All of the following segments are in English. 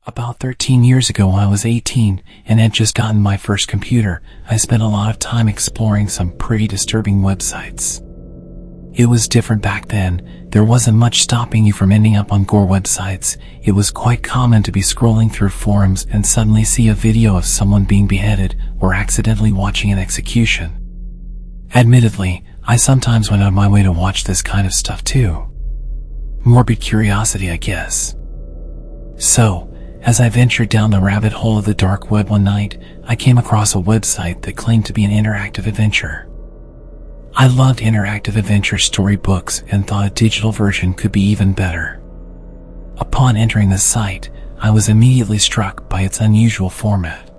About 13 years ago when I was 18 and had just gotten my first computer, I spent a lot of time exploring some pretty disturbing websites. It was different back then. There wasn't much stopping you from ending up on gore websites. It was quite common to be scrolling through forums and suddenly see a video of someone being beheaded or accidentally watching an execution. Admittedly, I sometimes went out of my way to watch this kind of stuff too. Morbid curiosity, I guess. So, as I ventured down the rabbit hole of the dark web one night, I came across a website that claimed to be an interactive adventure. I loved interactive adventure storybooks and thought a digital version could be even better. Upon entering the site, I was immediately struck by its unusual format.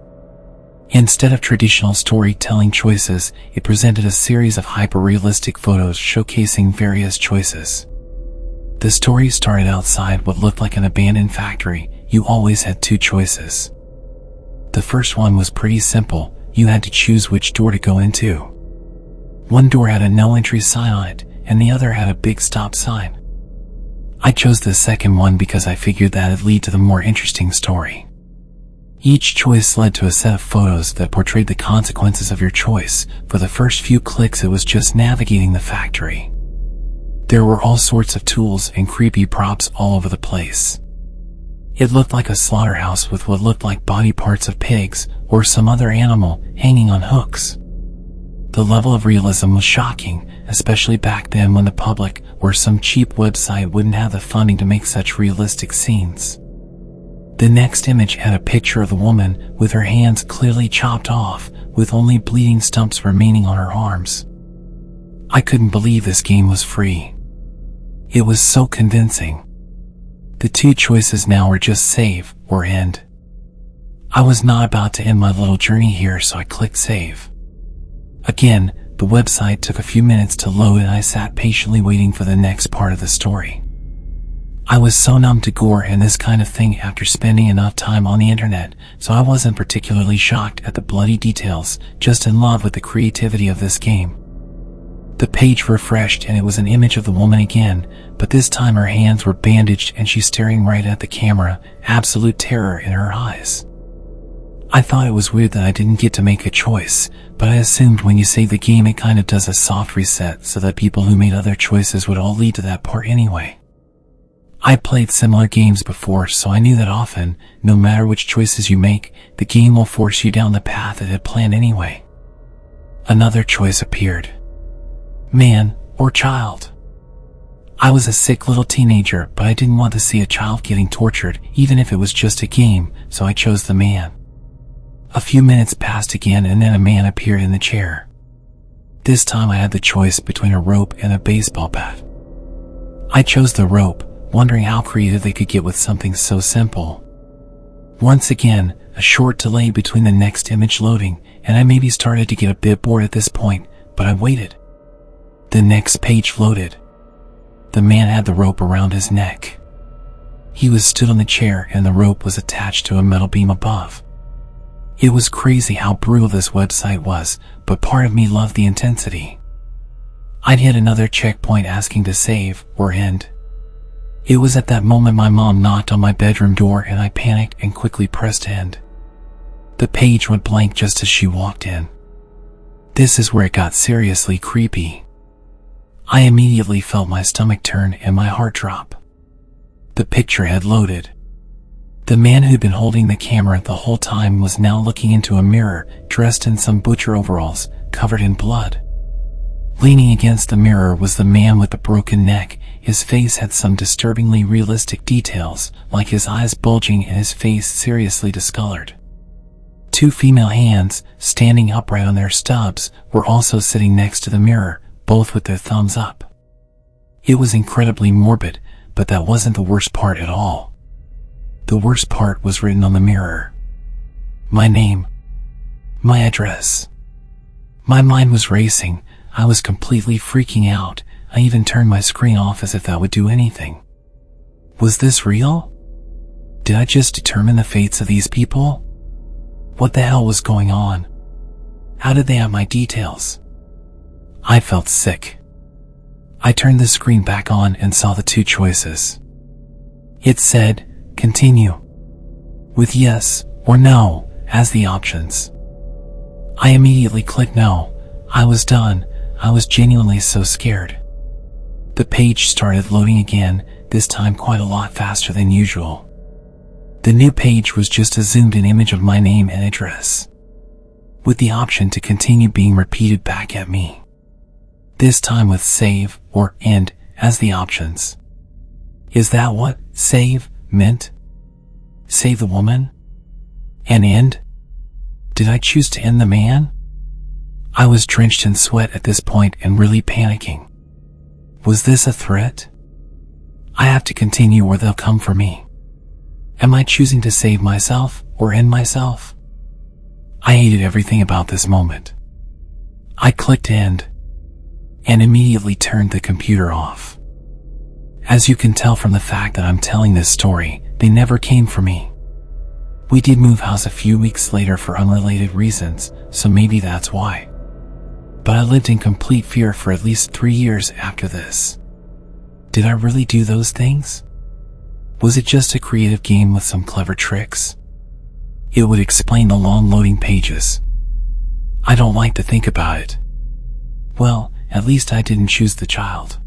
Instead of traditional storytelling choices, it presented a series of hyper-realistic photos showcasing various choices. The story started outside what looked like an abandoned factory. You always had two choices. The first one was pretty simple. You had to choose which door to go into. One door had a no entry sign on it, and the other had a big stop sign. I chose the second one because I figured that'd lead to the more interesting story. Each choice led to a set of photos that portrayed the consequences of your choice. For the first few clicks, it was just navigating the factory. There were all sorts of tools and creepy props all over the place. It looked like a slaughterhouse with what looked like body parts of pigs or some other animal hanging on hooks. The level of realism was shocking, especially back then when the public or some cheap website wouldn't have the funding to make such realistic scenes. The next image had a picture of the woman with her hands clearly chopped off, with only bleeding stumps remaining on her arms. I couldn't believe this game was free. It was so convincing. The two choices now were just save or end. I was not about to end my little journey here, so I clicked save. Again, the website took a few minutes to load and I sat patiently waiting for the next part of the story. I was so numb to gore and this kind of thing after spending enough time on the internet, so I wasn't particularly shocked at the bloody details, just in love with the creativity of this game. The page refreshed and it was an image of the woman again, but this time her hands were bandaged and she's staring right at the camera, absolute terror in her eyes. I thought it was weird that I didn't get to make a choice, but I assumed when you save the game it kind of does a soft reset so that people who made other choices would all lead to that part anyway. I played similar games before, so I knew that often, no matter which choices you make, the game will force you down the path it had planned anyway. Another choice appeared. Man or child. I was a sick little teenager, but I didn't want to see a child getting tortured, even if it was just a game, so I chose the man. A few minutes passed again and then a man appeared in the chair. This time I had the choice between a rope and a baseball bat. I chose the rope, wondering how creative they could get with something so simple. Once again, a short delay between the next image loading, and I maybe started to get a bit bored at this point, but I waited. The next page loaded. The man had the rope around his neck. He was stood on the chair and the rope was attached to a metal beam above. It was crazy how brutal this website was, but part of me loved the intensity. I'd hit another checkpoint asking to save or end. It was at that moment my mom knocked on my bedroom door and I panicked and quickly pressed end. The page went blank just as she walked in. This is where it got seriously creepy. I immediately felt my stomach turn and my heart drop. The picture had loaded. The man who'd been holding the camera the whole time was now looking into a mirror, dressed in some butcher overalls, covered in blood. Leaning against the mirror was the man with the broken neck. His face had some disturbingly realistic details, like his eyes bulging and his face seriously discolored. Two female hands, standing upright on their stubs, were also sitting next to the mirror, both with their thumbs up. It was incredibly morbid, but that wasn't the worst part at all. The worst part was written on the mirror. My name. My address. My mind was racing. I was completely freaking out. I even turned my screen off as if that would do anything. Was this real? Did I just determine the fates of these people? What the hell was going on? How did they have my details? I felt sick. I turned the screen back on and saw the two choices. It said, continue. with yes or no as the options. I immediately clicked no. I was done. I was genuinely so scared. The page started loading again, this time quite a lot faster than usual. The new page was just a zoomed-in image of my name and address, with the option to continue being repeated back at me, this time with save or end as the options. Is that what save meant? Save the woman? And end? Did I choose to end the man? I was drenched in sweat at this point and really panicking. Was this a threat? I have to continue or they'll come for me. Am I choosing to save myself or end myself? I hated everything about this moment. I clicked end and immediately turned the computer off. As you can tell from the fact that I'm telling this story, they never came for me. We did move house a few weeks later for unrelated reasons, so maybe that's why. But I lived in complete fear for at least 3 years after this. Did I really do those things? Was it just a creative game with some clever tricks? It would explain the long loading pages. I don't like to think about it. Well, at least I didn't choose the child.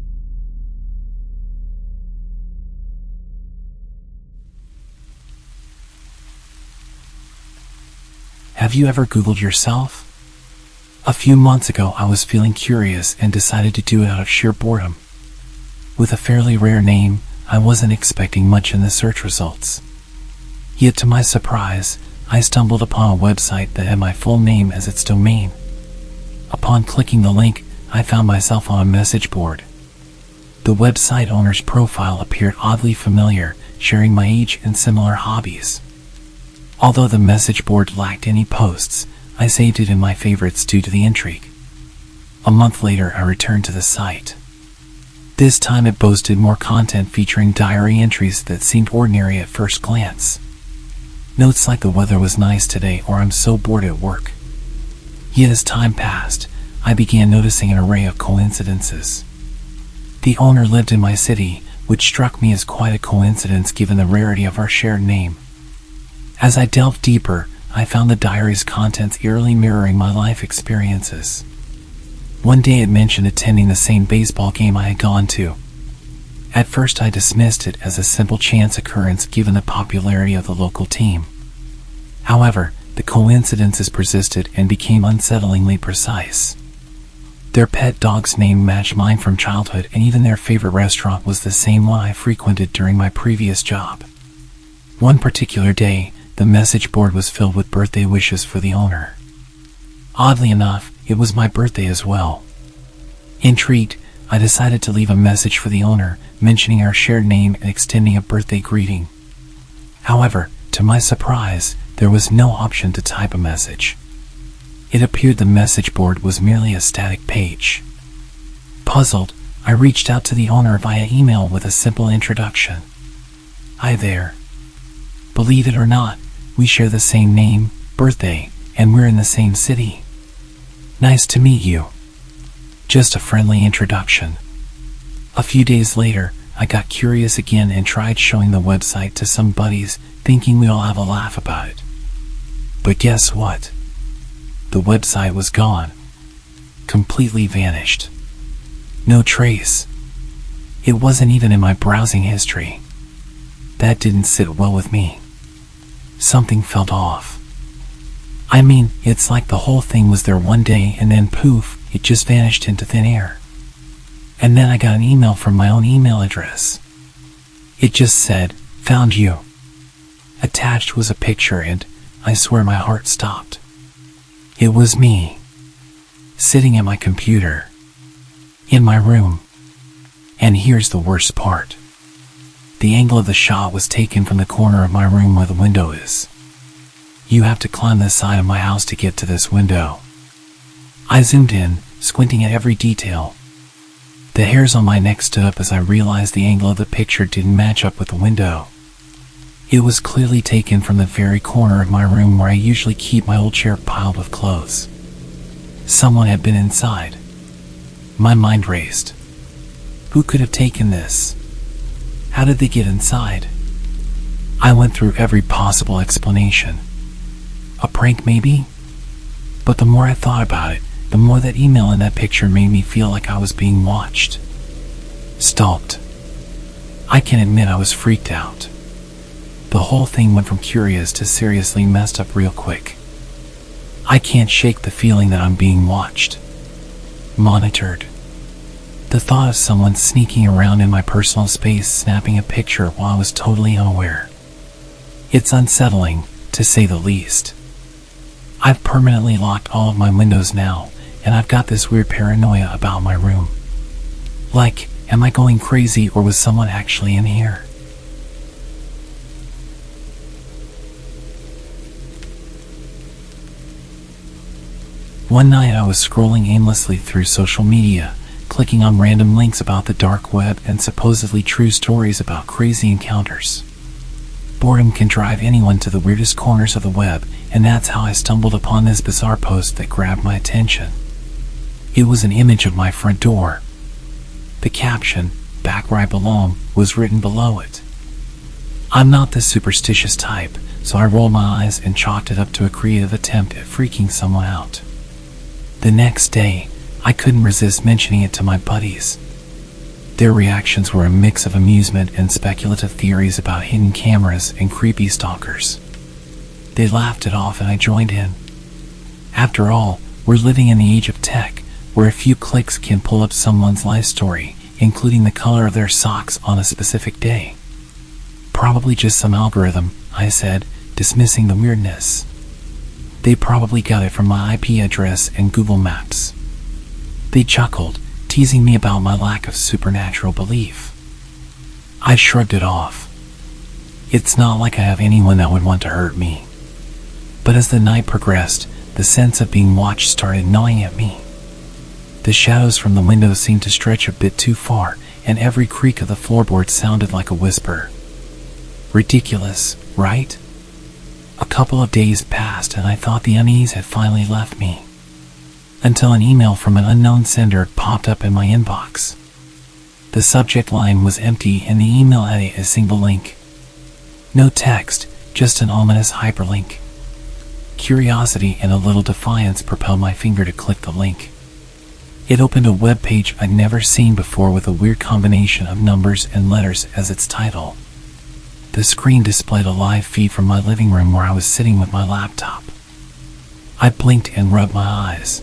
Have you ever Googled yourself? A few months ago I was feeling curious and decided to do it out of sheer boredom. With a fairly rare name, I wasn't expecting much in the search results. Yet to my surprise, I stumbled upon a website that had my full name as its domain. Upon clicking the link, I found myself on a message board. The website owner's profile appeared oddly familiar, sharing my age and similar hobbies. Although the message board lacked any posts, I saved it in my favorites due to the intrigue. A month later, I returned to the site. This time it boasted more content featuring diary entries that seemed ordinary at first glance. Notes like the weather was nice today or I'm so bored at work. Yet as time passed, I began noticing an array of coincidences. The owner lived in my city, which struck me as quite a coincidence given the rarity of our shared name. As I delved deeper, I found the diary's contents eerily mirroring my life experiences. One day it mentioned attending the same baseball game I had gone to. At first I dismissed it as a simple chance occurrence given the popularity of the local team. However, the coincidences persisted and became unsettlingly precise. Their pet dog's name matched mine from childhood, and even their favorite restaurant was the same one I frequented during my previous job. One particular day, the message board was filled with birthday wishes for the owner. Oddly enough, it was my birthday as well. Intrigued, I decided to leave a message for the owner, mentioning our shared name and extending a birthday greeting. However, to my surprise, there was no option to type a message. It appeared the message board was merely a static page. Puzzled, I reached out to the owner via email with a simple introduction. Hi there. Believe it or not, we share the same name, birthday, and we're in the same city. Nice to meet you. Just a friendly introduction. A few days later, I got curious again and tried showing the website to some buddies, thinking we'd all have a laugh about it. But guess what? The website was gone. Completely vanished. No trace. It wasn't even in my browsing history. That didn't sit well with me. Something felt off. I mean, it's like the whole thing was there one day and then poof, it just vanished into thin air. And then I got an email from my own email address. It just said, "Found you." Attached was a picture and, I swear my heart stopped. It was me. Sitting at my computer. In my room. And here's the worst part. The angle of the shot was taken from the corner of my room where the window is. You have to climb the side of my house to get to this window. I zoomed in, squinting at every detail. The hairs on my neck stood up as I realized the angle of the picture didn't match up with the window. It was clearly taken from the very corner of my room where I usually keep my old chair piled with clothes. Someone had been inside. My mind raced. Who could have taken this? How did they get inside? I went through every possible explanation. A prank maybe? But the more I thought about it, the more that email and that picture made me feel like I was being watched. Stalked. I can admit I was freaked out. The whole thing went from curious to seriously messed up real quick. I can't shake the feeling that I'm being watched. Monitored. The thought of someone sneaking around in my personal space snapping a picture while I was totally unaware. It's unsettling, to say the least. I've permanently locked all of my windows now, and I've got this weird paranoia about my room. Like, am I going crazy or was someone actually in here? One night I was scrolling aimlessly through social media, clicking on random links about the dark web and supposedly true stories about crazy encounters. Boredom can drive anyone to the weirdest corners of the web, and that's how I stumbled upon this bizarre post that grabbed my attention. It was an image of my front door. The caption, "Back where I belong," was written below it. I'm not the superstitious type, so I rolled my eyes and chalked it up to a creative attempt at freaking someone out. The next day, I couldn't resist mentioning it to my buddies. Their reactions were a mix of amusement and speculative theories about hidden cameras and creepy stalkers. They laughed it off and I joined in. After all, we're living in the age of tech, where a few clicks can pull up someone's life story, including the color of their socks on a specific day. Probably just some algorithm, I said, dismissing the weirdness. They probably got it from my IP address and Google Maps. They chuckled, teasing me about my lack of supernatural belief. I shrugged it off. It's not like I have anyone that would want to hurt me. But as the night progressed, the sense of being watched started gnawing at me. The shadows from the windows seemed to stretch a bit too far, and every creak of the floorboard sounded like a whisper. Ridiculous, right? A couple of days passed and I thought the unease had finally left me. Until an email from an unknown sender popped up in my inbox. The subject line was empty and the email had a single link. No text, just an ominous hyperlink. Curiosity and a little defiance propelled my finger to click the link. It opened a web page I'd never seen before with a weird combination of numbers and letters as its title. The screen displayed a live feed from my living room where I was sitting with my laptop. I blinked and rubbed my eyes,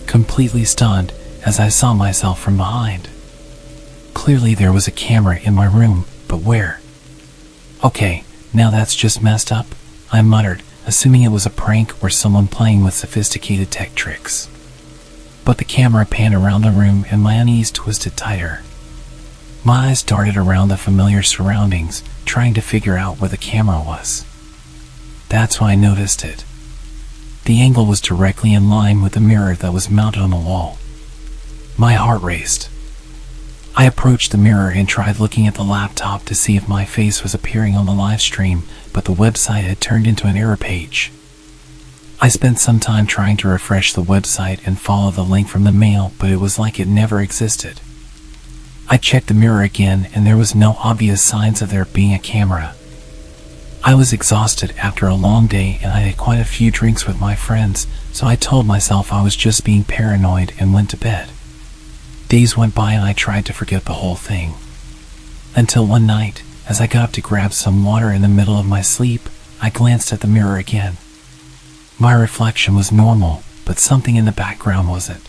completely stunned as I saw myself from behind. Clearly there was a camera in my room, but where? Okay, now that's just messed up, I muttered, assuming it was a prank or someone playing with sophisticated tech tricks. But the camera panned around the room and my unease twisted tighter. My eyes darted around the familiar surroundings, trying to figure out where the camera was. That's when I noticed it. The angle was directly in line with the mirror that was mounted on the wall. My heart raced. I approached the mirror and tried looking at the laptop to see if my face was appearing on the live stream, but the website had turned into an error page. I spent some time trying to refresh the website and follow the link from the mail, but it was like it never existed. I checked the mirror again and there was no obvious signs of there being a camera. I was exhausted after a long day and I had quite a few drinks with my friends, so I told myself I was just being paranoid and went to bed. Days went by and I tried to forget the whole thing. Until one night, as I got up to grab some water in the middle of my sleep, I glanced at the mirror again. My reflection was normal, but something in the background wasn't.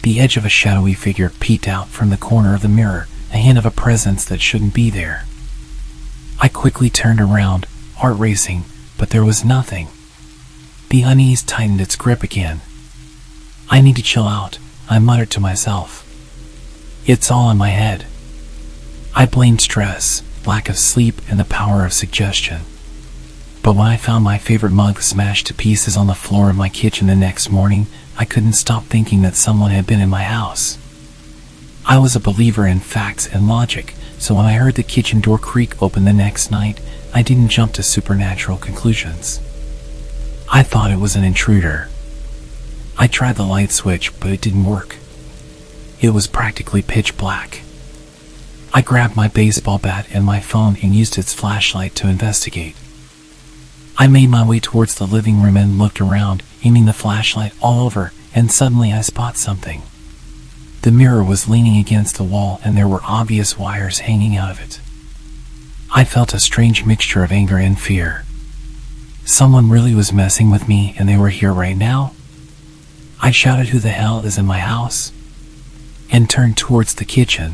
The edge of a shadowy figure peeked out from the corner of the mirror, a hint of a presence that shouldn't be there. I quickly turned around, heart racing, but there was nothing. The unease tightened its grip again. I need to chill out, I muttered to myself. It's all in my head. I blamed stress, lack of sleep, and the power of suggestion. But when I found my favorite mug smashed to pieces on the floor of my kitchen the next morning, I couldn't stop thinking that someone had been in my house. I was a believer in facts and logic, so when I heard the kitchen door creak open the next night, I didn't jump to supernatural conclusions. I thought it was an intruder. I tried the light switch, but it didn't work. It was practically pitch black. I grabbed my baseball bat and my phone and used its flashlight to investigate. I made my way towards the living room and looked around, aiming the flashlight all over, and suddenly I spot something. The mirror was leaning against the wall and there were obvious wires hanging out of it. I felt a strange mixture of anger and fear. Someone really was messing with me and they were here right now? I shouted, "Who the hell is in my house?" and turned towards the kitchen.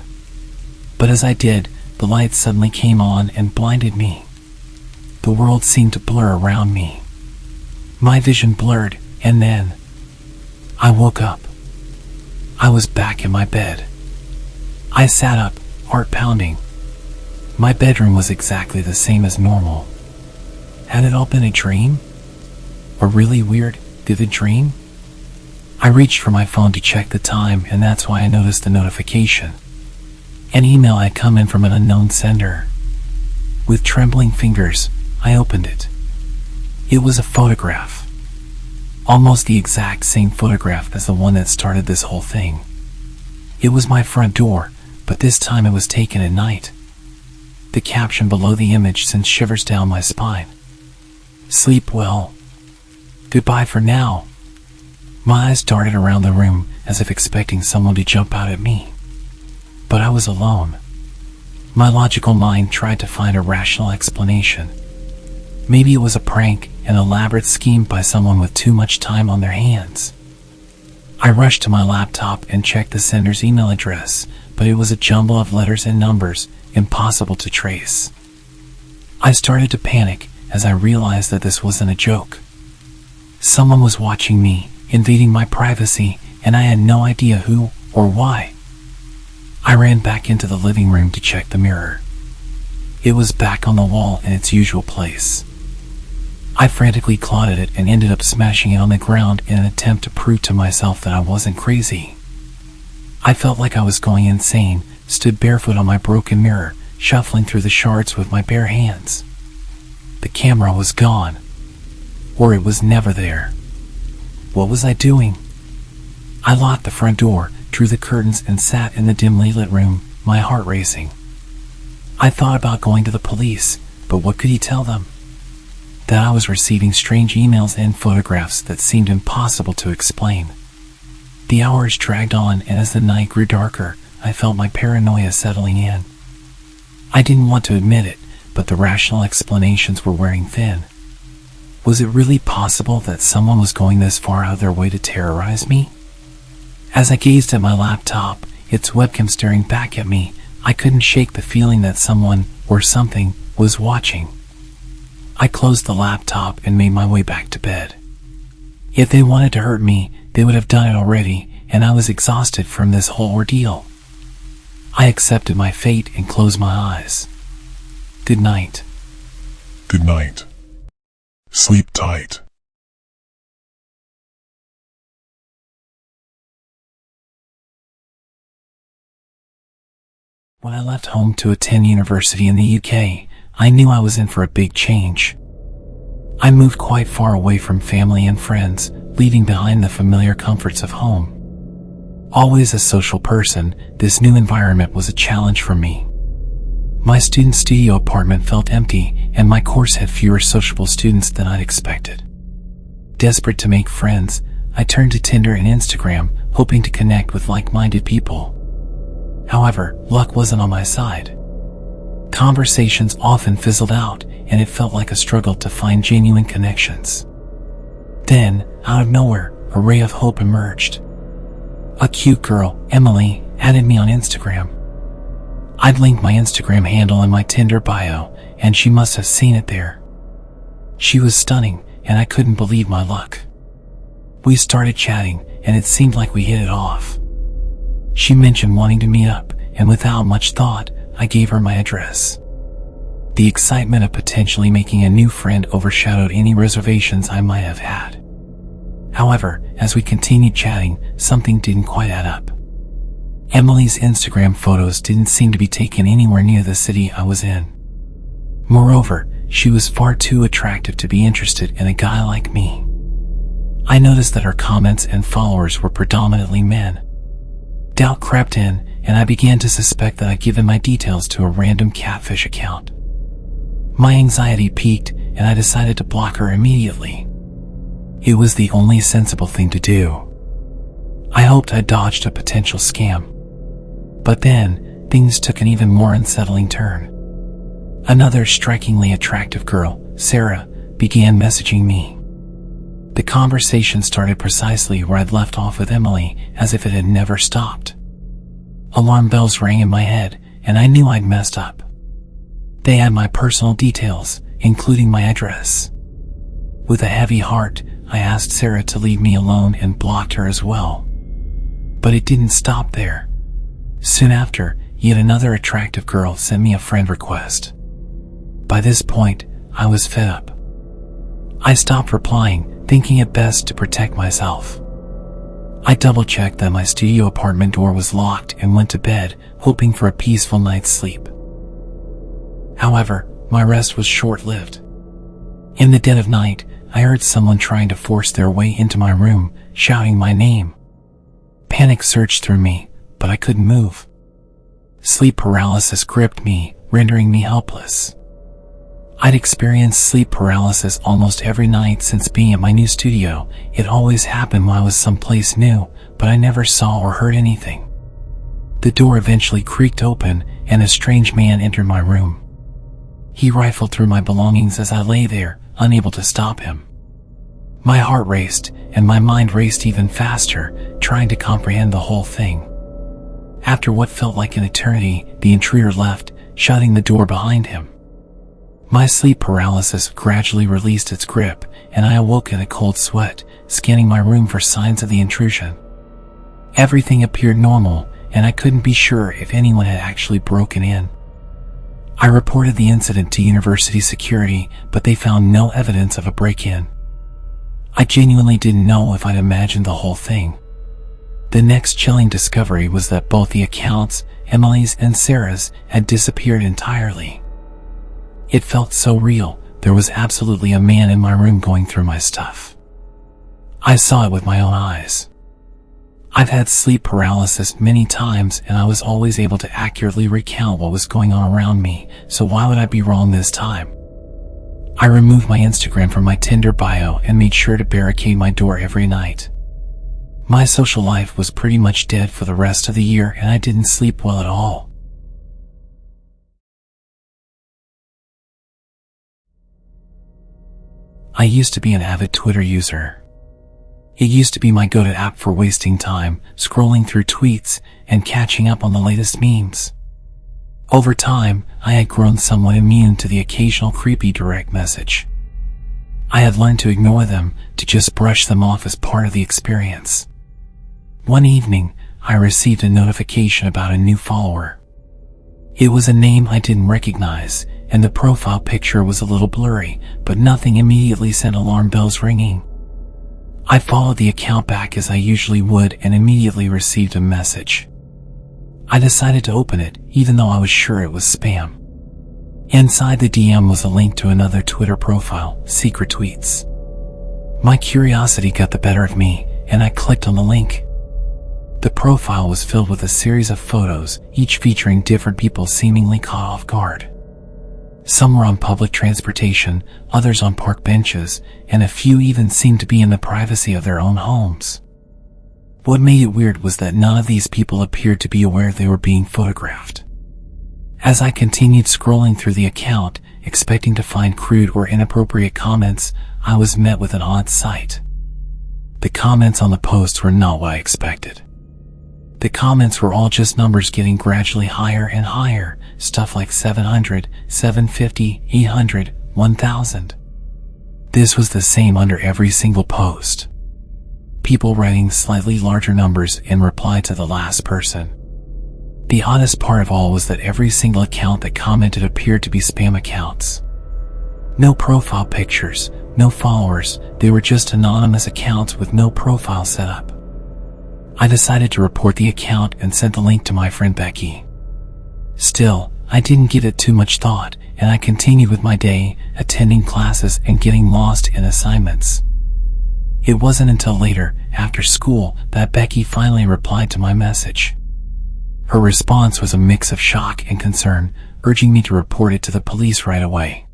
But as I did, the light suddenly came on and blinded me. The world seemed to blur around me. My vision blurred, and then I woke up. I was back in my bed. I sat up, heart pounding. My bedroom was exactly the same as normal. Had it all been a dream? A really weird, vivid dream? I reached for my phone to check the time, and that's why I noticed the notification. An email had come in from an unknown sender. With trembling fingers, I opened it. It was a photograph. Almost the exact same photograph as the one that started this whole thing. It was my front door, but this time it was taken at night. The caption below the image sent shivers down my spine. "Sleep well. Goodbye for now." My eyes darted around the room as if expecting someone to jump out at me. But I was alone. My logical mind tried to find a rational explanation. Maybe it was a prank, an elaborate scheme by someone with too much time on their hands. I rushed to my laptop and checked the sender's email address, but it was a jumble of letters and numbers, impossible to trace. I started to panic as I realized that this wasn't a joke. Someone was watching me, invading my privacy, and I had no idea who or why. I ran back into the living room to check the mirror. It was back on the wall in its usual place. I frantically clawed at it and ended up smashing it on the ground in an attempt to prove to myself that I wasn't crazy. I felt like I was going insane, stood barefoot on my broken mirror, shuffling through the shards with my bare hands. The camera was gone. Or it was never there. What was I doing? I locked the front door, drew the curtains, and sat in the dimly lit room, my heart racing. I thought about going to the police, but what could he tell them? That I was receiving strange emails and photographs that seemed impossible to explain. The hours dragged on, and as the night grew darker, I felt my paranoia settling in. I didn't want to admit it, but the rational explanations were wearing thin. Was it really possible that someone was going this far out of their way to terrorize me? As I gazed at my laptop, its webcam staring back at me, I couldn't shake the feeling that someone, or something, was watching. I closed the laptop and made my way back to bed. If they wanted to hurt me, they would have done it already, and I was exhausted from this whole ordeal. I accepted my fate and closed my eyes. Good night. Good night. Sleep tight. When I left home to attend university in the UK, I knew I was in for a big change. I moved quite far away from family and friends, leaving behind the familiar comforts of home. Always a social person, this new environment was a challenge for me. My student studio apartment felt empty, and my course had fewer sociable students than I'd expected. Desperate to make friends, I turned to Tinder and Instagram, hoping to connect with like-minded people. However, luck wasn't on my side. Conversations often fizzled out, and it felt like a struggle to find genuine connections. Then, out of nowhere, a ray of hope emerged. A cute girl, Emily, added me on Instagram. I'd linked my Instagram handle in my Tinder bio, and she must have seen it there. She was stunning, and I couldn't believe my luck. We started chatting, and it seemed like we hit it off. She mentioned wanting to meet up, and without much thought, I gave her my address. The excitement of potentially making a new friend overshadowed any reservations I might have had. However, as we continued chatting, something didn't quite add up. Emily's Instagram photos didn't seem to be taken anywhere near the city I was in. Moreover, she was far too attractive to be interested in a guy like me. I noticed that her comments and followers were predominantly men. Doubt crept in, and I began to suspect that I'd given my details to a random catfish account. My anxiety peaked, and I decided to block her immediately. It was the only sensible thing to do. I hoped I dodged a potential scam. But then, things took an even more unsettling turn. Another strikingly attractive girl, Sarah, began messaging me. The conversation started precisely where I'd left off with Emily, as if it had never stopped. Alarm bells rang in my head, and I knew I'd messed up. They had my personal details, including my address. With a heavy heart, I asked Sarah to leave me alone and blocked her as well. But it didn't stop there. Soon after, yet another attractive girl sent me a friend request. By this point, I was fed up. I stopped replying, thinking it best to protect myself. I double-checked that my studio apartment door was locked and went to bed, hoping for a peaceful night's sleep. However, my rest was short-lived. In the dead of night, I heard someone trying to force their way into my room, shouting my name. Panic surged through me, but I couldn't move. Sleep paralysis gripped me, rendering me helpless. I'd experienced sleep paralysis almost every night since being at my new studio. It always happened when I was someplace new, but I never saw or heard anything. The door eventually creaked open, and a strange man entered my room. He rifled through my belongings as I lay there, unable to stop him. My heart raced, and my mind raced even faster, trying to comprehend the whole thing. After what felt like an eternity, the intruder left, shutting the door behind him. My sleep paralysis gradually released its grip, and I awoke in a cold sweat, scanning my room for signs of the intrusion. Everything appeared normal, and I couldn't be sure if anyone had actually broken in. I reported the incident to university security, but they found no evidence of a break-in. I genuinely didn't know if I'd imagined the whole thing. The next chilling discovery was that both the accounts, Emily's and Sarah's, had disappeared entirely. It felt so real. There was absolutely a man in my room going through my stuff. I saw it with my own eyes. I've had sleep paralysis many times, and I was always able to accurately recount what was going on around me, so why would I be wrong this time? I removed my Instagram from my Tinder bio and made sure to barricade my door every night. My social life was pretty much dead for the rest of the year, and I didn't sleep well at all. I used to be an avid Twitter user. It used to be my go-to app for wasting time, scrolling through tweets, and catching up on the latest memes. Over time, I had grown somewhat immune to the occasional creepy direct message. I had learned to ignore them, to just brush them off as part of the experience. One evening, I received a notification about a new follower. It was a name I didn't recognize, and the profile picture was a little blurry, but nothing immediately sent alarm bells ringing. I followed the account back as I usually would and immediately received a message. I decided to open it, even though I was sure it was spam. Inside the DM was a link to another Twitter profile, Secret Tweets. My curiosity got the better of me, and I clicked on the link. The profile was filled with a series of photos, each featuring different people seemingly caught off guard. Some were on public transportation, others on park benches, and a few even seemed to be in the privacy of their own homes. What made it weird was that none of these people appeared to be aware they were being photographed. As I continued scrolling through the account, expecting to find crude or inappropriate comments, I was met with an odd sight. The comments on the posts were not what I expected. The comments were all just numbers getting gradually higher and higher, stuff like 700, 750, 800, 1000. This was the same under every single post. People writing slightly larger numbers in reply to the last person. The oddest part of all was that every single account that commented appeared to be spam accounts. No profile pictures, no followers, they were just anonymous accounts with no profile set up. I decided to report the account and sent the link to my friend Becky. Still, I didn't give it too much thought, and I continued with my day, attending classes and getting lost in assignments. It wasn't until later, after school, that Becky finally replied to my message. Her response was a mix of shock and concern, urging me to report it to the police right away.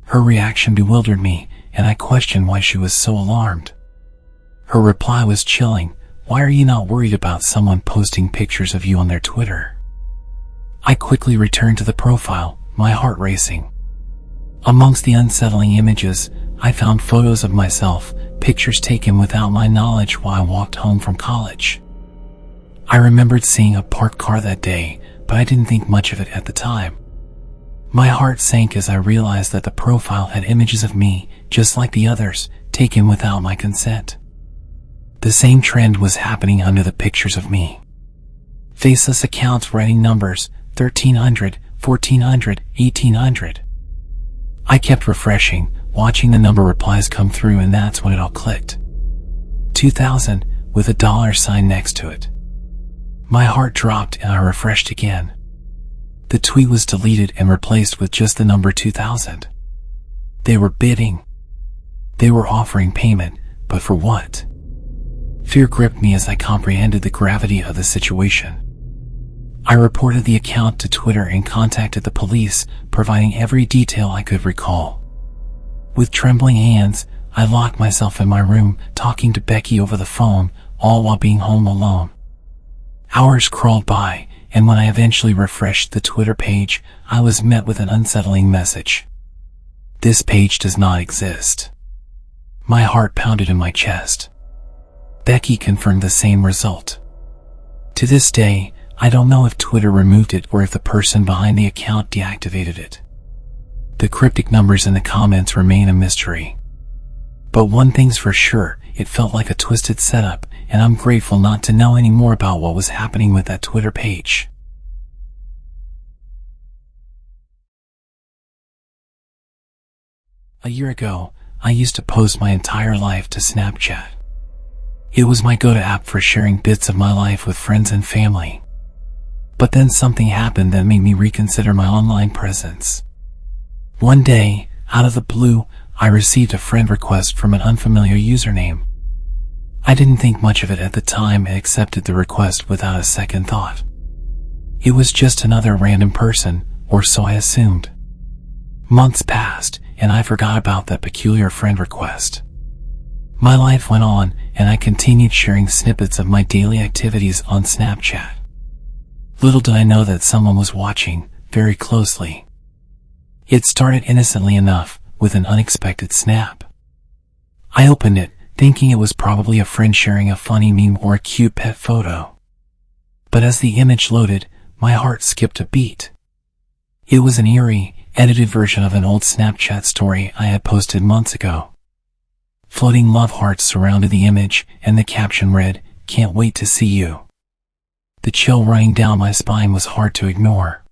Her reaction bewildered me, and I questioned why she was so alarmed. Her reply was chilling. "Why are you not worried about someone posting pictures of you on their Twitter?" I quickly returned to the profile, my heart racing. Amongst the unsettling images, I found photos of myself, pictures taken without my knowledge while I walked home from college. I remembered seeing a parked car that day, but I didn't think much of it at the time. My heart sank as I realized that the profile had images of me, just like the others, taken without my consent. The same trend was happening under the pictures of me. Faceless accounts writing numbers, 1300, 1400, 1800. I kept refreshing, watching the number replies come through, and that's when it all clicked. 2000, with a $sign next to it. My heart dropped and I refreshed again. The tweet was deleted and replaced with just the number 2000. They were bidding. They were offering payment, but for what? Fear gripped me as I comprehended the gravity of the situation. I reported the account to Twitter and contacted the police, providing every detail I could recall. With trembling hands, I locked myself in my room, talking to Becky over the phone, all while being home alone. Hours crawled by, and when I eventually refreshed the Twitter page, I was met with an unsettling message. "This page does not exist." My heart pounded in my chest. Becky confirmed the same result. To this day, I don't know if Twitter removed it or if the person behind the account deactivated it. The cryptic numbers in the comments remain a mystery. But one thing's for sure, it felt like a twisted setup, and I'm grateful not to know any more about what was happening with that Twitter page. A year ago, I used to post my entire life to Snapchat. It was my go-to app for sharing bits of my life with friends and family. But then something happened that made me reconsider my online presence. One day, out of the blue, I received a friend request from an unfamiliar username. I didn't think much of it at the time and accepted the request without a second thought. It was just another random person, or so I assumed. Months passed, and I forgot about that peculiar friend request. My life went on, and I continued sharing snippets of my daily activities on Snapchat. Little did I know that someone was watching, very closely. It started innocently enough, with an unexpected snap. I opened it, thinking it was probably a friend sharing a funny meme or a cute pet photo. But as the image loaded, my heart skipped a beat. It was an eerie, edited version of an old Snapchat story I had posted months ago. Floating love hearts surrounded the image, and the caption read, "Can't wait to see you." The chill running down my spine was hard to ignore.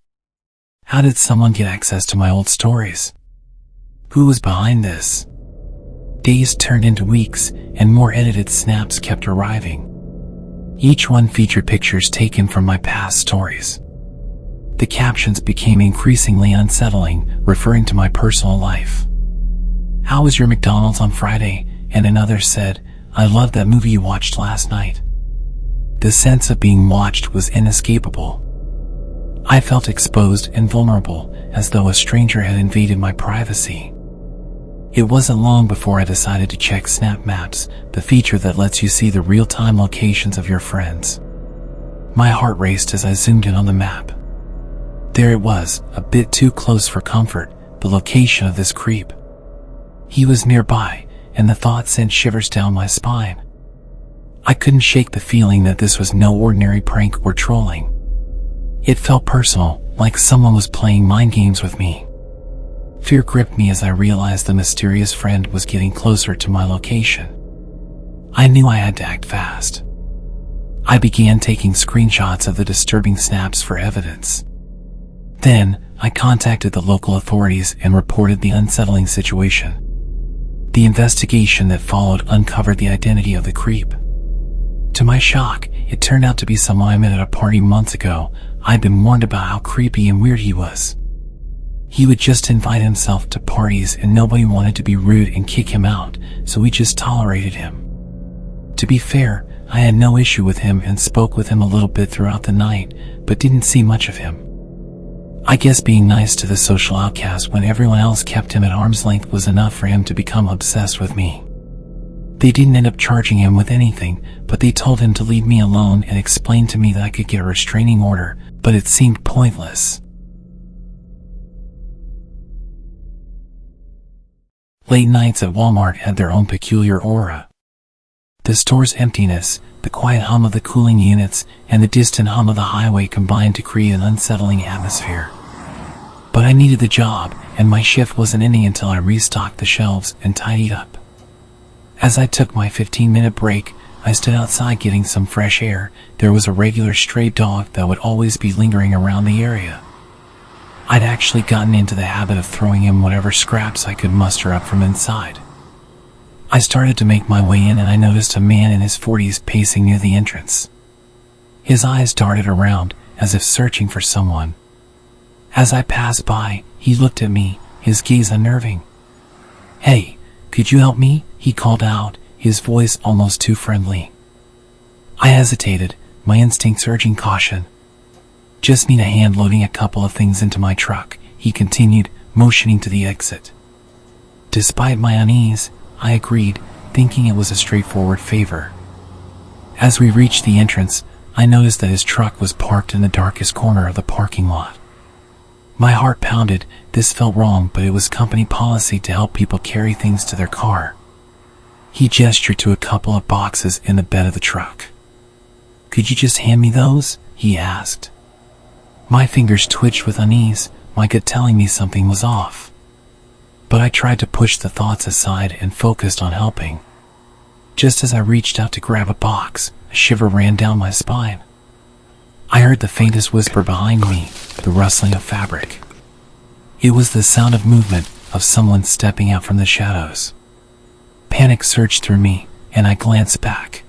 How did someone get access to my old stories? Who was behind this? Days turned into weeks, and more edited snaps kept arriving. Each one featured pictures taken from my past stories. The captions became increasingly unsettling, referring to my personal life. "How was your McDonald's on Friday?" And another said, "I loved that movie you watched last night." The sense of being watched was inescapable. I felt exposed and vulnerable, as though a stranger had invaded my privacy. It wasn't long before I decided to check Snap Maps, the feature that lets you see the real-time locations of your friends. My heart raced as I zoomed in on the map. There it was, a bit too close for comfort, the location of this creep. He was nearby, and the thought sent shivers down my spine. I couldn't shake the feeling that this was no ordinary prank or trolling. It felt personal, like someone was playing mind games with me. Fear gripped me as I realized the mysterious friend was getting closer to my location. I knew I had to act fast. I began taking screenshots of the disturbing snaps for evidence. Then, I contacted the local authorities and reported the unsettling situation. The investigation that followed uncovered the identity of the creep. To my shock, it turned out to be someone I met at a party months ago. I'd been warned about how creepy and weird he was. He would just invite himself to parties and nobody wanted to be rude and kick him out, so we just tolerated him. To be fair, I had no issue with him and spoke with him a little bit throughout the night, but didn't see much of him. I guess being nice to the social outcast when everyone else kept him at arm's length was enough for him to become obsessed with me. They didn't end up charging him with anything, but they told him to leave me alone and explained to me that I could get a restraining order, but it seemed pointless. Late nights at Walmart had their own peculiar aura. The store's emptiness, the quiet hum of the cooling units, and the distant hum of the highway combined to create an unsettling atmosphere. But I needed the job, and my shift wasn't ending until I restocked the shelves and tidied up. As I took my 15-minute break, I stood outside getting some fresh air. There was a regular stray dog that would always be lingering around the area. I'd actually gotten into the habit of throwing him whatever scraps I could muster up from inside. I started to make my way in and I noticed a man in his 40s pacing near the entrance. His eyes darted around, as if searching for someone. As I passed by, he looked at me, his gaze unnerving. "Hey, could you help me?" he called out, his voice almost too friendly. I hesitated, my instincts urging caution. "Just need a hand loading a couple of things into my truck," he continued, motioning to the exit. Despite my unease, I agreed, thinking it was a straightforward favor. As we reached the entrance, I noticed that his truck was parked in the darkest corner of the parking lot. My heart pounded. This felt wrong, but it was company policy to help people carry things to their car. He gestured to a couple of boxes in the bed of the truck. "Could you just hand me those?" he asked. My fingers twitched with unease, my gut telling me something was off. But I tried to push the thoughts aside and focused on helping. Just as I reached out to grab a box, a shiver ran down my spine. I heard the faintest whisper behind me, the rustling of fabric. It was the sound of movement, of someone stepping out from the shadows. Panic surged through me, and I glanced back.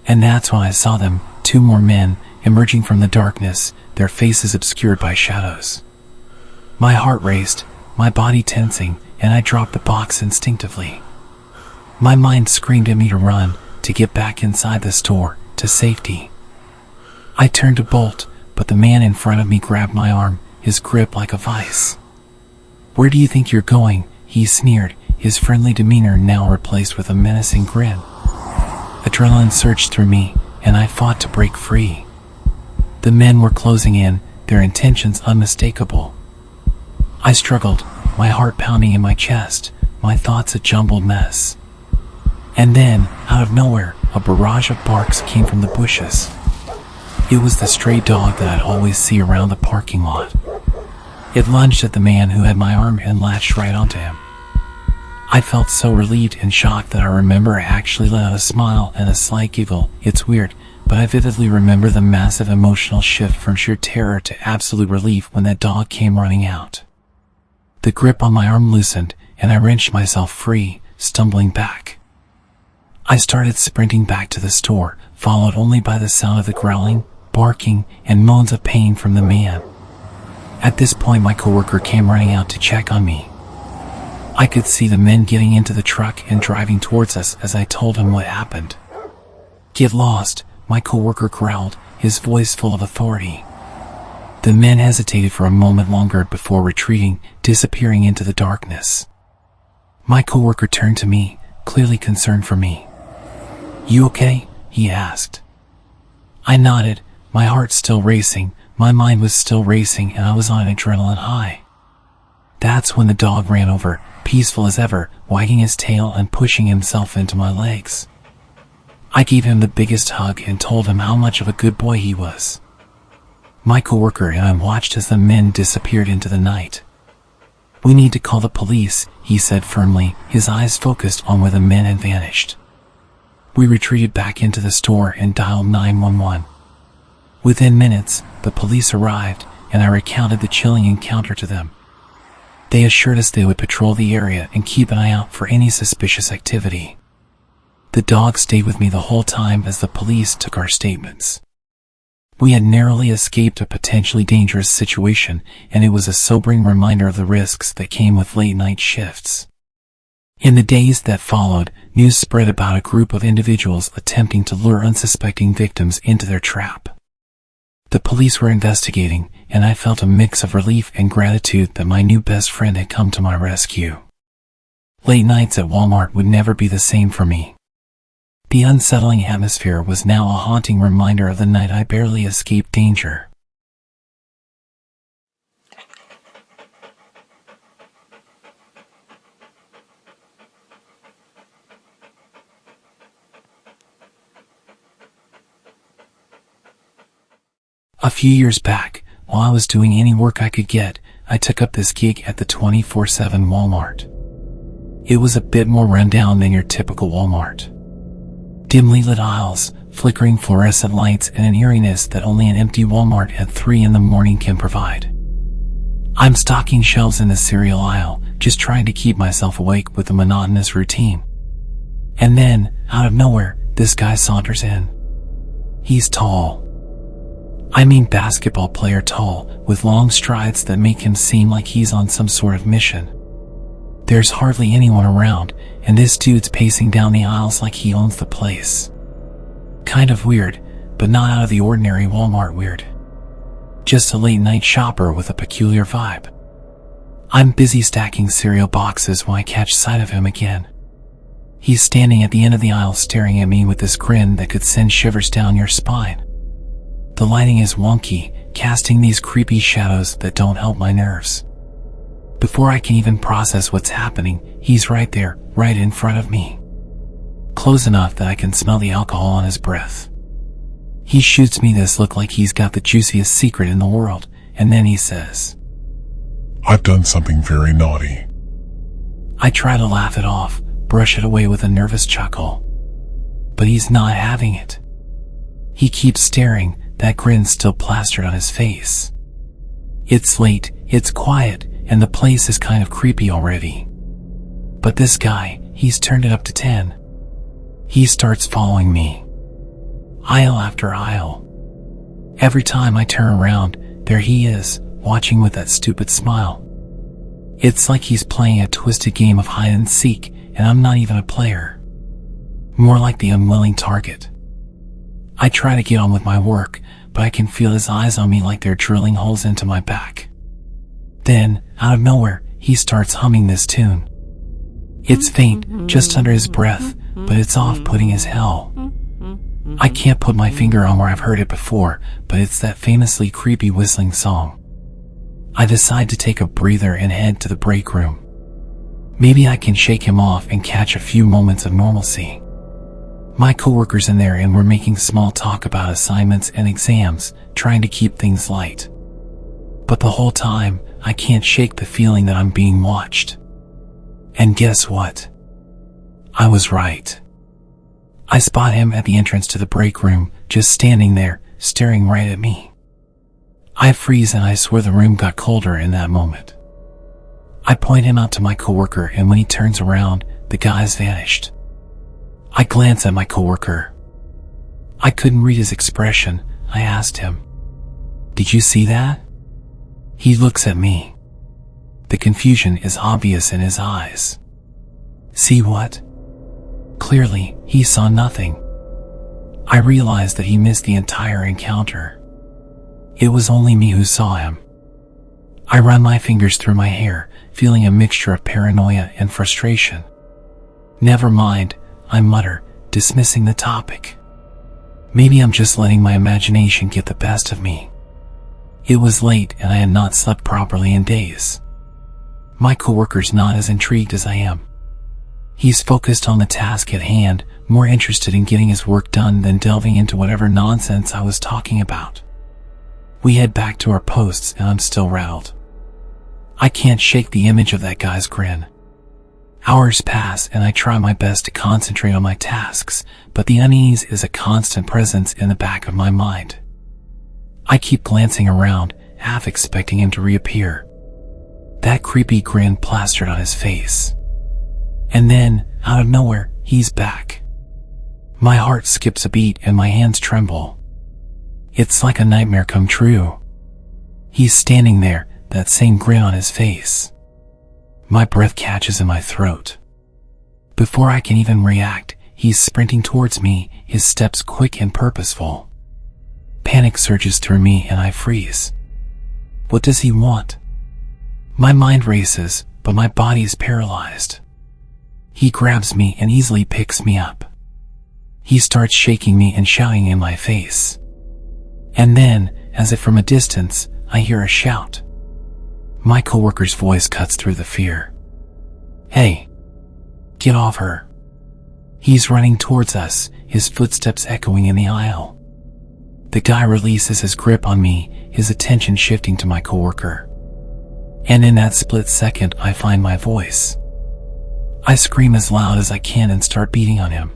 And that's when I saw them, two more men, emerging from the darkness, their faces obscured by shadows. My heart raced, my body tensing, and I dropped the box instinctively. My mind screamed at me to run, to get back inside the store, to safety. I turned to bolt, but the man in front of me grabbed my arm, his grip like a vice. "Where do you think you're going?" he sneered, his friendly demeanor now replaced with a menacing grin. Adrenaline surged through me, and I fought to break free. The men were closing in, their intentions unmistakable. I struggled, my heart pounding in my chest, my thoughts a jumbled mess. And then, out of nowhere, a barrage of barks came from the bushes. It was the stray dog that I'd always see around the parking lot. It lunged at the man who had my arm and latched right onto him. I felt so relieved and shocked that I remember I actually let out a smile and a slight giggle. It's weird, but I vividly remember the massive emotional shift from sheer terror to absolute relief when that dog came running out. The grip on my arm loosened, and I wrenched myself free, stumbling back. I started sprinting back to the store, followed only by the sound of the growling, barking, and moans of pain from the man. At this point, my coworker came running out to check on me. I could see the men getting into the truck and driving towards us as I told him what happened. "Get lost," my coworker growled, his voice full of authority. The men hesitated for a moment longer before retreating, disappearing into the darkness. My coworker turned to me, clearly concerned for me. "You okay?" he asked. I nodded, my heart still racing, my mind was still racing, and I was on an adrenaline high. That's when the dog ran over, peaceful as ever, wagging his tail and pushing himself into my legs. I gave him the biggest hug and told him how much of a good boy he was. My coworker and I watched as the men disappeared into the night. "We need to call the police," he said firmly, his eyes focused on where the men had vanished. We retreated back into the store and dialed 911. Within minutes, the police arrived, and I recounted the chilling encounter to them. They assured us they would patrol the area and keep an eye out for any suspicious activity. The dog stayed with me the whole time as the police took our statements. We had narrowly escaped a potentially dangerous situation, and it was a sobering reminder of the risks that came with late-night shifts. In the days that followed, news spread about a group of individuals attempting to lure unsuspecting victims into their trap. The police were investigating, and I felt a mix of relief and gratitude that my new best friend had come to my rescue. Late nights at Walmart would never be the same for me. The unsettling atmosphere was now a haunting reminder of the night I barely escaped danger. A few years back, while I was doing any work I could get, I took up this gig at the 24/7 Walmart. It was a bit more rundown than your typical Walmart. Dimly lit aisles, flickering fluorescent lights, and an eeriness that only an empty Walmart at 3 in the morning can provide. I'm stocking shelves in the cereal aisle, just trying to keep myself awake with the monotonous routine. And then, out of nowhere, this guy saunters in. He's tall. I mean basketball player tall, with long strides that make him seem like he's on some sort of mission. There's hardly anyone around, and this dude's pacing down the aisles like he owns the place. Kind of weird, but not out of the ordinary Walmart weird. Just a late night shopper with a peculiar vibe. I'm busy stacking cereal boxes when I catch sight of him again. He's standing at the end of the aisle staring at me with this grin that could send shivers down your spine. The lighting is wonky, casting these creepy shadows that don't help my nerves. Before I can even process what's happening, he's right there, right in front of me. Close enough that I can smell the alcohol on his breath. He shoots me this look like he's got the juiciest secret in the world, and then he says, "I've done something very naughty." I try to laugh it off, brush it away with a nervous chuckle. But he's not having it. He keeps staring, that grin still plastered on his face. It's late, it's quiet, and the place is kind of creepy already. But this guy, he's turned it up to 10. He starts following me. Aisle after aisle. Every time I turn around, there he is, watching with that stupid smile. It's like he's playing a twisted game of hide and seek, and I'm not even a player. More like the unwilling target. I try to get on with my work, but I can feel his eyes on me like they're drilling holes into my back. Then, out of nowhere, he starts humming this tune. It's faint, just under his breath, but it's off-putting as hell. I can't put my finger on where I've heard it before, but it's that famously creepy whistling song. I decide to take a breather and head to the break room. Maybe I can shake him off and catch a few moments of normalcy. My coworker's in there and we're making small talk about assignments and exams, trying to keep things light. But the whole time, I can't shake the feeling that I'm being watched. And guess what? I was right. I spot him at the entrance to the break room, just standing there, staring right at me. I freeze and I swear the room got colder in that moment. I point him out to my coworker, and when he turns around, the guy's vanished. I glance at my coworker. I couldn't read his expression. I asked him, "Did you see that?" He looks at me. The confusion is obvious in his eyes. See what? Clearly, he saw nothing. I realized that he missed the entire encounter. It was only me who saw him. I run my fingers through my hair, feeling a mixture of paranoia and frustration. "Never mind," I mutter, dismissing the topic. Maybe I'm just letting my imagination get the best of me. It was late and I had not slept properly in days. My coworker's not as intrigued as I am. He's focused on the task at hand, more interested in getting his work done than delving into whatever nonsense I was talking about. We head back to our posts and I'm still rattled. I can't shake the image of that guy's grin. Hours pass and I try my best to concentrate on my tasks, but the unease is a constant presence in the back of my mind. I keep glancing around, half expecting him to reappear. That creepy grin plastered on his face. And then, out of nowhere, he's back. My heart skips a beat and my hands tremble. It's like a nightmare come true. He's standing there, that same grin on his face. My breath catches in my throat. Before I can even react, he's sprinting towards me, his steps quick and purposeful. Panic surges through me and I freeze. What does he want? My mind races, but my body is paralyzed. He grabs me and easily picks me up. He starts shaking me and shouting in my face. And then, as if from a distance, I hear a shout. My coworker's voice cuts through the fear. "Hey! Get off her!" He's running towards us, his footsteps echoing in the aisle. The guy releases his grip on me, his attention shifting to my coworker. And in that split second, I find my voice. I scream as loud as I can and start beating on him.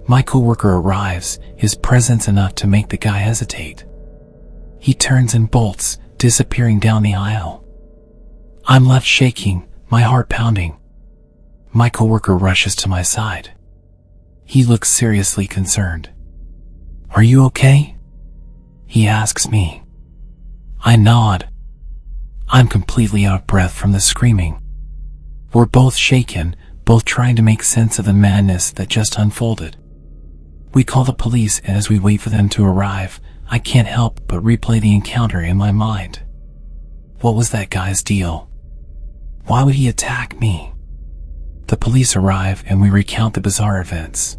My coworker arrives, his presence enough to make the guy hesitate. He turns and bolts, disappearing down the aisle. I'm left shaking, my heart pounding. My coworker rushes to my side. He looks seriously concerned. "Are you okay?" he asks me. I nod. I'm completely out of breath from the screaming. We're both shaken, both trying to make sense of the madness that just unfolded. We call the police, and as we wait for them to arrive, I can't help but replay the encounter in my mind. What was that guy's deal? Why would he attack me? The police arrive and we recount the bizarre events.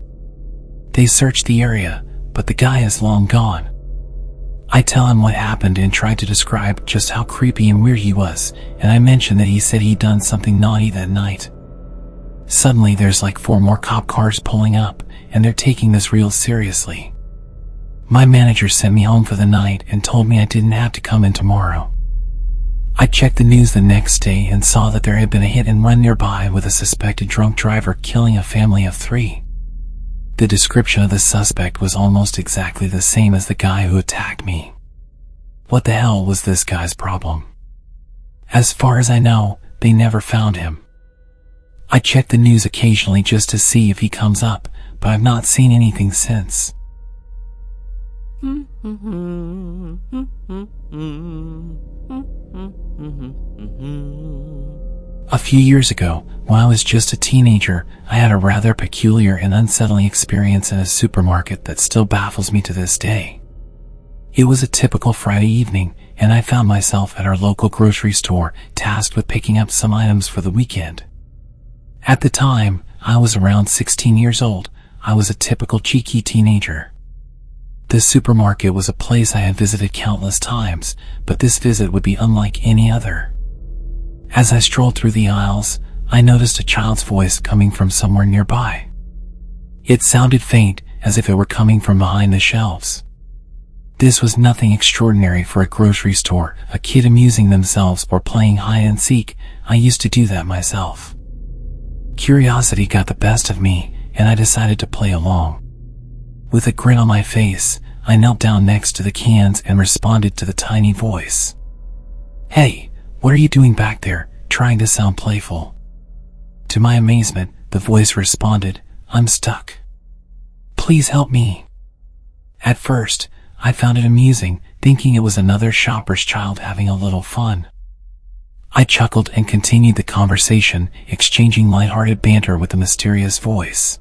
They search the area, but the guy is long gone. I tell him what happened and try to describe just how creepy and weird he was, and I mention that he said he'd done something naughty that night. Suddenly there's like 4 more cop cars pulling up, and they're taking this real seriously. My manager sent me home for the night and told me I didn't have to come in tomorrow. I checked the news the next day and saw that there had been a hit and run nearby with a suspected drunk driver killing a family of 3. The description of the suspect was almost exactly the same as the guy who attacked me. What the hell was this guy's problem? As far as I know, they never found him. I check the news occasionally just to see if he comes up, but I've not seen anything since. A few years ago, when I was just a teenager, I had a rather peculiar and unsettling experience in a supermarket that still baffles me to this day. It was a typical Friday evening, and I found myself at our local grocery store, tasked with picking up some items for the weekend. At the time, I was around 16 years old. I was a typical cheeky teenager. The supermarket was a place I had visited countless times, but this visit would be unlike any other. As I strolled through the aisles, I noticed a child's voice coming from somewhere nearby. It sounded faint, as if it were coming from behind the shelves. This was nothing extraordinary for a grocery store, a kid amusing themselves or playing hide and seek. I used to do that myself. Curiosity got the best of me, and I decided to play along. With a grin on my face, I knelt down next to the cans and responded to the tiny voice. "Hey, what are you doing back there?" trying to sound playful. To my amazement, the voice responded, "I'm stuck. Please help me." At first, I found it amusing, thinking it was another shopper's child having a little fun. I chuckled and continued the conversation, exchanging lighthearted banter with the mysterious voice.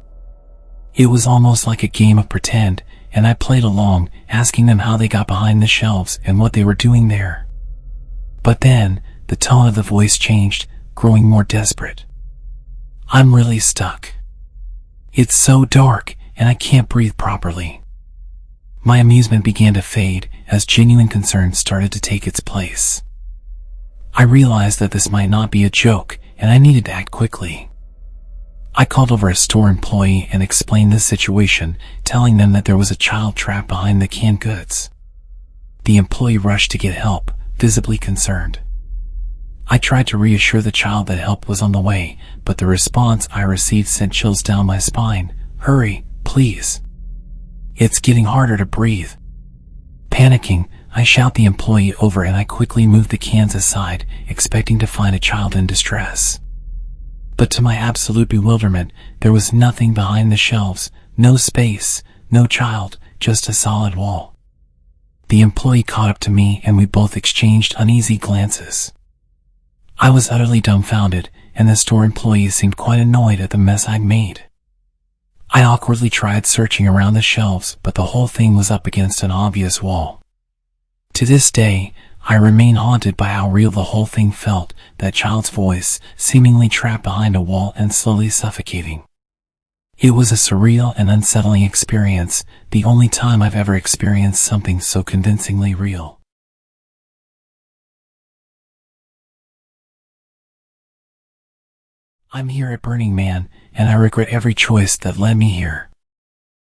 It was almost like a game of pretend, and I played along, asking them how they got behind the shelves and what they were doing there. But then, the tone of the voice changed, growing more desperate. "I'm really stuck. It's so dark, and I can't breathe properly." My amusement began to fade as genuine concern started to take its place. I realized that this might not be a joke, and I needed to act quickly. I called over a store employee and explained the situation, telling them that there was a child trapped behind the canned goods. The employee rushed to get help, visibly concerned. I tried to reassure the child that help was on the way, but the response I received sent chills down my spine. "Hurry, please. It's getting harder to breathe." Panicking, I shout the employee over and I quickly move the cans aside, expecting to find a child in distress. But to my absolute bewilderment, there was nothing behind the shelves, no space, no child, just a solid wall. The employee caught up to me and we both exchanged uneasy glances. I was utterly dumbfounded, and the store employees seemed quite annoyed at the mess I'd made. I awkwardly tried searching around the shelves, but the whole thing was up against an obvious wall. To this day, I remain haunted by how real the whole thing felt, that child's voice, seemingly trapped behind a wall and slowly suffocating. It was a surreal and unsettling experience, the only time I've ever experienced something so convincingly real. I'm here at Burning Man, and I regret every choice that led me here.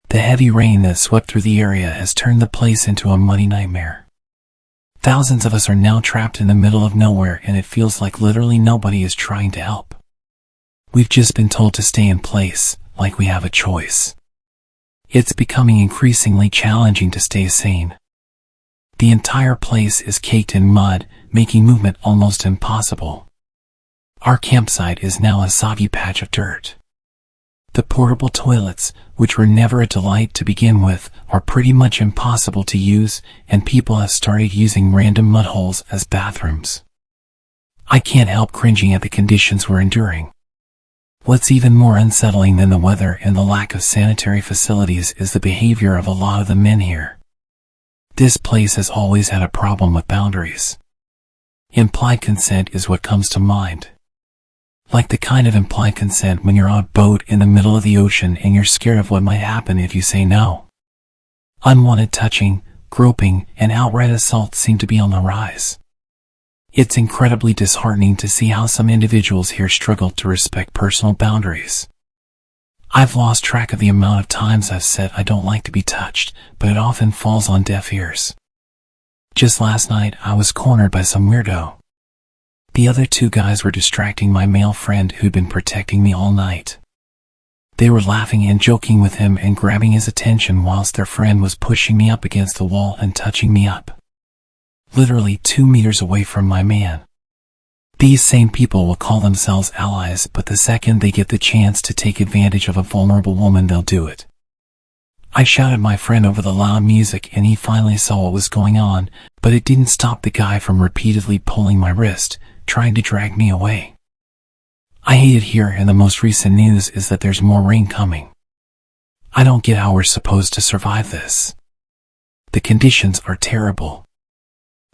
The heavy rain that swept through the area has turned the place into a muddy nightmare. Thousands of us are now trapped in the middle of nowhere, and it feels like literally nobody is trying to help. We've just been told to stay in place, like we have a choice. It's becoming increasingly challenging to stay sane. The entire place is caked in mud, making movement almost impossible. Our campsite is now a soggy patch of dirt. The portable toilets, which were never a delight to begin with, are pretty much impossible to use, and people have started using random mud holes as bathrooms. I can't help cringing at the conditions we're enduring. What's even more unsettling than the weather and the lack of sanitary facilities is the behavior of a lot of the men here. This place has always had a problem with boundaries. Implied consent is what comes to mind. Like the kind of implied consent when you're on a boat in the middle of the ocean and you're scared of what might happen if you say no. Unwanted touching, groping, and outright assault seem to be on the rise. It's incredibly disheartening to see how some individuals here struggle to respect personal boundaries. I've lost track of the amount of times I've said I don't like to be touched, but it often falls on deaf ears. Just last night, I was cornered by some weirdo. The other two guys were distracting my male friend who'd been protecting me all night. They were laughing and joking with him and grabbing his attention whilst their friend was pushing me up against the wall and touching me up. Literally 2 meters away from my man. These same people will call themselves allies, but the second they get the chance to take advantage of a vulnerable woman, they'll do it. I shouted my friend over the loud music and he finally saw what was going on, but it didn't stop the guy from repeatedly pulling my wrist, trying to drag me away. I hate it here, and the most recent news is that there's more rain coming. I don't get how we're supposed to survive this. The conditions are terrible.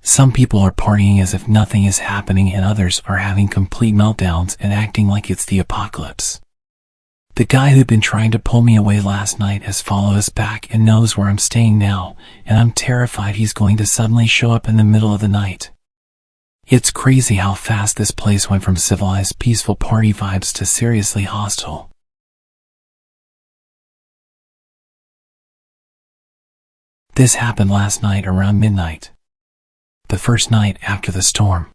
Some people are partying as if nothing is happening, and others are having complete meltdowns and acting like it's the apocalypse. The guy who'd been trying to pull me away last night has followed us back and knows where I'm staying now, and I'm terrified he's going to suddenly show up in the middle of the night. It's crazy how fast this place went from civilized, peaceful party vibes to seriously hostile. This happened last night around midnight. The first night after the storm.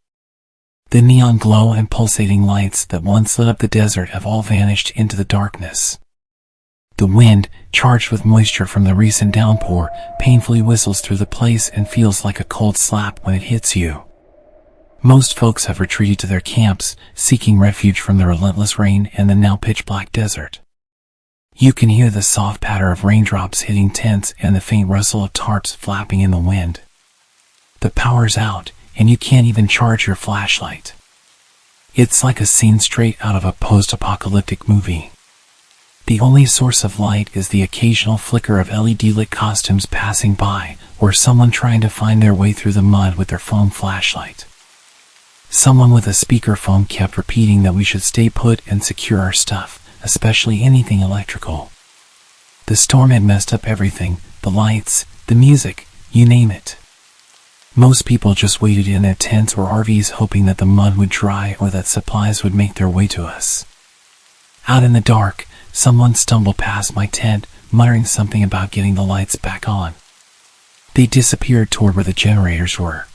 The neon glow and pulsating lights that once lit up the desert have all vanished into the darkness. The wind, charged with moisture from the recent downpour, painfully whistles through the place and feels like a cold slap when it hits you. Most folks have retreated to their camps, seeking refuge from the relentless rain and the now pitch-black desert. You can hear the soft patter of raindrops hitting tents and the faint rustle of tarps flapping in the wind. The power's out, and you can't even charge your flashlight. It's like a scene straight out of a post-apocalyptic movie. The only source of light is the occasional flicker of LED-lit costumes passing by, or someone trying to find their way through the mud with their phone flashlight. Someone with a speakerphone kept repeating that we should stay put and secure our stuff, especially anything electrical. The storm had messed up everything, the lights, the music, you name it. Most people just waited in their tents or RVs hoping that the mud would dry or that supplies would make their way to us. Out in the dark, someone stumbled past my tent, muttering something about getting the lights back on. They disappeared toward where the generators were.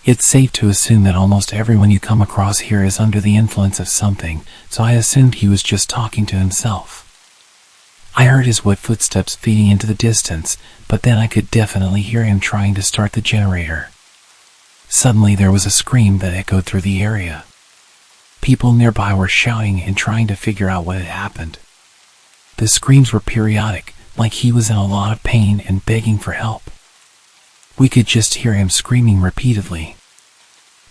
It's safe to assume that almost everyone you come across here is under the influence of something, so I assumed he was just talking to himself. I heard his wet footsteps fading into the distance, but then I could definitely hear him trying to start the generator. Suddenly there was a scream that echoed through the area. People nearby were shouting and trying to figure out what had happened. The screams were periodic, like he was in a lot of pain and begging for help. We could just hear him screaming repeatedly.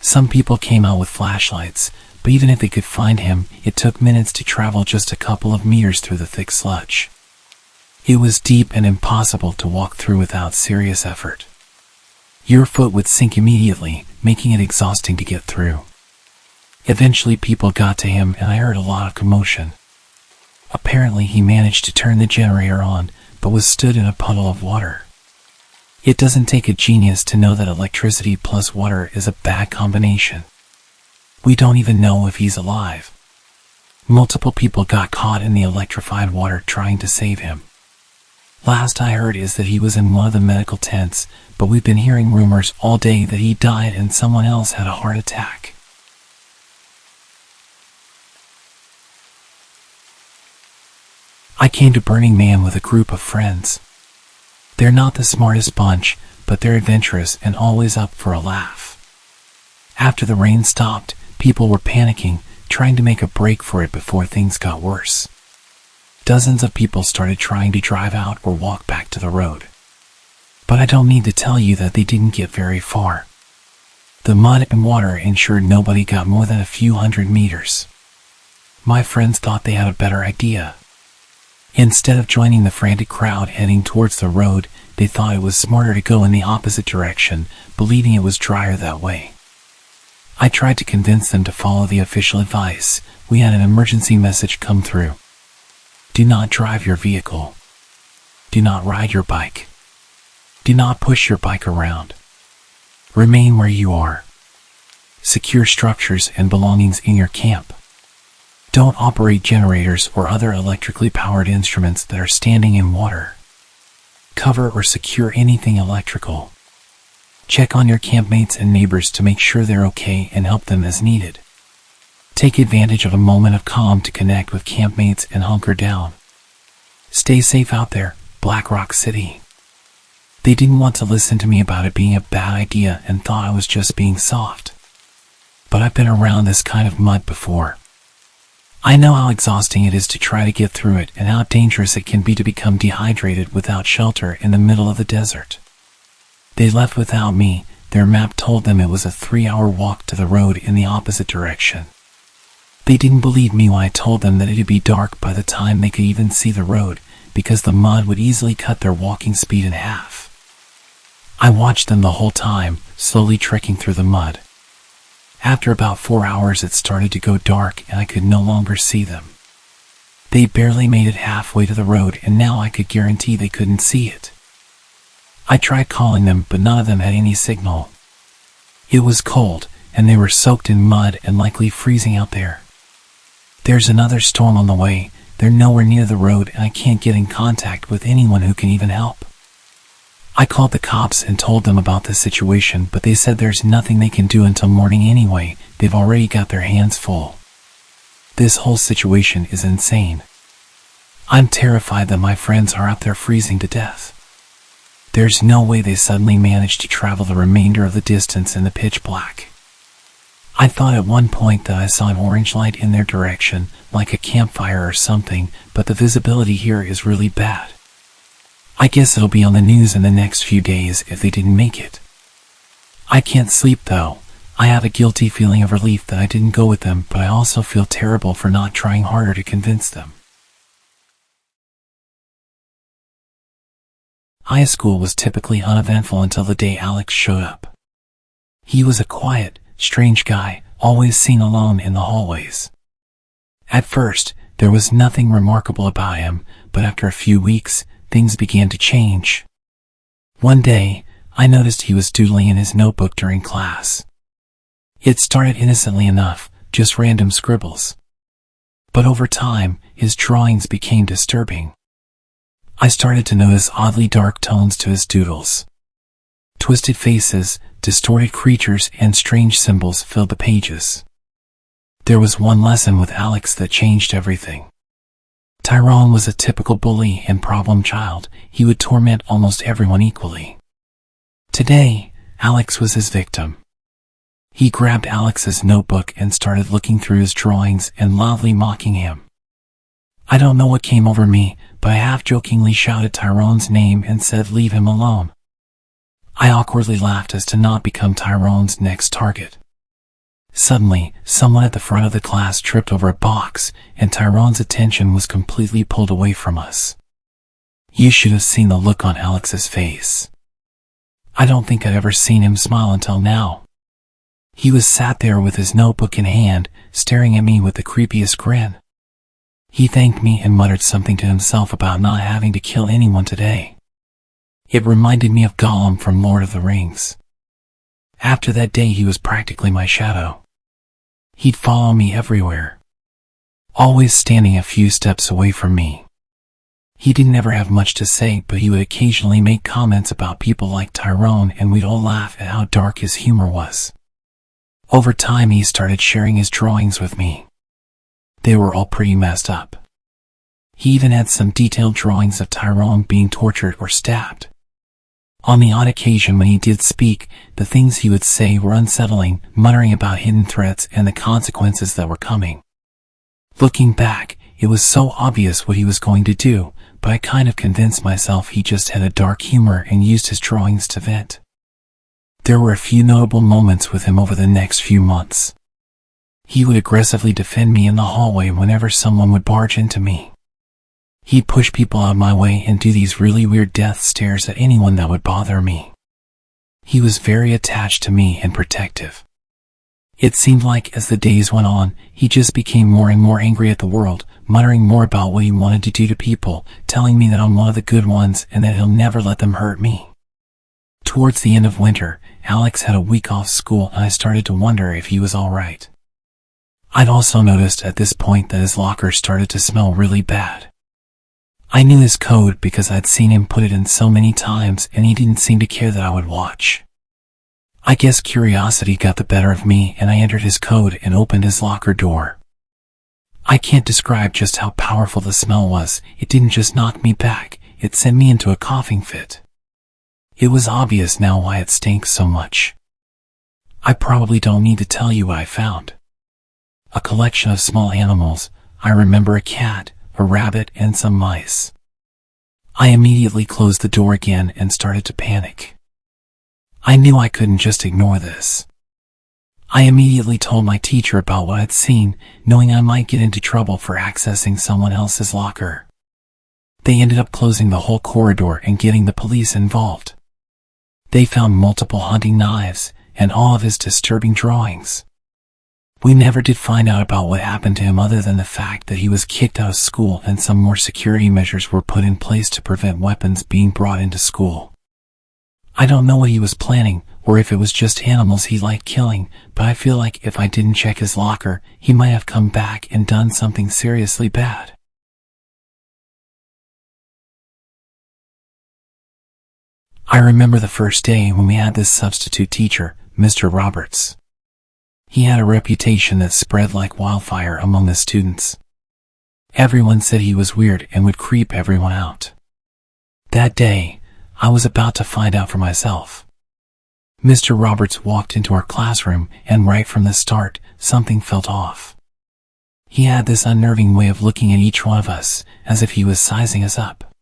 Some people came out with flashlights, but even if they could find him, it took minutes to travel just a couple of meters through the thick sludge. It was deep and impossible to walk through without serious effort. Your foot would sink immediately, making it exhausting to get through. Eventually people got to him and I heard a lot of commotion. Apparently he managed to turn the generator on, but was stood in a puddle of water. It doesn't take a genius to know that electricity plus water is a bad combination. We don't even know if he's alive. Multiple people got caught in the electrified water trying to save him. Last I heard is that he was in one of the medical tents, but we've been hearing rumors all day that he died and someone else had a heart attack. I came to Burning Man with a group of friends. They're not the smartest bunch, but they're adventurous and always up for a laugh. After the rain stopped, people were panicking, trying to make a break for it before things got worse. Dozens of people started trying to drive out or walk back to the road. But I don't need to tell you that they didn't get very far. The mud and water ensured nobody got more than a few hundred meters. My friends thought they had a better idea. Instead of joining the frantic crowd heading towards the road, they thought it was smarter to go in the opposite direction, believing it was drier that way. I tried to convince them to follow the official advice. We had an emergency message come through. Do not drive your vehicle. Do not ride your bike. Do not push your bike around. Remain where you are. Secure structures and belongings in your camp. Don't operate generators or other electrically powered instruments that are standing in water. Cover or secure anything electrical. Check on your campmates and neighbors to make sure they're okay and help them as needed. Take advantage of a moment of calm to connect with campmates and hunker down. Stay safe out there, Black Rock City. They didn't want to listen to me about it being a bad idea and thought I was just being soft. But I've been around this kind of mud before. I know how exhausting it is to try to get through it and how dangerous it can be to become dehydrated without shelter in the middle of the desert. They left without me. Their map told them it was a 3-hour walk to the road in the opposite direction. They didn't believe me when I told them that it'd be dark by the time they could even see the road, because the mud would easily cut their walking speed in half. I watched them the whole time, slowly trekking through the mud. After about 4 hours it started to go dark and I could no longer see them. They barely made it halfway to the road and now I could guarantee they couldn't see it. I tried calling them, but none of them had any signal. It was cold, and they were soaked in mud and likely freezing out there. There's another storm on the way. They're nowhere near the road and I can't get in contact with anyone who can even help. I called the cops and told them about the situation, but they said there's nothing they can do until morning anyway. They've already got their hands full. This whole situation is insane. I'm terrified that my friends are out there freezing to death. There's no way they suddenly managed to travel the remainder of the distance in the pitch black. I thought at one point that I saw an orange light in their direction, like a campfire or something, but the visibility here is really bad. I guess it'll be on the news in the next few days if they didn't make it. I can't sleep though. I have a guilty feeling of relief that I didn't go with them, but I also feel terrible for not trying harder to convince them. High school was typically uneventful until the day Alex showed up. He was a quiet, strange guy, always seen alone in the hallways. At first, there was nothing remarkable about him, but after a few weeks, things began to change. One day, I noticed he was doodling in his notebook during class. It started innocently enough, just random scribbles. But over time, his drawings became disturbing. I started to notice oddly dark tones to his doodles. Twisted faces, distorted creatures, and strange symbols filled the pages. There was one lesson with Alex that changed everything. Tyrone was a typical bully and problem child. He would torment almost everyone equally. Today, Alex was his victim. He grabbed Alex's notebook and started looking through his drawings and loudly mocking him. I don't know what came over me, but I half-jokingly shouted Tyrone's name and said, "Leave him alone." I awkwardly laughed as to not become Tyrone's next target. Suddenly, someone at the front of the class tripped over a box, and Tyrone's attention was completely pulled away from us. You should have seen the look on Alex's face. I don't think I'd ever seen him smile until now. He was sat there with his notebook in hand, staring at me with the creepiest grin. He thanked me and muttered something to himself about not having to kill anyone today. It reminded me of Gollum from Lord of the Rings. After that day he was practically my shadow. He'd follow me everywhere, always standing a few steps away from me. He didn't ever have much to say, but he would occasionally make comments about people like Tyrone, and we'd all laugh at how dark his humor was. Over time he started sharing his drawings with me. They were all pretty messed up. He even had some detailed drawings of Tyrone being tortured or stabbed. On the odd occasion when he did speak, the things he would say were unsettling, muttering about hidden threats and the consequences that were coming. Looking back, it was so obvious what he was going to do, but I kind of convinced myself he just had a dark humor and used his drawings to vent. There were a few notable moments with him over the next few months. He would aggressively defend me in the hallway whenever someone would barge into me. He'd push people out of my way and do these really weird death stares at anyone that would bother me. He was very attached to me and protective. It seemed like as the days went on, he just became more and more angry at the world, muttering more about what he wanted to do to people, telling me that I'm one of the good ones and that he'll never let them hurt me. Towards the end of winter, Alex had a week off school and I started to wonder if he was alright. I'd also noticed at this point that his locker started to smell really bad. I knew his code because I'd seen him put it in so many times and he didn't seem to care that I would watch. I guess curiosity got the better of me and I entered his code and opened his locker door. I can't describe just how powerful the smell was. It didn't just knock me back, it sent me into a coughing fit. It was obvious now why it stank so much. I probably don't need to tell you what I found. A collection of small animals. I remember a cat, a rabbit, and some mice. I immediately closed the door again and started to panic. I knew I couldn't just ignore this. I immediately told my teacher about what I'd seen, knowing I might get into trouble for accessing someone else's locker. They ended up closing the whole corridor and getting the police involved. They found multiple hunting knives and all of his disturbing drawings. We never did find out about what happened to him other than the fact that he was kicked out of school and some more security measures were put in place to prevent weapons being brought into school. I don't know what he was planning or if it was just animals he liked killing, but I feel like if I didn't check his locker, he might have come back and done something seriously bad. I remember the first day when we had this substitute teacher, Mr. Roberts. He had a reputation that spread like wildfire among the students. Everyone said he was weird and would creep everyone out. That day, I was about to find out for myself. Mr. Roberts walked into our classroom, and right from the start, something felt off. He had this unnerving way of looking at each one of us, as if he was sizing us up.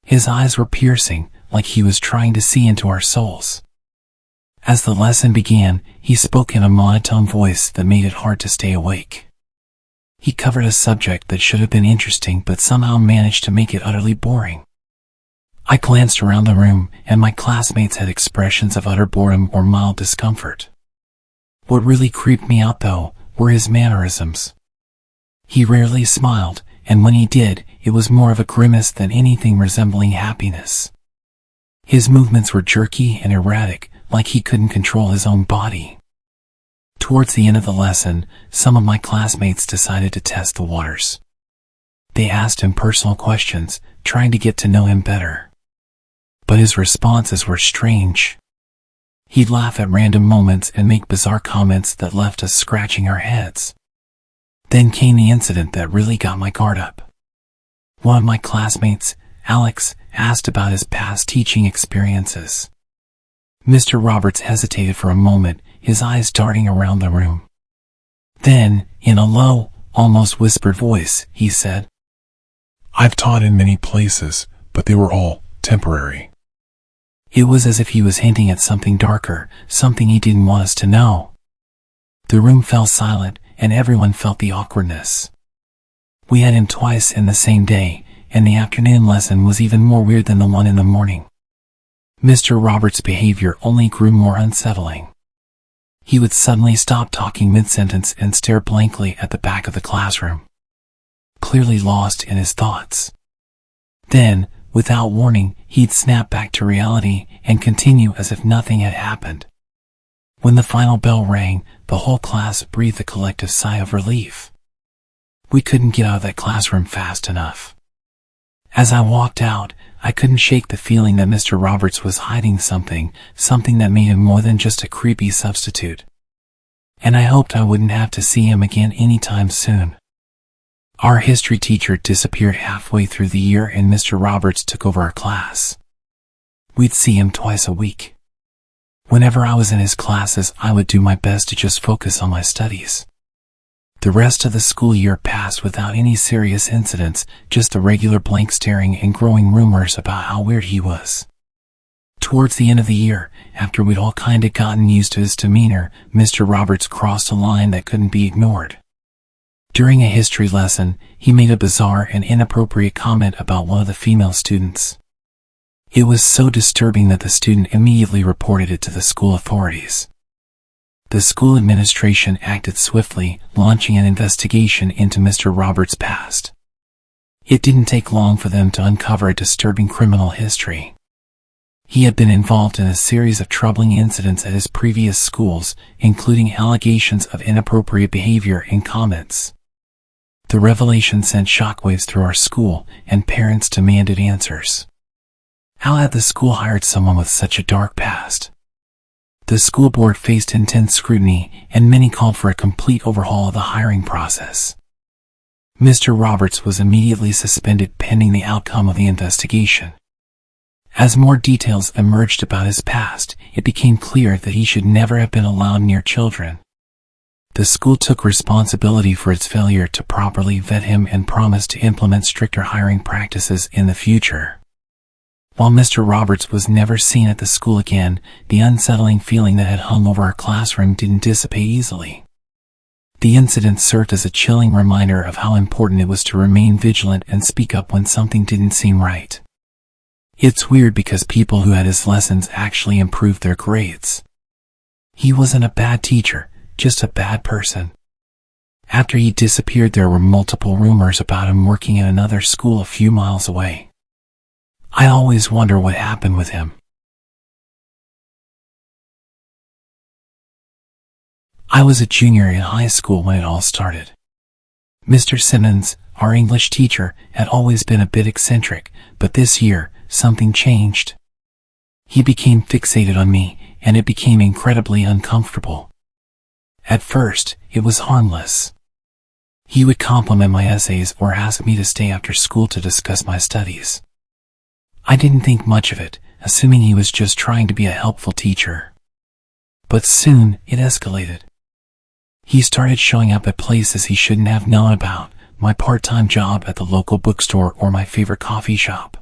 His eyes were piercing, like he was trying to see into our souls. As the lesson began, he spoke in a monotone voice that made it hard to stay awake. He covered a subject that should have been interesting but somehow managed to make it utterly boring. I glanced around the room, and my classmates had expressions of utter boredom or mild discomfort. What really creeped me out, though, were his mannerisms. He rarely smiled, and when he did, it was more of a grimace than anything resembling happiness. His movements were jerky and erratic, like he couldn't control his own body. Towards the end of the lesson, some of my classmates decided to test the waters. They asked him personal questions, trying to get to know him better. But his responses were strange. He'd laugh at random moments and make bizarre comments that left us scratching our heads. Then came the incident that really got my guard up. One of my classmates, Alex, asked about his past teaching experiences. Mr. Roberts hesitated for a moment, his eyes darting around the room. Then, in a low, almost whispered voice, he said, "I've taught in many places, but they were all temporary." It was as if he was hinting at something darker, something he didn't want us to know. The room fell silent, and everyone felt the awkwardness. We had him twice in the same day, and the afternoon lesson was even more weird than the one in the morning. Mr. Roberts' behavior only grew more unsettling. He would suddenly stop talking mid-sentence and stare blankly at the back of the classroom, clearly lost in his thoughts. Then, without warning, he'd snap back to reality and continue as if nothing had happened. When the final bell rang, the whole class breathed a collective sigh of relief. We couldn't get out of that classroom fast enough. As I walked out, I couldn't shake the feeling that Mr. Roberts was hiding something that made him more than just a creepy substitute. And I hoped I wouldn't have to see him again anytime soon. Our history teacher disappeared halfway through the year and Mr. Roberts took over our class. We'd see him twice a week. Whenever I was in his classes, I would do my best to just focus on my studies. The rest of the school year passed without any serious incidents, just the regular blank staring and growing rumors about how weird he was. Towards the end of the year, after we'd all kinda gotten used to his demeanor, Mr. Roberts crossed a line that couldn't be ignored. During a history lesson, he made a bizarre and inappropriate comment about one of the female students. It was so disturbing that the student immediately reported it to the school authorities. The school administration acted swiftly, launching an investigation into Mr. Roberts' past. It didn't take long for them to uncover a disturbing criminal history. He had been involved in a series of troubling incidents at his previous schools, including allegations of inappropriate behavior and comments. The revelation sent shockwaves through our school, and parents demanded answers. How had the school hired someone with such a dark past? The school board faced intense scrutiny, and many called for a complete overhaul of the hiring process. Mr. Roberts was immediately suspended pending the outcome of the investigation. As more details emerged about his past, it became clear that he should never have been allowed near children. The school took responsibility for its failure to properly vet him and promised to implement stricter hiring practices in the future. While Mr. Roberts was never seen at the school again, the unsettling feeling that had hung over our classroom didn't dissipate easily. The incident served as a chilling reminder of how important it was to remain vigilant and speak up when something didn't seem right. It's weird because people who had his lessons actually improved their grades. He wasn't a bad teacher, just a bad person. After he disappeared, there were multiple rumors about him working at another school a few miles away. I always wonder what happened with him. I was a junior in high school when it all started. Mr. Simmons, our English teacher, had always been a bit eccentric, but this year, something changed. He became fixated on me, and it became incredibly uncomfortable. At first, it was harmless. He would compliment my essays or ask me to stay after school to discuss my studies. I didn't think much of it, assuming he was just trying to be a helpful teacher. But soon, it escalated. He started showing up at places he shouldn't have known about, my part-time job at the local bookstore or my favorite coffee shop.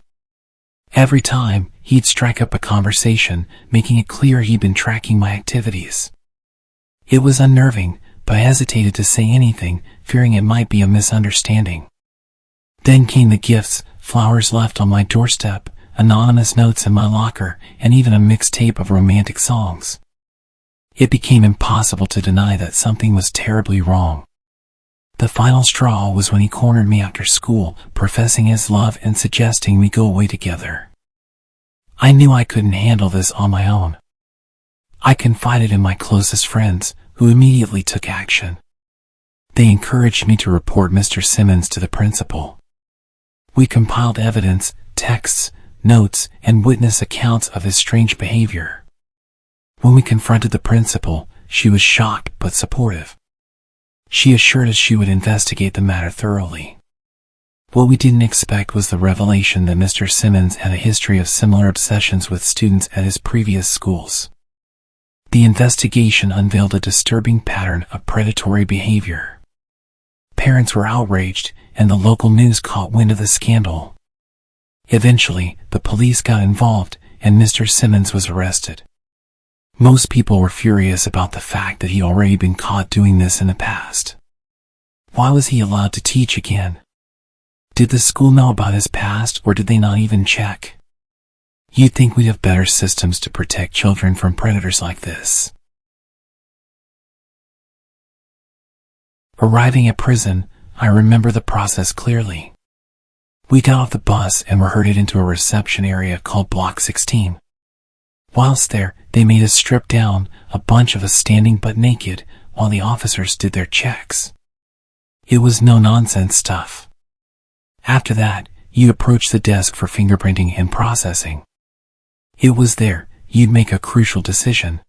Every time, he'd strike up a conversation, making it clear he'd been tracking my activities. It was unnerving, but I hesitated to say anything, fearing it might be a misunderstanding. Then came the gifts, flowers left on my doorstep, anonymous notes in my locker, and even a mixtape of romantic songs. It became impossible to deny that something was terribly wrong. The final straw was when he cornered me after school, professing his love and suggesting we go away together. I knew I couldn't handle this on my own. I confided in my closest friends, who immediately took action. They encouraged me to report Mr. Simmons to the principal. We compiled evidence, texts, notes, and witness accounts of his strange behavior. When we confronted the principal, she was shocked but supportive. She assured us she would investigate the matter thoroughly. What we didn't expect was the revelation that Mr. Simmons had a history of similar obsessions with students at his previous schools. The investigation unveiled a disturbing pattern of predatory behavior. Parents were outraged, and the local news caught wind of the scandal. Eventually, the police got involved, and Mr. Simmons was arrested. Most people were furious about the fact that he'd already been caught doing this in the past. Why was he allowed to teach again? Did the school know about his past, or did they not even check? You'd think we'd have better systems to protect children from predators like this. Arriving at prison, I remember the process clearly. We got off the bus and were herded into a reception area called Block 16. Whilst there, they made us strip down, a bunch of us standing butt naked, while the officers did their checks. It was no-nonsense stuff. After that, you approached the desk for fingerprinting and processing. It was there, you'd make a crucial decision.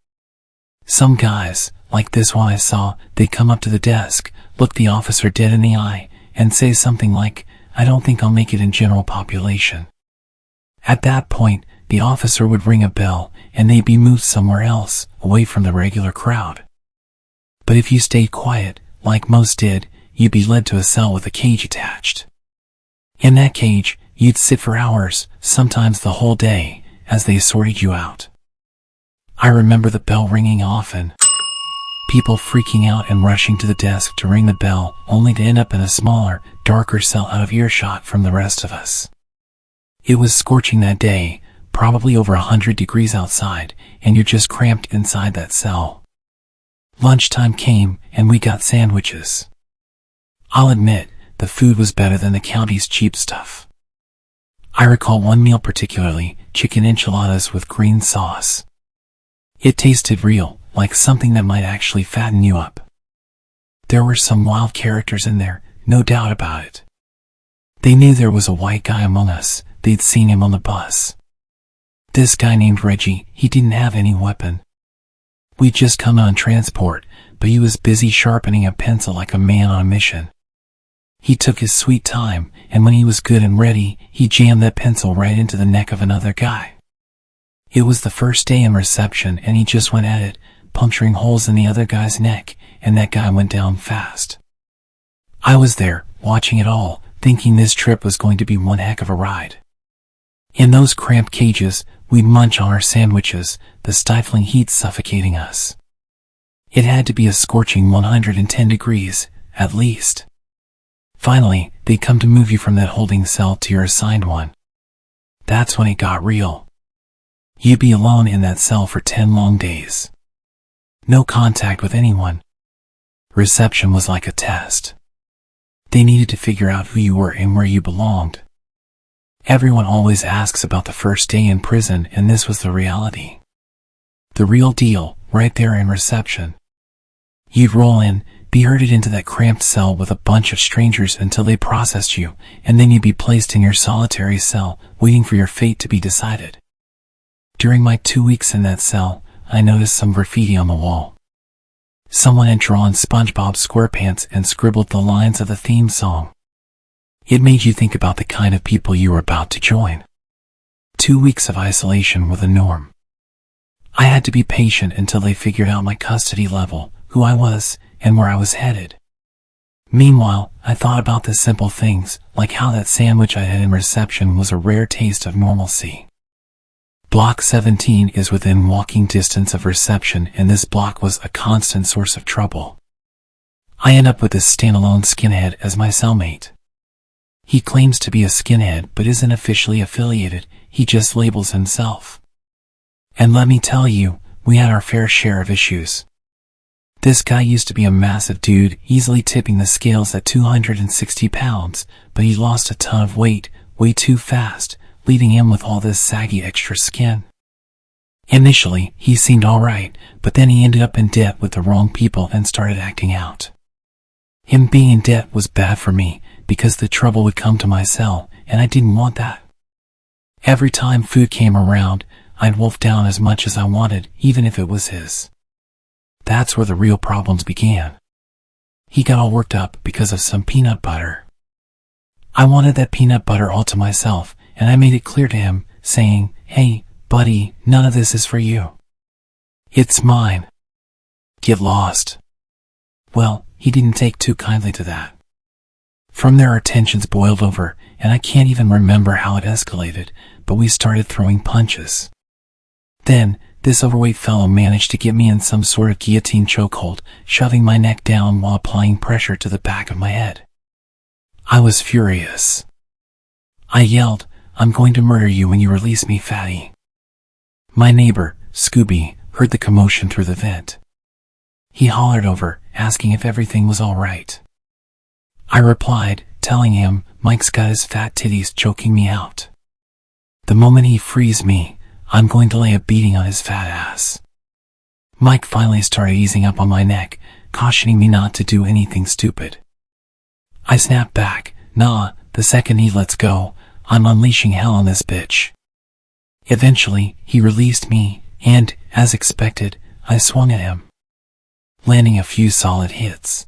Some guys, like this one I saw, they'd come up to the desk, look the officer dead in the eye, and say something like, "I don't think I'll make it in general population." At that point, the officer would ring a bell, and they'd be moved somewhere else, away from the regular crowd. But if you stayed quiet, like most did, you'd be led to a cell with a cage attached. In that cage, you'd sit for hours, sometimes the whole day, as they sorted you out. I remember the bell ringing often. People freaking out and rushing to the desk to ring the bell, only to end up in a smaller, darker cell out of earshot from the rest of us. It was scorching that day, probably over 100 degrees outside, and you're just cramped inside that cell. Lunchtime came, and we got sandwiches. I'll admit, the food was better than the county's cheap stuff. I recall one meal particularly, chicken enchiladas with green sauce. It tasted real, like something that might actually fatten you up. There were some wild characters in there, no doubt about it. They knew there was a white guy among us, they'd seen him on the bus. This guy named Reggie, he didn't have any weapon. We'd just come on transport, but he was busy sharpening a pencil like a man on a mission. He took his sweet time, and when he was good and ready, he jammed that pencil right into the neck of another guy. It was the first day in reception, and he just went at it, puncturing holes in the other guy's neck, and that guy went down fast. I was there, watching it all, thinking this trip was going to be one heck of a ride. In those cramped cages, we'd munch on our sandwiches, the stifling heat suffocating us. It had to be a scorching 110 degrees, at least. Finally, they'd come to move you from that holding cell to your assigned one. That's when it got real. You'd be alone in that cell for 10 long days. No contact with anyone. Reception was like a test. They needed to figure out who you were and where you belonged. Everyone always asks about the first day in prison, and this was the reality. The real deal, right there in reception. You'd roll in, be herded into that cramped cell with a bunch of strangers until they processed you, and then you'd be placed in your solitary cell, waiting for your fate to be decided. During my 2 weeks in that cell, I noticed some graffiti on the wall. Someone had drawn SpongeBob SquarePants and scribbled the lines of the theme song. It made you think about the kind of people you were about to join. 2 weeks of isolation were the norm. I had to be patient until they figured out my custody level, who I was, and where I was headed. Meanwhile, I thought about the simple things, like how that sandwich I had in reception was a rare taste of normalcy. Block 17 is within walking distance of reception, and this block was a constant source of trouble. I end up with this standalone skinhead as my cellmate. He claims to be a skinhead but isn't officially affiliated, he just labels himself. And let me tell you, we had our fair share of issues. This guy used to be a massive dude, easily tipping the scales at 260 pounds, but he lost a ton of weight, way too fast, leaving him with all this saggy extra skin. Initially, he seemed alright, but then he ended up in debt with the wrong people and started acting out. Him being in debt was bad for me, because the trouble would come to my cell, and I didn't want that. Every time food came around, I'd wolf down as much as I wanted, even if it was his. That's where the real problems began. He got all worked up because of some peanut butter. I wanted that peanut butter all to myself, and I made it clear to him, saying, "Hey, buddy, none of this is for you. It's mine. Get lost." Well, he didn't take too kindly to that. From there our tensions boiled over, and I can't even remember how it escalated, but we started throwing punches. Then This overweight fellow managed to get me in some sort of guillotine chokehold, shoving my neck down while applying pressure to the back of my head. I was furious. I yelled, "I'm going to murder you when you release me, fatty." My neighbor, Scooby, heard the commotion through the vent. He hollered over, asking if everything was all right. I replied, telling him Mike's got his fat titties choking me out. The moment he frees me, I'm going to lay a beating on his fat ass. Mike finally started easing up on my neck, cautioning me not to do anything stupid. I snapped back, "Nah, the second he lets go, I'm unleashing hell on this bitch." Eventually, he released me, and, as expected, I swung at him, landing a few solid hits.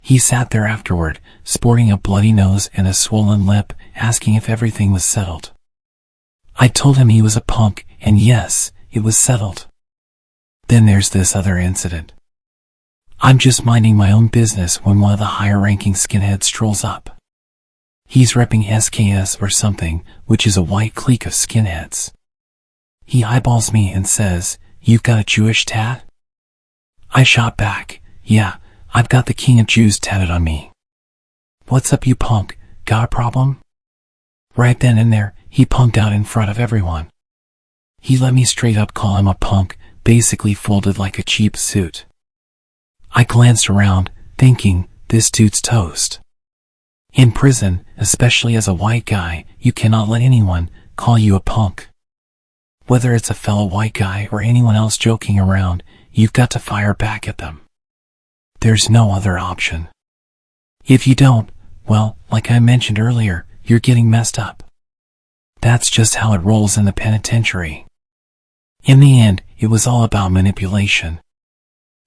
He sat there afterward, sporting a bloody nose and a swollen lip, asking if everything was settled. I told him he was a punk, and yes, it was settled. Then there's this other incident. I'm just minding my own business when one of the higher-ranking skinheads strolls up. He's repping SKS or something, which is a white clique of skinheads. He eyeballs me and says, "You've got a Jewish tat?" I shot back, "Yeah, I've got the King of Jews tatted on me." "What's up, you punk? Got a problem?" Right then and there, he punked out in front of everyone. He let me straight up call him a punk, basically folded like a cheap suit. I glanced around, thinking, this dude's toast. In prison, especially as a white guy, you cannot let anyone call you a punk. Whether it's a fellow white guy or anyone else joking around, you've got to fire back at them. There's no other option. If you don't, well, like I mentioned earlier, you're getting messed up. That's just how it rolls in the penitentiary. In the end, it was all about manipulation.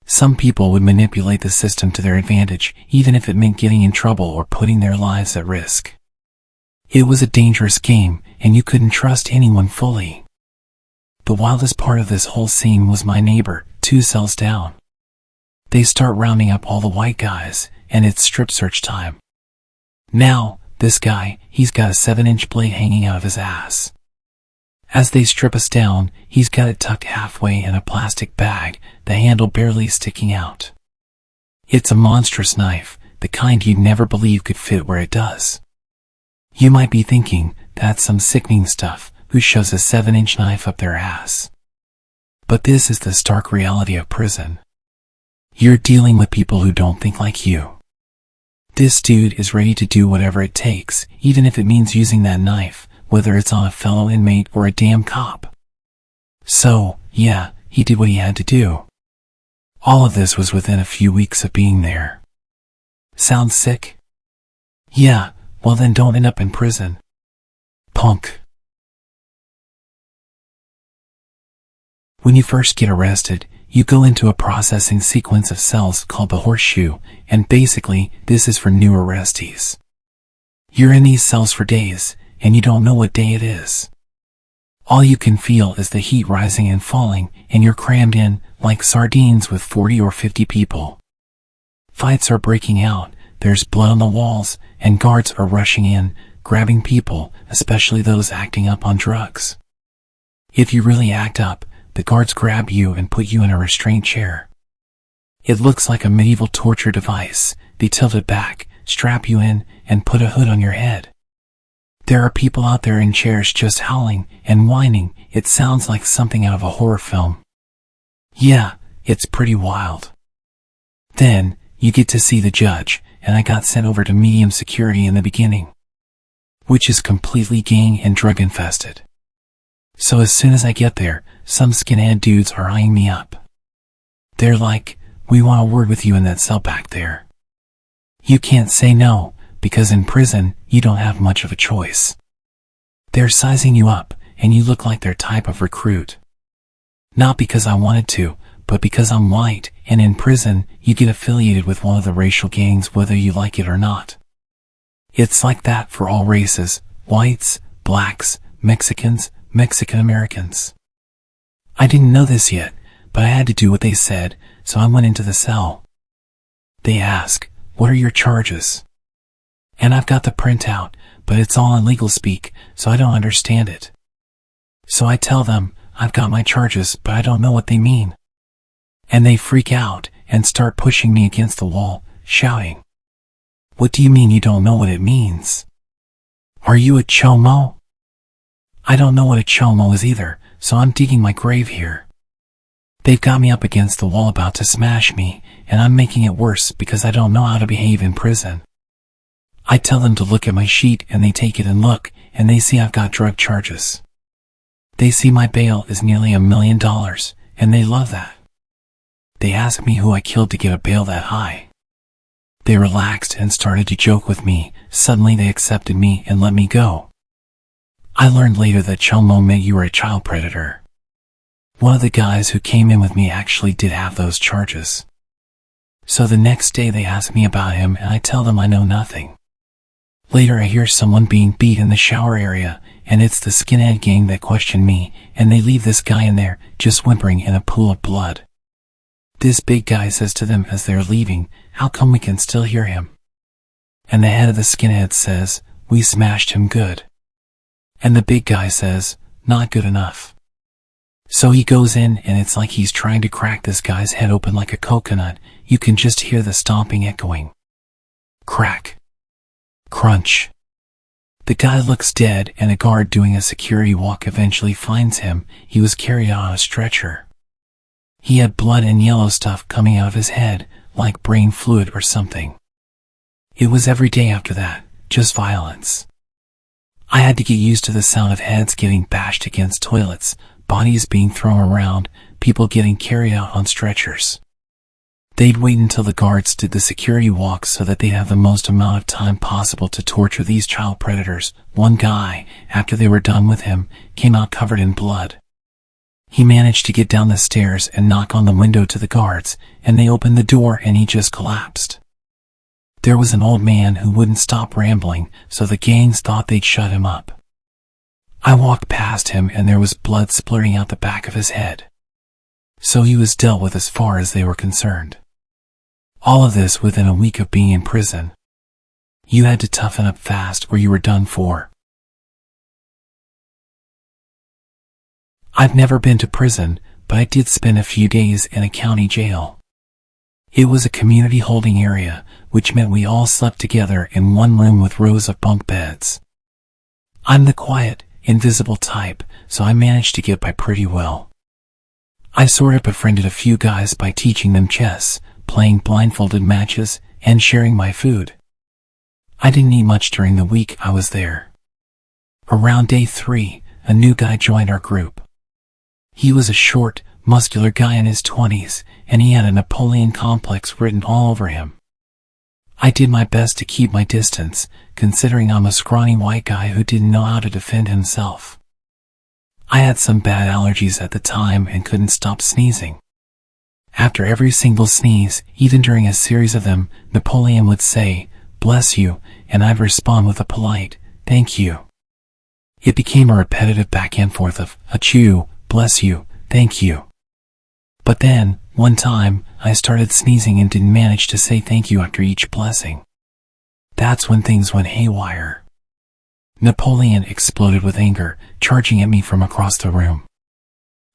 Some people would manipulate the system to their advantage, even if it meant getting in trouble or putting their lives at risk. It was a dangerous game, and you couldn't trust anyone fully. The wildest part of this whole scene was my neighbor, 2 cells down. They start rounding up all the white guys, and it's strip search time. Now, this guy, he's got a 7-inch blade hanging out of his ass. As they strip us down, he's got it tucked halfway in a plastic bag, the handle barely sticking out. It's a monstrous knife, the kind you'd never believe could fit where it does. You might be thinking, that's some sickening stuff, who shoves a 7-inch knife up their ass? But this is the stark reality of prison. You're dealing with people who don't think like you. This dude is ready to do whatever it takes, even if it means using that knife, whether it's on a fellow inmate or a damn cop. So, yeah, he did what he had to do. All of this was within a few weeks of being there. Sounds sick? Yeah, well then don't end up in prison. Punk. When you first get arrested, you go into a processing sequence of cells called the horseshoe, and basically, this is for new arrestees. You're in these cells for days, and you don't know what day it is. All you can feel is the heat rising and falling, and you're crammed in, like sardines with 40 or 50 people. Fights are breaking out, there's blood on the walls, and guards are rushing in, grabbing people, especially those acting up on drugs. If you really act up, the guards grab you and put you in a restraint chair. It looks like a medieval torture device. They tilt it back, strap you in, and put a hood on your head. There are people out there in chairs just howling and whining. It sounds like something out of a horror film. Yeah, it's pretty wild. Then, you get to see the judge, and I got sent over to medium security in the beginning, which is completely gang and drug infested. So as soon as I get there, some skinhead dudes are eyeing me up. They're like, "We want a word with you in that cell back there." You can't say no, because in prison, you don't have much of a choice. They're sizing you up, and you look like their type of recruit. Not because I wanted to, but because I'm white, and in prison, you get affiliated with one of the racial gangs whether you like it or not. It's like that for all races, whites, blacks, Mexicans, Mexican Americans. I didn't know this yet, but I had to do what they said, so I went into the cell. They ask, "What are your charges?" And I've got the printout, but it's all in legal speak, so I don't understand it. So I tell them, I've got my charges, but I don't know what they mean." And they freak out and start pushing me against the wall, shouting, "What do you mean you don't know what it means? Are you a chomo?" I don't know what a chomo is either, so I'm digging my grave here. They've got me up against the wall about to smash me, and I'm making it worse because I don't know how to behave in prison. I tell them to look at my sheet, and they take it and look, and they see I've got drug charges. They see my bail is nearly $1 million, and they love that. They ask me who I killed to get a bail that high. They relaxed and started to joke with me. Suddenly they accepted me and let me go. I learned later that chomo meant you were a child predator. One of the guys who came in with me actually did have those charges. So the next day they ask me about him, and I tell them I know nothing. Later I hear someone being beat in the shower area, and it's the skinhead gang that questioned me, and they leave this guy in there, just whimpering in a pool of blood. This big guy says to them as they're leaving, "How come we can still hear him?" And the head of the skinhead says, "We smashed him good." And the big guy says, "Not good enough." So he goes in, and it's like he's trying to crack this guy's head open like a coconut. You can just hear the stomping echoing. Crack. Crunch. The guy looks dead, and a guard doing a security walk eventually finds him. He was carried on a stretcher. He had blood and yellow stuff coming out of his head, like brain fluid or something. It was every day after that, just violence. I had to get used to the sound of heads getting bashed against toilets, bodies being thrown around, people getting carried out on stretchers. They'd wait until the guards did the security walk so that they'd have the most amount of time possible to torture these child predators. One guy, after they were done with him, came out covered in blood. He managed to get down the stairs and knock on the window to the guards, and they opened the door and he just collapsed. There was an old man who wouldn't stop rambling, so the gangs thought they'd shut him up. I walked past him and there was blood splurting out the back of his head. So he was dealt with as far as they were concerned. All of this within a week of being in prison. You had to toughen up fast or you were done for. I've never been to prison, but I did spend a few days in a county jail. It was a community holding area, which meant we all slept together in one room with rows of bunk beds. I'm the quiet, invisible type, so I managed to get by pretty well. I sort of befriended a few guys by teaching them chess, playing blindfolded matches, and sharing my food. I didn't eat much during the week I was there. Around day 3, a new guy joined our group. He was a short, muscular guy in his 20s, and he had a Napoleon complex written all over him. I did my best to keep my distance, considering I'm a scrawny white guy who didn't know how to defend himself. I had some bad allergies at the time and couldn't stop sneezing. After every single sneeze, even during a series of them, Napoleon would say, "Bless you," and I'd respond with a polite, "Thank you." It became a repetitive back and forth of, "Achoo, bless you, thank you." But then, one time, I started sneezing and didn't manage to say thank you after each blessing. That's when things went haywire. Napoleon exploded with anger, charging at me from across the room,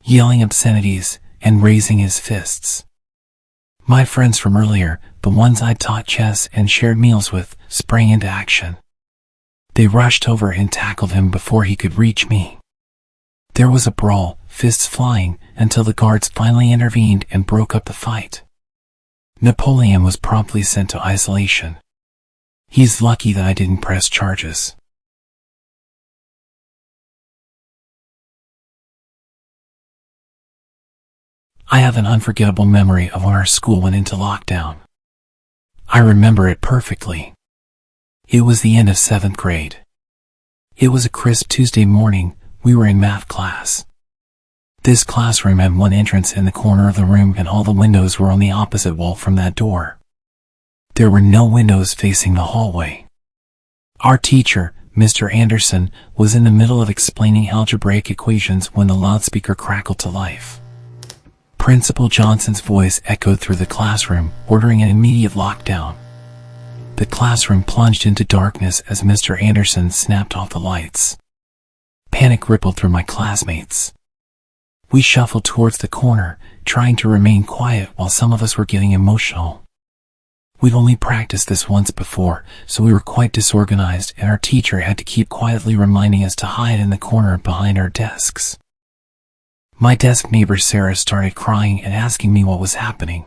yelling obscenities, and raising his fists. My friends from earlier, the ones I'd taught chess and shared meals with, sprang into action. They rushed over and tackled him before he could reach me. There was a brawl, fists flying, until the guards finally intervened and broke up the fight. Napoleon was promptly sent to isolation. He's lucky that I didn't press charges. I have an unforgettable memory of when our school went into lockdown. I remember it perfectly. It was the end of 7th grade. It was a crisp Tuesday morning. We were in math class. This classroom had one entrance in the corner of the room, and all the windows were on the opposite wall from that door. There were no windows facing the hallway. Our teacher, Mr. Anderson, was in the middle of explaining algebraic equations when the loudspeaker crackled to life. Principal Johnson's voice echoed through the classroom, ordering an immediate lockdown. The classroom plunged into darkness as Mr. Anderson snapped off the lights. Panic rippled through my classmates. We shuffled towards the corner, trying to remain quiet while some of us were getting emotional. We'd only practiced this once before, so we were quite disorganized, and our teacher had to keep quietly reminding us to hide in the corner behind our desks. My desk neighbor Sarah started crying and asking me what was happening.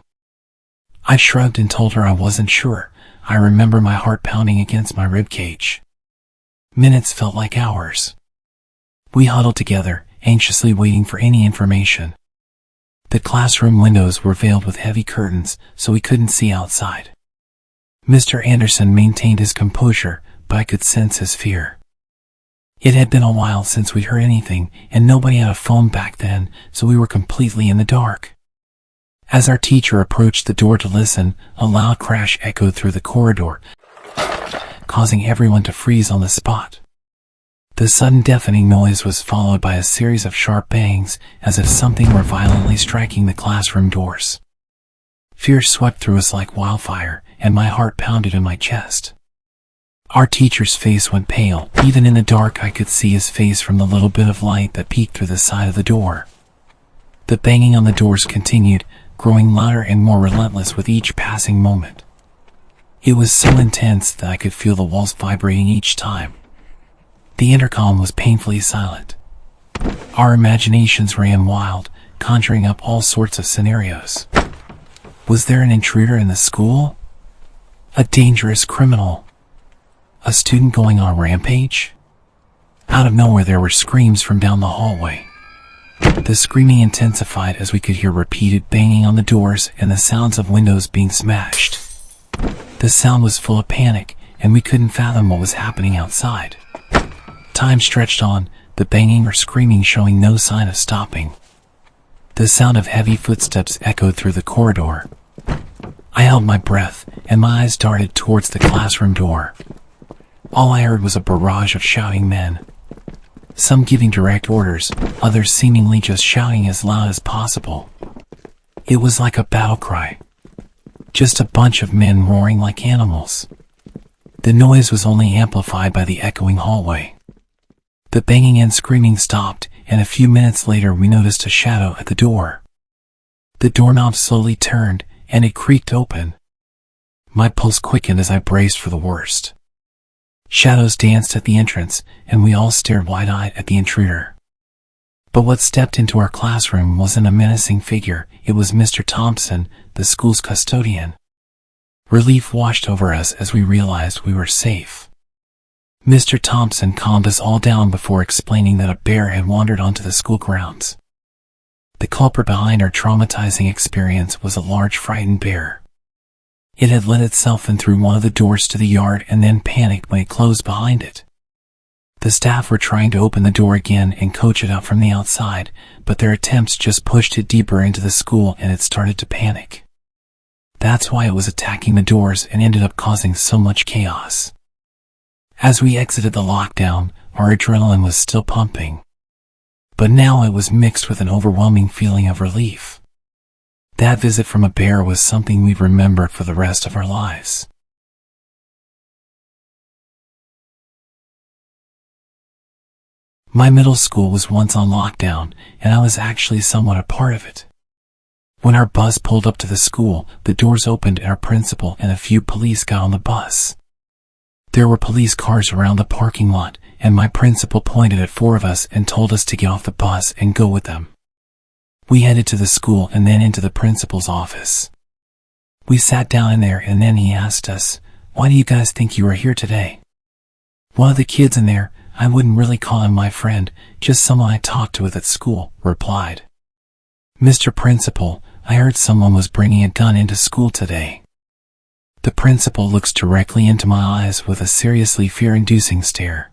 I shrugged and told her I wasn't sure. I remember my heart pounding against my ribcage. Minutes felt like hours. We huddled together, anxiously waiting for any information. The classroom windows were veiled with heavy curtains, so we couldn't see outside. Mr. Anderson maintained his composure, but I could sense his fear. It had been a while since we'd heard anything, and nobody had a phone back then, so we were completely in the dark. As our teacher approached the door to listen, a loud crash echoed through the corridor, causing everyone to freeze on the spot. The sudden deafening noise was followed by a series of sharp bangs, as if something were violently striking the classroom doors. Fear swept through us like wildfire, and my heart pounded in my chest. Our teacher's face went pale. Even in the dark I could see his face from the little bit of light that peeked through the side of the door. The banging on the doors continued, growing louder and more relentless with each passing moment. It was so intense that I could feel the walls vibrating each time. The intercom was painfully silent. Our imaginations ran wild, conjuring up all sorts of scenarios. Was there an intruder in the school? A dangerous criminal? A student going on a rampage? Out of nowhere there were screams from down the hallway. The screaming intensified as we could hear repeated banging on the doors and the sounds of windows being smashed. The sound was full of panic, and we couldn't fathom what was happening outside. Time stretched on, the banging or screaming showing no sign of stopping. The sound of heavy footsteps echoed through the corridor. I held my breath, and my eyes darted towards the classroom door. All I heard was a barrage of shouting men. Some giving direct orders, others seemingly just shouting as loud as possible. It was like a battle cry. Just a bunch of men roaring like animals. The noise was only amplified by the echoing hallway. The banging and screaming stopped, and a few minutes later we noticed a shadow at the door. The doorknob slowly turned, and it creaked open. My pulse quickened as I braced for the worst. Shadows danced at the entrance, and we all stared wide-eyed at the intruder. But what stepped into our classroom wasn't a menacing figure, it was Mr. Thompson, the school's custodian. Relief washed over us as we realized we were safe. Mr. Thompson calmed us all down before explaining that a bear had wandered onto the school grounds. The culprit behind our traumatizing experience was a large frightened bear. It had let itself in through one of the doors to the yard and then panicked when it closed behind it. The staff were trying to open the door again and coach it out from the outside, but their attempts just pushed it deeper into the school and it started to panic. That's why it was attacking the doors and ended up causing so much chaos. As we exited the lockdown, our adrenaline was still pumping. But now it was mixed with an overwhelming feeling of relief. That visit from a bear was something we'd remember for the rest of our lives. My middle school was once on lockdown, and I was actually somewhat a part of it. When our bus pulled up to the school, the doors opened and our principal and a few police got on the bus. There were police cars around the parking lot, and my principal pointed at 4 of us and told us to get off the bus and go with them. We headed to the school and then into the principal's office. We sat down in there and then he asked us, "Why do you guys think you are here today?" One of the kids in there, I wouldn't really call him my friend, just someone I talked with at school, replied, "Mr. Principal, I heard someone was bringing a gun into school today." The principal looks directly into my eyes with a seriously fear-inducing stare.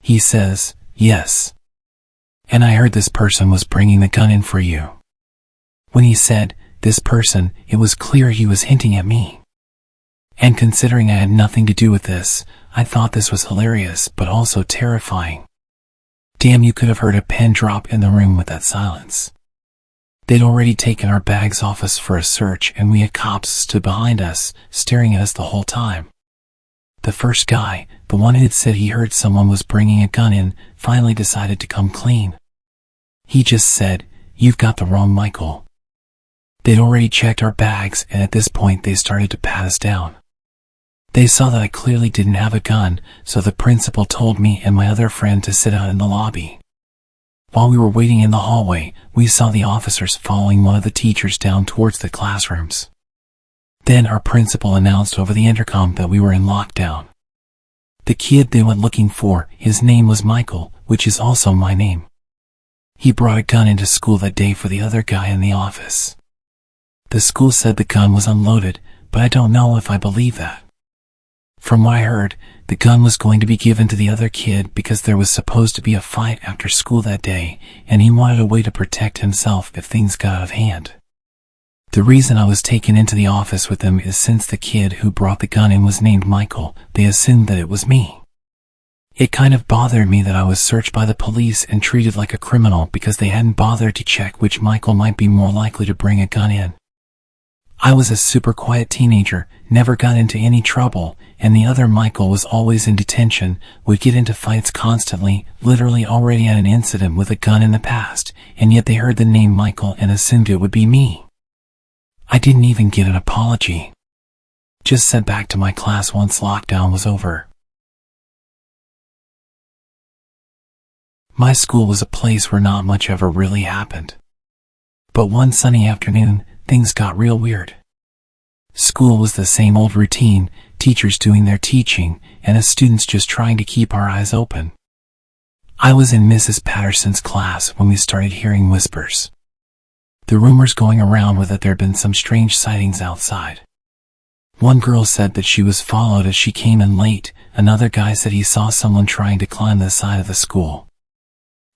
He says, "Yes. And I heard this person was bringing the gun in for you." When he said, "this person," it was clear he was hinting at me. And considering I had nothing to do with this, I thought this was hilarious but also terrifying. Damn, you could have heard a pin drop in the room with that silence. They'd already taken our bags off us for a search, and we had cops stood behind us, staring at us the whole time. The first guy, the one who had said he heard someone was bringing a gun in, finally decided to come clean. He just said, "You've got the wrong Michael." They'd already checked our bags, and at this point they started to pat us down. They saw that I clearly didn't have a gun, so the principal told me and my other friend to sit out in the lobby. While we were waiting in the hallway, we saw the officers following one of the teachers down towards the classrooms. Then our principal announced over the intercom that we were in lockdown. The kid they went looking for, his name was Michael, which is also my name. He brought a gun into school that day for the other guy in the office. The school said the gun was unloaded, but I don't know if I believe that. From what I heard, the gun was going to be given to the other kid because there was supposed to be a fight after school that day, and he wanted a way to protect himself if things got out of hand. The reason I was taken into the office with them is since the kid who brought the gun in was named Michael, they assumed that it was me. It kind of bothered me that I was searched by the police and treated like a criminal because they hadn't bothered to check which Michael might be more likely to bring a gun in. I was a super quiet teenager, never got into any trouble, and the other Michael was always in detention, would get into fights constantly, literally already had an incident with a gun in the past, and yet they heard the name Michael and assumed it would be me. I didn't even get an apology. Just sent back to my class once lockdown was over. My school was a place where not much ever really happened. But one sunny afternoon, things got real weird. School was the same old routine, teachers doing their teaching, and us students just trying to keep our eyes open. I was in Mrs. Patterson's class when we started hearing whispers. The rumors going around were that there had been some strange sightings outside. One girl said that she was followed as she came in late, another guy said he saw someone trying to climb the side of the school.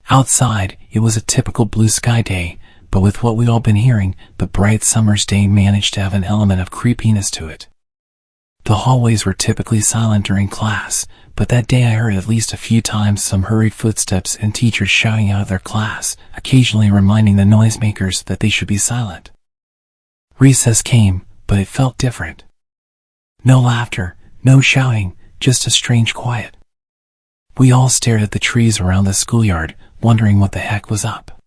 Outside, it was a typical blue sky day, but with what we'd all been hearing, the bright summer's day managed to have an element of creepiness to it. The hallways were typically silent during class, but that day I heard at least a few times some hurried footsteps and teachers shouting out of their class, occasionally reminding the noisemakers that they should be silent. Recess came, but it felt different. No laughter, no shouting, just a strange quiet. We all stared at the trees around the schoolyard, wondering what the heck was up.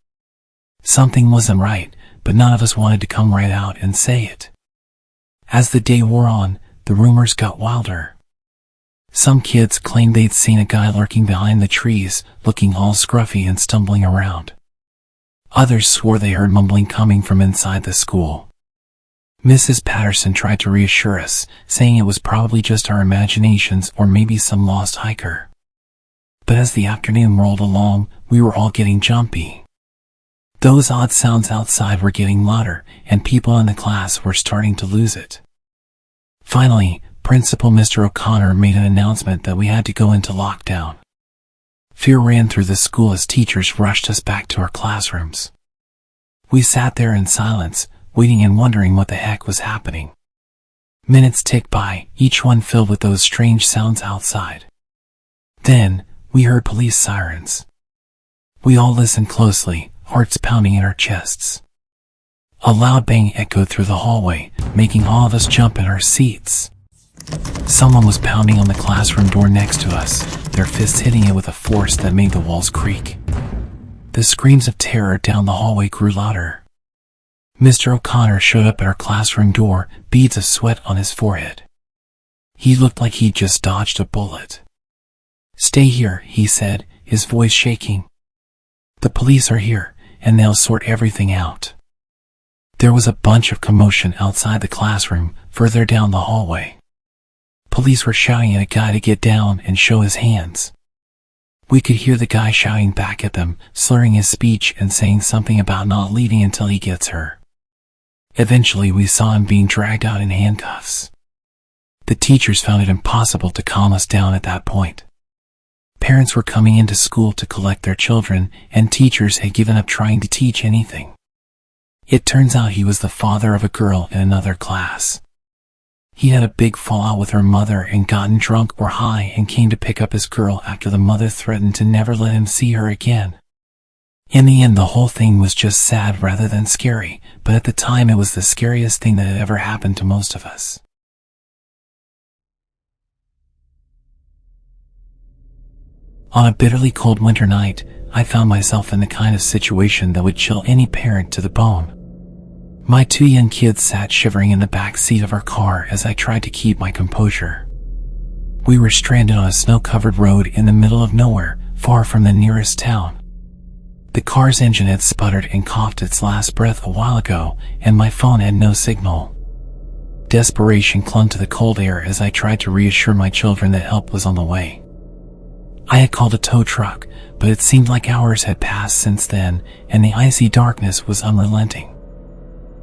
Something wasn't right, but none of us wanted to come right out and say it. As the day wore on, the rumors got wilder. Some kids claimed they'd seen a guy lurking behind the trees, looking all scruffy and stumbling around. Others swore they heard mumbling coming from inside the school. Mrs. Patterson tried to reassure us, saying it was probably just our imaginations or maybe some lost hiker. But as the afternoon rolled along, we were all getting jumpy. Those odd sounds outside were getting louder, and people in the class were starting to lose it. Finally, Principal Mr. O'Connor made an announcement that we had to go into lockdown. Fear ran through the school as teachers rushed us back to our classrooms. We sat there in silence, waiting and wondering what the heck was happening. Minutes ticked by, each one filled with those strange sounds outside. Then, we heard police sirens. We all listened closely, hearts pounding in our chests. A loud bang echoed through the hallway, making all of us jump in our seats. Someone was pounding on the classroom door next to us, their fists hitting it with a force that made the walls creak. The screams of terror down the hallway grew louder. Mr. O'Connor showed up at our classroom door, beads of sweat on his forehead. He looked like he'd just dodged a bullet. "Stay here," he said, his voice shaking. "The police are here, and they'll sort everything out." There was a bunch of commotion outside the classroom, further down the hallway. Police were shouting at a guy to get down and show his hands. We could hear the guy shouting back at them, slurring his speech and saying something about not leaving until he gets her. Eventually we saw him being dragged out in handcuffs. The teachers found it impossible to calm us down at that point. Parents were coming into school to collect their children, and teachers had given up trying to teach anything. It turns out he was the father of a girl in another class. He had a big fallout with her mother and gotten drunk or high and came to pick up his girl after the mother threatened to never let him see her again. In the end, the whole thing was just sad rather than scary, but at the time it was the scariest thing that had ever happened to most of us. On a bitterly cold winter night, I found myself in the kind of situation that would chill any parent to the bone. My 2 young kids sat shivering in the back seat of our car as I tried to keep my composure. We were stranded on a snow-covered road in the middle of nowhere, far from the nearest town. The car's engine had sputtered and coughed its last breath a while ago, and my phone had no signal. Desperation clung to the cold air as I tried to reassure my children that help was on the way. I had called a tow truck, but it seemed like hours had passed since then, and the icy darkness was unrelenting.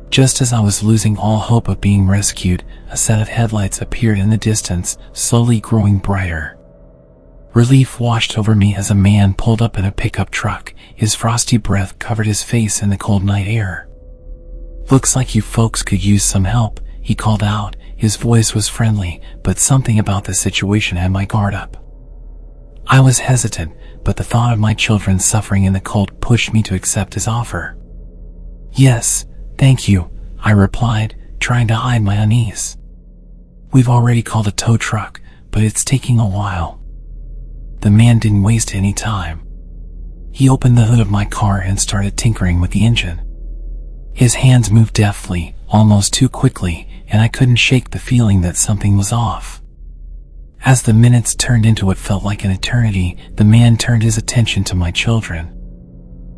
Just as I was losing all hope of being rescued, a set of headlights appeared in the distance, slowly growing brighter. Relief washed over me as a man pulled up in a pickup truck. His frosty breath covered his face in the cold night air. "Looks like you folks could use some help," he called out. His voice was friendly, but something about the situation had my guard up. I was hesitant, but the thought of my children suffering in the cold pushed me to accept his offer. "Yes, thank you," I replied, trying to hide my unease. "We've already called a tow truck, but it's taking a while." The man didn't waste any time. He opened the hood of my car and started tinkering with the engine. His hands moved deftly, almost too quickly, and I couldn't shake the feeling that something was off. As the minutes turned into what felt like an eternity, the man turned his attention to my children.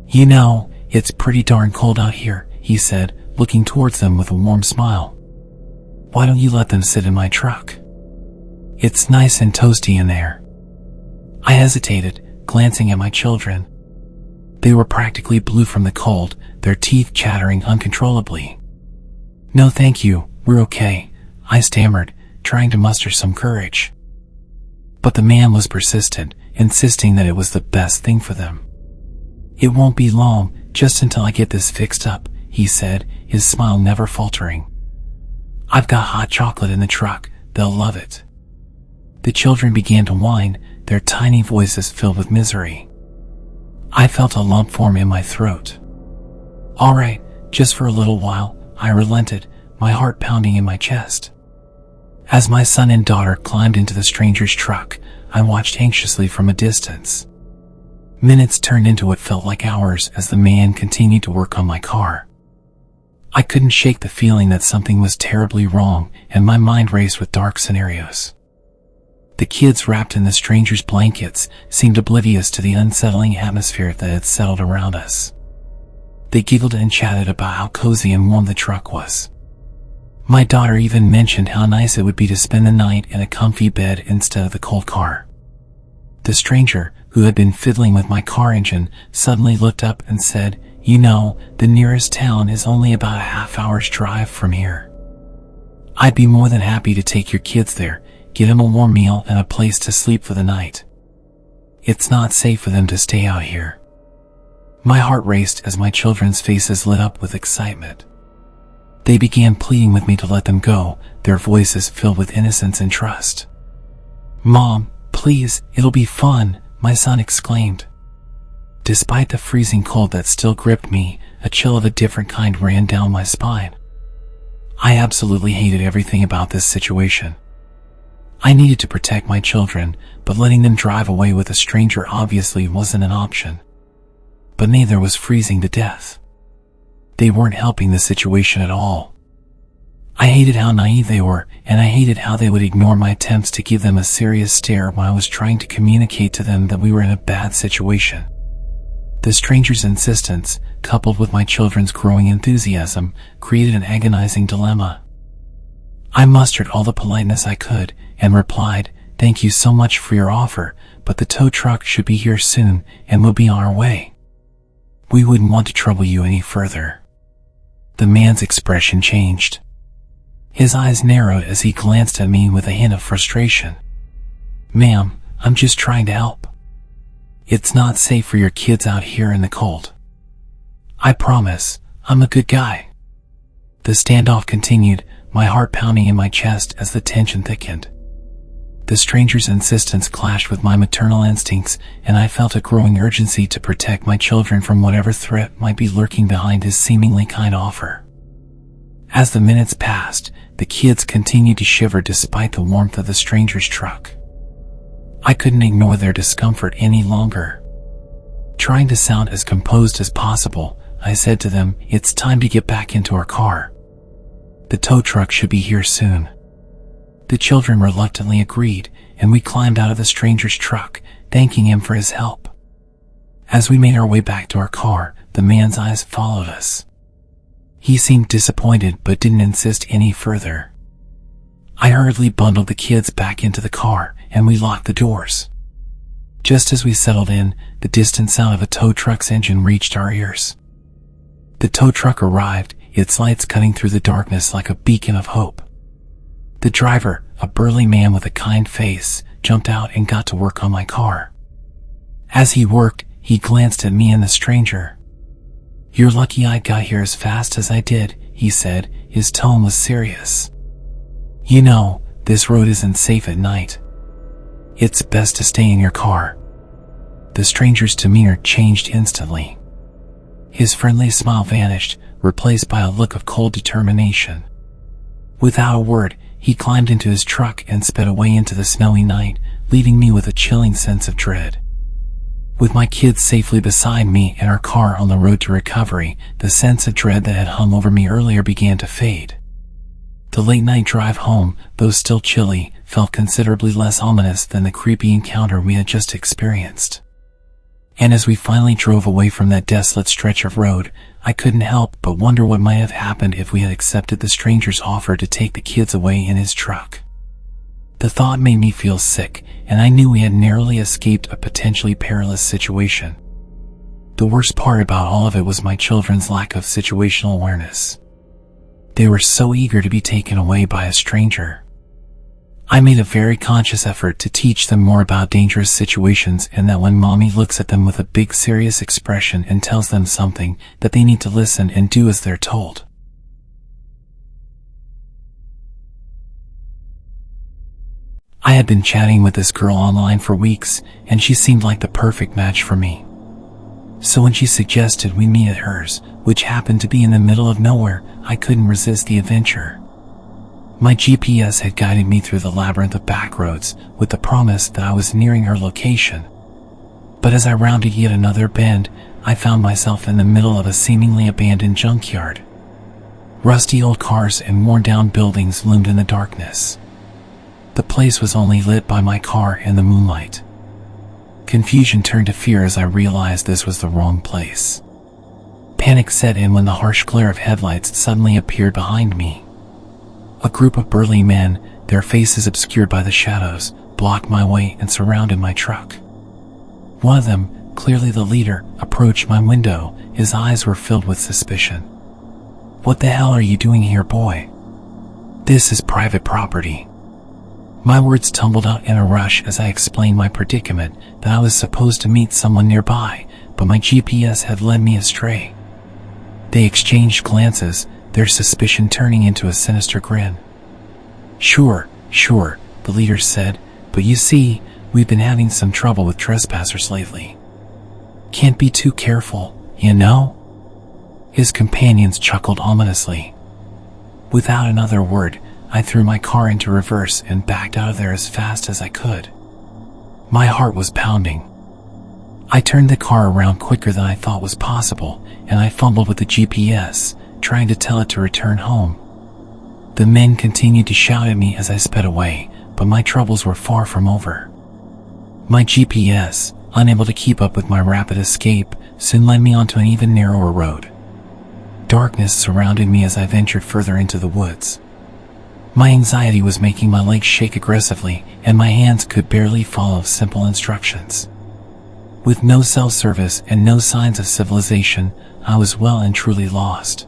"You know, it's pretty darn cold out here," he said, looking towards them with a warm smile. "Why don't you let them sit in my truck? It's nice and toasty in there." I hesitated, glancing at my children. They were practically blue from the cold, their teeth chattering uncontrollably. "No thank you, we're okay," I stammered, trying to muster some courage. But the man was persistent, insisting that it was the best thing for them. "It won't be long, just until I get this fixed up," he said, his smile never faltering. "I've got hot chocolate in the truck, they'll love it." The children began to whine, their tiny voices filled with misery. I felt a lump form in my throat. "All right, just for a little while," I relented, my heart pounding in my chest. As my son and daughter climbed into the stranger's truck, I watched anxiously from a distance. Minutes turned into what felt like hours as the man continued to work on my car. I couldn't shake the feeling that something was terribly wrong, and my mind raced with dark scenarios. The kids wrapped in the stranger's blankets seemed oblivious to the unsettling atmosphere that had settled around us. They giggled and chatted about how cozy and warm the truck was. My daughter even mentioned how nice it would be to spend the night in a comfy bed instead of the cold car. The stranger, who had been fiddling with my car engine, suddenly looked up and said, "You know, the nearest town is only about a half-hour's drive from here. I'd be more than happy to take your kids there, get them a warm meal and a place to sleep for the night. It's not safe for them to stay out here." My heart raced as my children's faces lit up with excitement. They began pleading with me to let them go, their voices filled with innocence and trust. "Mom, please, it'll be fun," my son exclaimed. Despite the freezing cold that still gripped me, a chill of a different kind ran down my spine. I absolutely hated everything about this situation. I needed to protect my children, but letting them drive away with a stranger obviously wasn't an option. But neither was freezing to death. They weren't helping the situation at all. I hated how naive they were, and I hated how they would ignore my attempts to give them a serious stare when I was trying to communicate to them that we were in a bad situation. The stranger's insistence, coupled with my children's growing enthusiasm, created an agonizing dilemma. I mustered all the politeness I could, and replied, "Thank you so much for your offer, but the tow truck should be here soon, and we'll be on our way. We wouldn't want to trouble you any further." The man's expression changed. His eyes narrowed as he glanced at me with a hint of frustration. "Ma'am, I'm just trying to help. It's not safe for your kids out here in the cold. I promise, I'm a good guy." The standoff continued, my heart pounding in my chest as the tension thickened. The stranger's insistence clashed with my maternal instincts, and I felt a growing urgency to protect my children from whatever threat might be lurking behind his seemingly kind offer. As the minutes passed, the kids continued to shiver despite the warmth of the stranger's truck. I couldn't ignore their discomfort any longer. Trying to sound as composed as possible, I said to them, "It's time to get back into our car. The tow truck should be here soon." The children reluctantly agreed, and we climbed out of the stranger's truck, thanking him for his help. As we made our way back to our car, the man's eyes followed us. He seemed disappointed but didn't insist any further. I hurriedly bundled the kids back into the car, and we locked the doors. Just as we settled in, the distant sound of a tow truck's engine reached our ears. The tow truck arrived, its lights cutting through the darkness like a beacon of hope. The driver, a burly man with a kind face, jumped out and got to work on my car. As he worked, he glanced at me and the stranger. "You're lucky I got here as fast as I did," he said. His tone was serious. "You know, this road isn't safe at night. It's best to stay in your car." The stranger's demeanor changed instantly. His friendly smile vanished, replaced by a look of cold determination. Without a word, he climbed into his truck and sped away into the snowy night, leaving me with a chilling sense of dread. With my kids safely beside me and our car on the road to recovery, the sense of dread that had hung over me earlier began to fade. The late-night drive home, though still chilly, felt considerably less ominous than the creepy encounter we had just experienced. And as we finally drove away from that desolate stretch of road, I couldn't help but wonder what might have happened if we had accepted the stranger's offer to take the kids away in his truck. The thought made me feel sick, and I knew we had narrowly escaped a potentially perilous situation. The worst part about all of it was my children's lack of situational awareness. They were so eager to be taken away by a stranger. I made a very conscious effort to teach them more about dangerous situations, and that when mommy looks at them with a big serious expression and tells them something, that they need to listen and do as they're told. I had been chatting with this girl online for weeks, and she seemed like the perfect match for me. So when she suggested we meet at hers, which happened to be in the middle of nowhere, I couldn't resist the adventure. My GPS had guided me through the labyrinth of back roads, with the promise that I was nearing her location. But as I rounded yet another bend, I found myself in the middle of a seemingly abandoned junkyard. Rusty old cars and worn-down buildings loomed in the darkness. The place was only lit by my car and the moonlight. Confusion turned to fear as I realized this was the wrong place. Panic set in when the harsh glare of headlights suddenly appeared behind me. A group of burly men, their faces obscured by the shadows, blocked my way and surrounded my truck. One of them, clearly the leader, approached my window. His eyes were filled with suspicion. "What the hell are you doing here, boy? This is private property." My words tumbled out in a rush as I explained my predicament, that I was supposed to meet someone nearby, but my GPS had led me astray. They exchanged glances, their suspicion turning into a sinister grin. Sure, the leader said, "but you see, we've been having some trouble with trespassers lately. Can't be too careful, you know?" His companions chuckled ominously. Without another word, I threw my car into reverse and backed out of there as fast as I could. My heart was pounding. I turned the car around quicker than I thought was possible, and I fumbled with the GPS, trying to tell it to return home. The men continued to shout at me as I sped away, but my troubles were far from over. My GPS, unable to keep up with my rapid escape, soon led me onto an even narrower road. Darkness surrounded me as I ventured further into the woods. My anxiety was making my legs shake aggressively, and my hands could barely follow simple instructions. With no cell service and no signs of civilization, I was well and truly lost.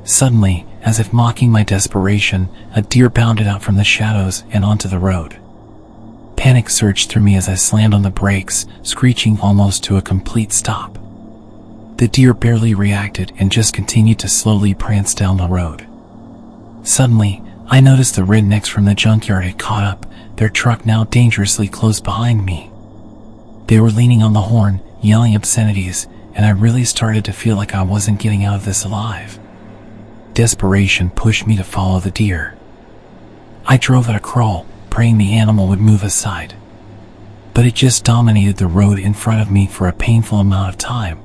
Suddenly, as if mocking my desperation, a deer bounded out from the shadows and onto the road. Panic surged through me as I slammed on the brakes, screeching almost to a complete stop. The deer barely reacted and just continued to slowly prance down the road. Suddenly, I noticed the rednecks from the junkyard had caught up, their truck now dangerously close behind me. They were leaning on the horn, yelling obscenities, and I really started to feel like I wasn't getting out of this alive. Desperation pushed me to follow the deer. I drove at a crawl, praying the animal would move aside. but it just dominated the road in front of me for a painful amount of time.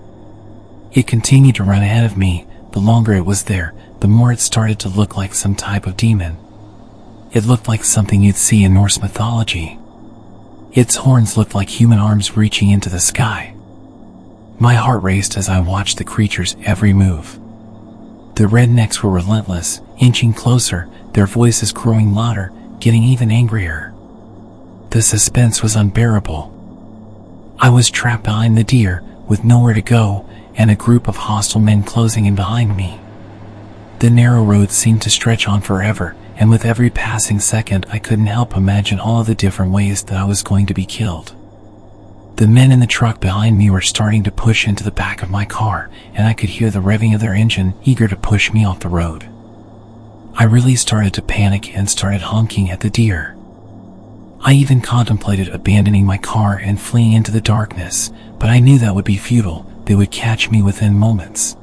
It continued to run ahead of me. The longer it was there, the more it started to look like some type of demon. It looked like something you'd see in Norse mythology. Its horns looked like human arms reaching into the sky. My heart raced as I watched the creature's every move. The rednecks were relentless, inching closer, their voices growing louder, getting even angrier. The suspense was unbearable. I was trapped behind the deer, with nowhere to go, and a group of hostile men closing in behind me. The narrow road seemed to stretch on forever, and with every passing second I couldn't help imagine all of the different ways that I was going to be killed. The men in the truck behind me were starting to push into the back of my car, and I could hear the revving of their engine, eager to push me off the road. I really started to panic and started honking at the deer. I even contemplated abandoning my car and fleeing into the darkness, but I knew that would be futile. They would catch me within moments.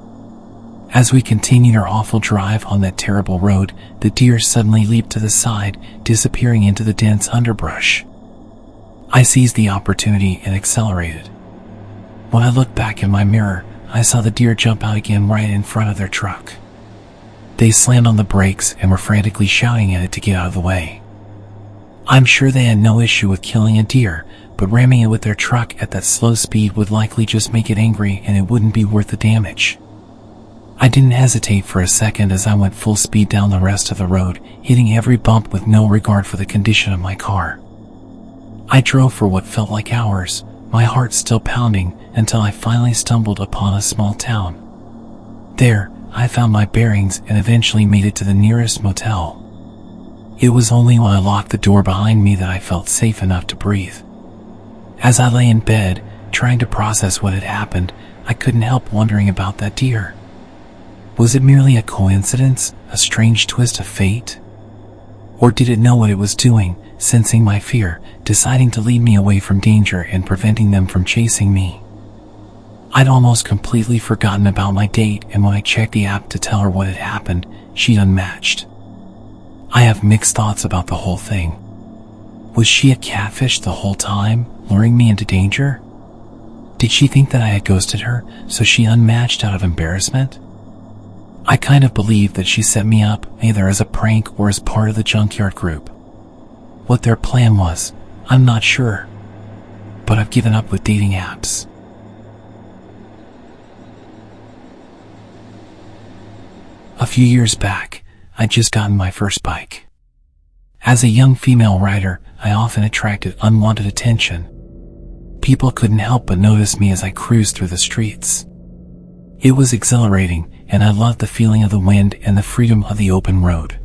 As we continued our awful drive on that terrible road, the deer suddenly leaped to the side, disappearing into the dense underbrush. I seized the opportunity and accelerated. When I looked back in my mirror, I saw the deer jump out again right in front of their truck. They slammed on the brakes and were frantically shouting at it to get out of the way. I'm sure they had no issue with killing a deer, but ramming it with their truck at that slow speed would likely just make it angry, and it wouldn't be worth the damage. I didn't hesitate for a second as I went full speed down the rest of the road, hitting every bump with no regard for the condition of my car. I drove for what felt like hours, my heart still pounding, until I finally stumbled upon a small town. There, I found my bearings and eventually made it to the nearest motel. It was only when I locked the door behind me that I felt safe enough to breathe. As I lay in bed, trying to process what had happened, I couldn't help wondering about that deer. Was it merely a coincidence, a strange twist of fate? Or did it know what it was doing, sensing my fear, deciding to lead me away from danger and preventing them from chasing me? I'd almost completely forgotten about my date, and when I checked the app to tell her what had happened, she'd unmatched. I have mixed thoughts about the whole thing. Was she a catfish the whole time, luring me into danger? Did she think that I had ghosted her, so she unmatched out of embarrassment? I kind of believe that she set me up, either as a prank or as part of the junkyard group. What their plan was, I'm not sure. But I've given up with dating apps. A few years back, I'd just gotten my first bike. As a young female rider, I often attracted unwanted attention. People couldn't help but notice me as I cruised through the streets. It was exhilarating, and I loved the feeling of the wind and the freedom of the open road.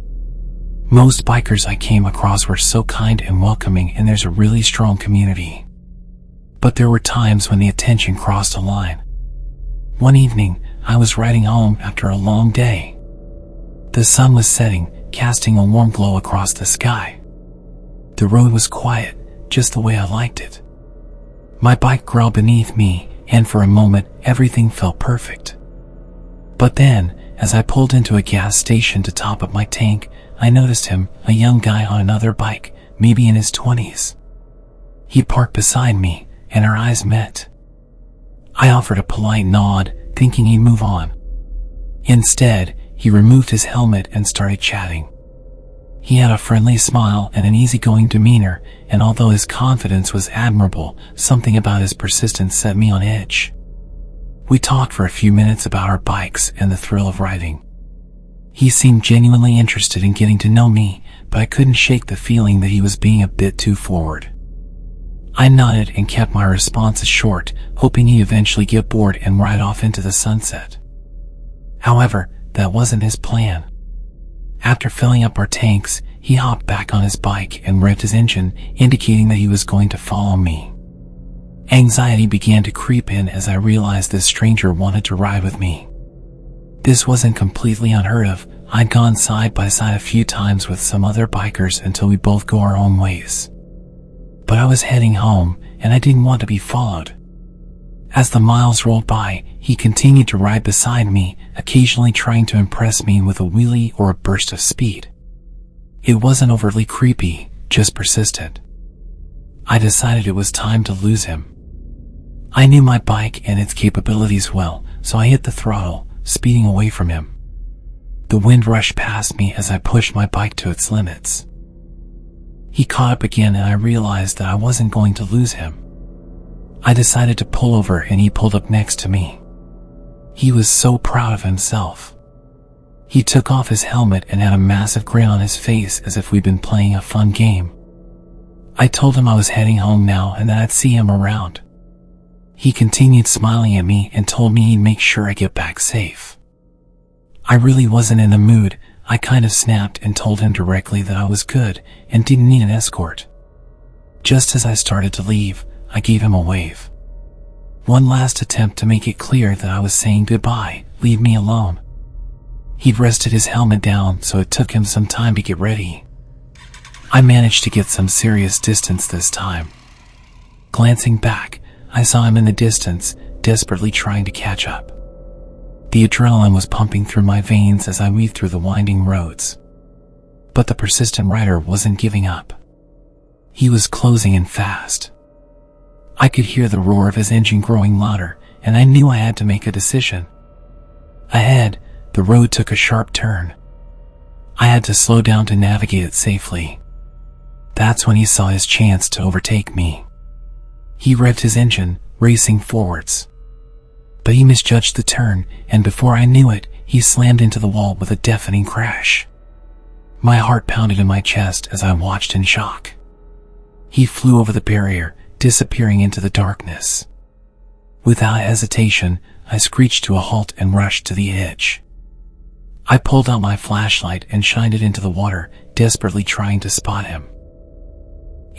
Most bikers I came across were so kind and welcoming, and there's a really strong community. But there were times when the attention crossed a line. One evening, I was riding home after a long day. The sun was setting, casting a warm glow across the sky. The road was quiet, just the way I liked it. My bike growled beneath me, and for a moment, everything felt perfect. But then, as I pulled into a gas station to top up my tank, I noticed him, a young guy on another bike, maybe in his 20s. He parked beside me, and our eyes met. I offered a polite nod, thinking he'd move on. Instead, he removed his helmet and started chatting. He had a friendly smile and an easygoing demeanor, and although his confidence was admirable, something about his persistence set me on edge. We talked for a few minutes about our bikes and the thrill of riding. He seemed genuinely interested in getting to know me, but I couldn't shake the feeling that he was being a bit too forward. I nodded and kept my responses short, hoping he'd eventually get bored and ride off into the sunset. However, that wasn't his plan. After filling up our tanks, he hopped back on his bike and revved his engine, indicating that he was going to follow me. Anxiety began to creep in as I realized this stranger wanted to ride with me. This wasn't completely unheard of. I'd gone side by side a few times with some other bikers until we both go our own ways. But I was heading home, and I didn't want to be followed. As the miles rolled by, he continued to ride beside me, occasionally trying to impress me with a wheelie or a burst of speed. It wasn't overtly creepy, just persistent. I decided it was time to lose him. I knew my bike and its capabilities well, so I hit the throttle, speeding away from him. The wind rushed past me as I pushed my bike to its limits. He caught up again and I realized that I wasn't going to lose him. I decided to pull over and he pulled up next to me. He was so proud of himself. He took off his helmet and had a massive grin on his face as if we'd been playing a fun game. I told him I was heading home now and that I'd see him around. He continued smiling at me and told me he'd make sure I get back safe. I really wasn't in the mood. I kind of snapped and told him directly that I was good and didn't need an escort. Just as I started to leave, I gave him a wave. One last attempt to make it clear that I was saying goodbye, leave me alone. He'd rested his helmet down, so it took him some time to get ready. I managed to get some serious distance this time. Glancing back, I saw him in the distance, desperately trying to catch up. The adrenaline was pumping through my veins as I weaved through the winding roads. But the persistent rider wasn't giving up. He was closing in fast. I could hear the roar of his engine growing louder, and I knew I had to make a decision. Ahead, the road took a sharp turn. I had to slow down to navigate it safely. That's when he saw his chance to overtake me. He revved his engine, racing forwards. But he misjudged the turn, and before I knew it, he slammed into the wall with a deafening crash. My heart pounded in my chest as I watched in shock. He flew over the barrier, disappearing into the darkness. Without hesitation, I screeched to a halt and rushed to the edge. I pulled out my flashlight and shined it into the water, desperately trying to spot him.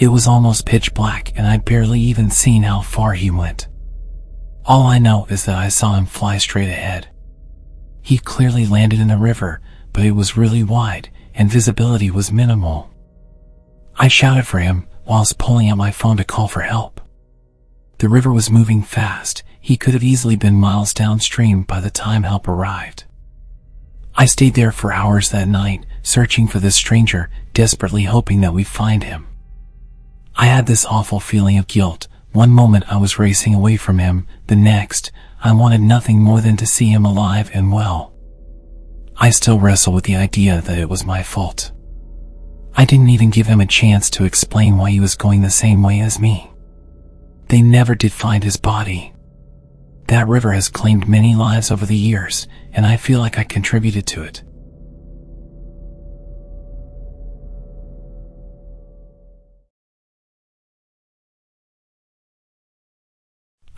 It was almost pitch black and I'd barely even seen how far he went. All I know is that I saw him fly straight ahead. He clearly landed in the river, but it was really wide and visibility was minimal. I shouted for him whilst pulling out my phone to call for help. The river was moving fast. He could have easily been miles downstream by the time help arrived. I stayed there for hours that night, searching for this stranger, desperately hoping that we'd find him. I had this awful feeling of guilt. One moment I was racing away from him, the next, I wanted nothing more than to see him alive and well. I still wrestle with the idea that it was my fault. I didn't even give him a chance to explain why he was going the same way as me. They never did find his body. That river has claimed many lives over the years, and I feel like I contributed to it.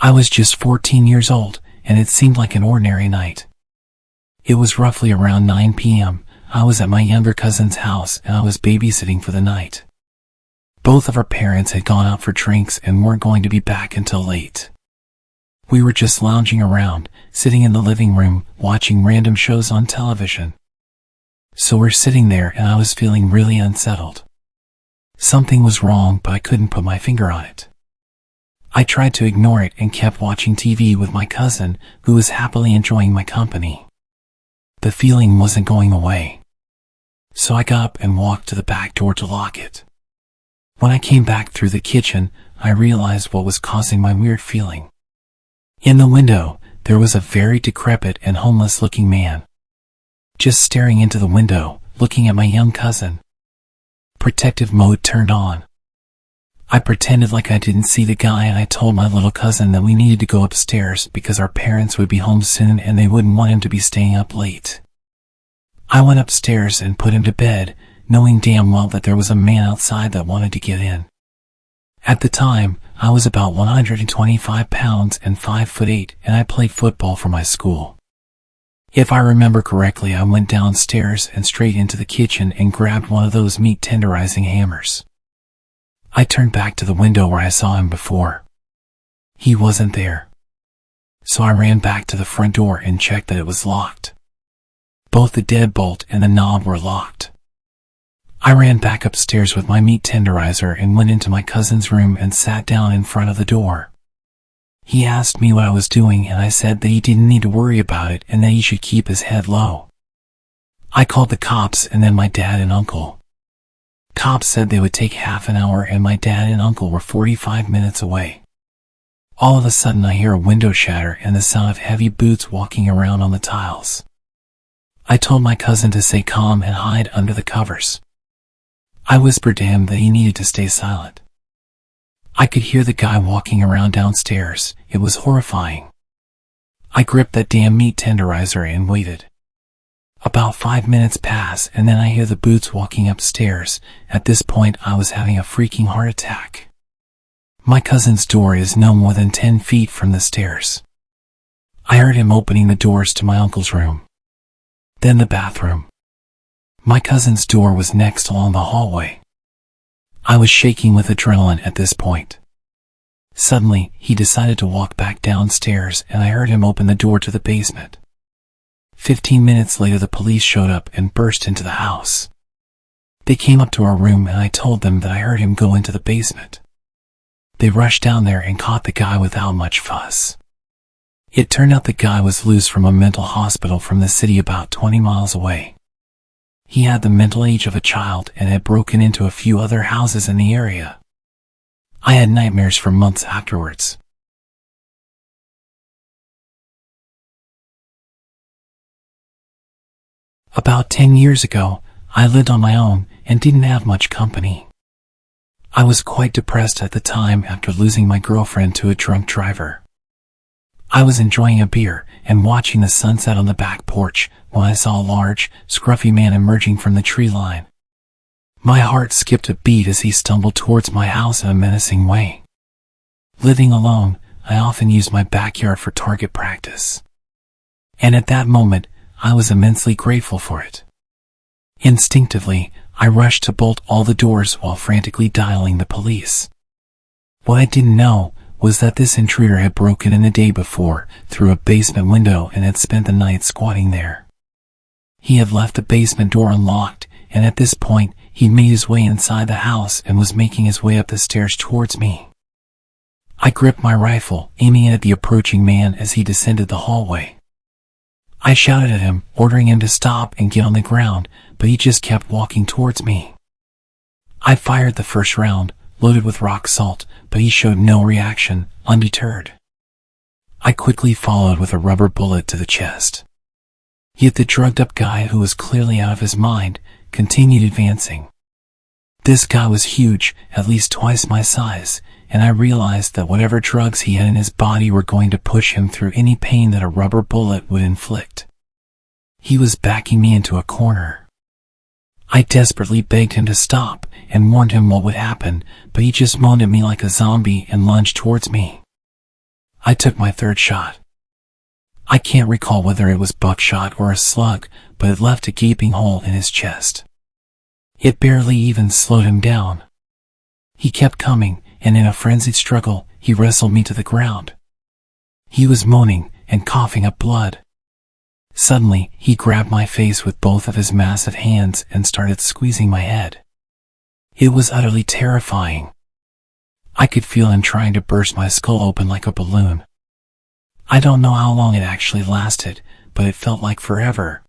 I was just 14 years old, and it seemed like an ordinary night. It was roughly around 9 p.m. I was at my younger cousin's house and I was babysitting for the night. Both of our parents had gone out for drinks and weren't going to be back until late. We were just lounging around, sitting in the living room, watching random shows on television. So we're sitting there and I was feeling really unsettled. Something was wrong, but I couldn't put my finger on it. I tried to ignore it and kept watching TV with my cousin, who was happily enjoying my company. The feeling wasn't going away. So I got up and walked to the back door to lock it. When I came back through the kitchen, I realized what was causing my weird feeling. In the window, there was a very decrepit and homeless-looking man. Just staring into the window, looking at my young cousin. Protective mode turned on. I pretended like I didn't see the guy and I told my little cousin that we needed to go upstairs because our parents would be home soon and they wouldn't want him to be staying up late. I went upstairs and put him to bed, knowing damn well that there was a man outside that wanted to get in. At the time, I was about 125 pounds and 5'8", and I played football for my school. If I remember correctly, I went downstairs and straight into the kitchen and grabbed one of those meat tenderizing hammers. I turned back to the window where I saw him before. He wasn't there. So I ran back to the front door and checked that it was locked. Both the deadbolt and the knob were locked. I ran back upstairs with my meat tenderizer and went into my cousin's room and sat down in front of the door. He asked me what I was doing and I said that he didn't need to worry about it and that he should keep his head low. I called the cops and then my dad and uncle. Cops said they would take half an hour and my dad and uncle were 45 minutes away. All of a sudden I hear a window shatter and the sound of heavy boots walking around on the tiles. I told my cousin to stay calm and hide under the covers. I whispered to him that he needed to stay silent. I could hear the guy walking around downstairs. It was horrifying. I gripped that damn meat tenderizer and waited. About 5 minutes pass and then I hear the boots walking upstairs. At this point I was having a freaking heart attack. My cousin's door is no more than 10 feet from the stairs. I heard him opening the doors to my uncle's room. Then the bathroom. My cousin's door was next along the hallway. I was shaking with adrenaline at this point. Suddenly, he decided to walk back downstairs and I heard him open the door to the basement. 15 minutes later the police showed up and burst into the house. They came up to our room and I told them that I heard him go into the basement. They rushed down there and caught the guy without much fuss. It turned out the guy was loose from a mental hospital from the city about 20 miles away. He had the mental age of a child and had broken into a few other houses in the area. I had nightmares for months afterwards. About 10 years ago, I lived on my own and didn't have much company. I was quite depressed at the time after losing my girlfriend to a drunk driver. I was enjoying a beer and watching the sunset on the back porch when I saw a large, scruffy man emerging from the tree line. My heart skipped a beat as he stumbled towards my house in a menacing way. Living alone, I often used my backyard for target practice. And at that moment, I was immensely grateful for it. Instinctively, I rushed to bolt all the doors while frantically dialing the police. What I didn't know was that this intruder had broken in the day before through a basement window and had spent the night squatting there. He had left the basement door unlocked, and at this point, he made his way inside the house and was making his way up the stairs towards me. I gripped my rifle, aiming it at the approaching man as he descended the hallway. I shouted at him, ordering him to stop and get on the ground, but he just kept walking towards me. I fired the first round, loaded with rock salt, but he showed no reaction, undeterred. I quickly followed with a rubber bullet to the chest. Yet the drugged-up guy, who was clearly out of his mind, continued advancing. This guy was huge, at least twice my size, and I realized that whatever drugs he had in his body were going to push him through any pain that a rubber bullet would inflict. He was backing me into a corner. I desperately begged him to stop and warned him what would happen, but he just moaned at me like a zombie and lunged towards me. I took my third shot. I can't recall whether it was buckshot or a slug, but it left a gaping hole in his chest. It barely even slowed him down. He kept coming, and in a frenzied struggle, he wrestled me to the ground. He was moaning and coughing up blood. Suddenly, he grabbed my face with both of his massive hands and started squeezing my head. It was utterly terrifying. I could feel him trying to burst my skull open like a balloon. I don't know how long it actually lasted, but it felt like forever.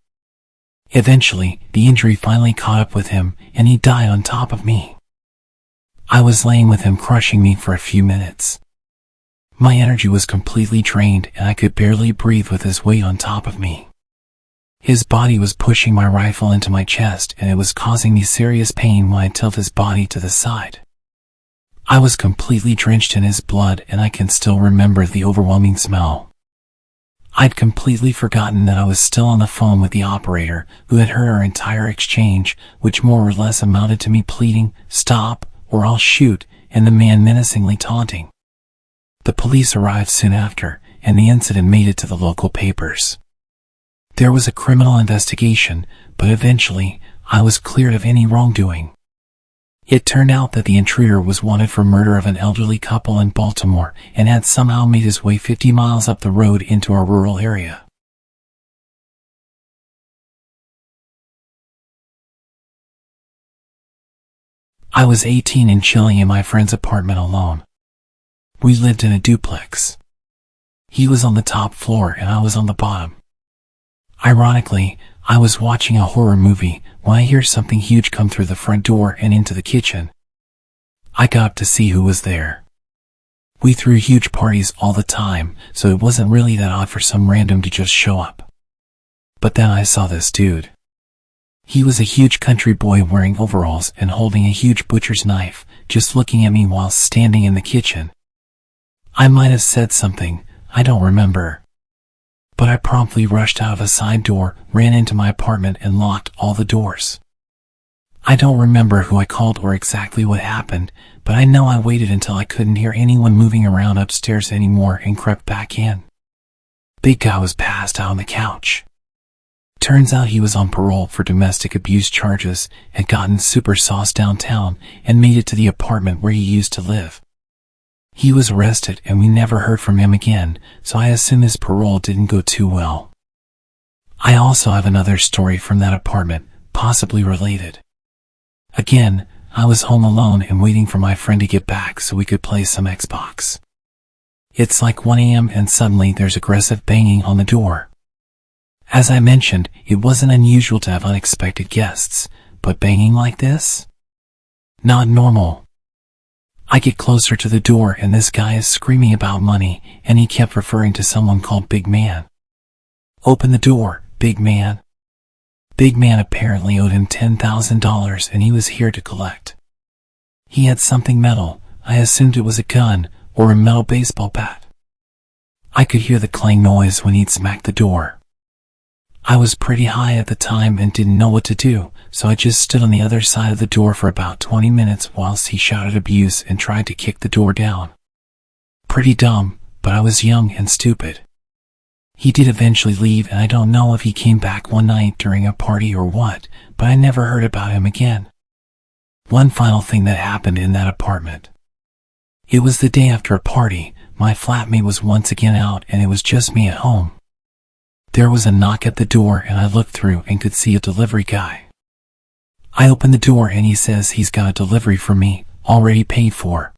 Eventually, the injury finally caught up with him, and he died on top of me. I was laying with him crushing me for a few minutes. My energy was completely drained, and I could barely breathe with his weight on top of me. His body was pushing my rifle into my chest, and it was causing me serious pain when I tilted his body to the side. I was completely drenched in his blood, and I can still remember the overwhelming smell. I'd completely forgotten that I was still on the phone with the operator, who had heard our entire exchange, which more or less amounted to me pleading, "Stop, or I'll shoot," and the man menacingly taunting. The police arrived soon after, and the incident made it to the local papers. There was a criminal investigation, but eventually, I was cleared of any wrongdoing. It turned out that the intruder was wanted for murder of an elderly couple in Baltimore and had somehow made his way 50 miles up the road into a rural area. I was 18 and chilling in my friend's apartment alone. We lived in a duplex. He was on the top floor and I was on the bottom. Ironically, I was watching a horror movie when I hear something huge come through the front door and into the kitchen. I got up to see who was there. We threw huge parties all the time, so it wasn't really that odd for some random to just show up. But then I saw this dude. He was a huge country boy wearing overalls and holding a huge butcher's knife, just looking at me while standing in the kitchen. I might have said something, I don't remember. But I promptly rushed out of a side door, ran into my apartment and locked all the doors. I don't remember who I called or exactly what happened, but I know I waited until I couldn't hear anyone moving around upstairs anymore and crept back in. Big guy was passed out on the couch. Turns out he was on parole for domestic abuse charges, had gotten super sauce downtown, and made it to the apartment where he used to live. He was arrested and we never heard from him again, so I assume his parole didn't go too well. I also have another story from that apartment, possibly related. Again, I was home alone and waiting for my friend to get back so we could play some Xbox. It's like 1 a.m. and suddenly there's aggressive banging on the door. As I mentioned, it wasn't unusual to have unexpected guests, but banging like this? Not normal. I get closer to the door and this guy is screaming about money, and he kept referring to someone called Big Man. Open the door, Big Man. Big Man apparently owed him $10,000 and he was here to collect. He had something metal, I assumed it was a gun, or a metal baseball bat. I could hear the clang noise when he'd smacked the door. I was pretty high at the time and didn't know what to do, so I just stood on the other side of the door for about 20 minutes whilst he shouted abuse and tried to kick the door down. Pretty dumb, but I was young and stupid. He did eventually leave and I don't know if he came back one night during a party or what, but I never heard about him again. One final thing that happened in that apartment. It was the day after a party, my flatmate was once again out and it was just me at home. There was a knock at the door and I looked through and could see a delivery guy. I opened the door and he says he's got a delivery for me, already paid for.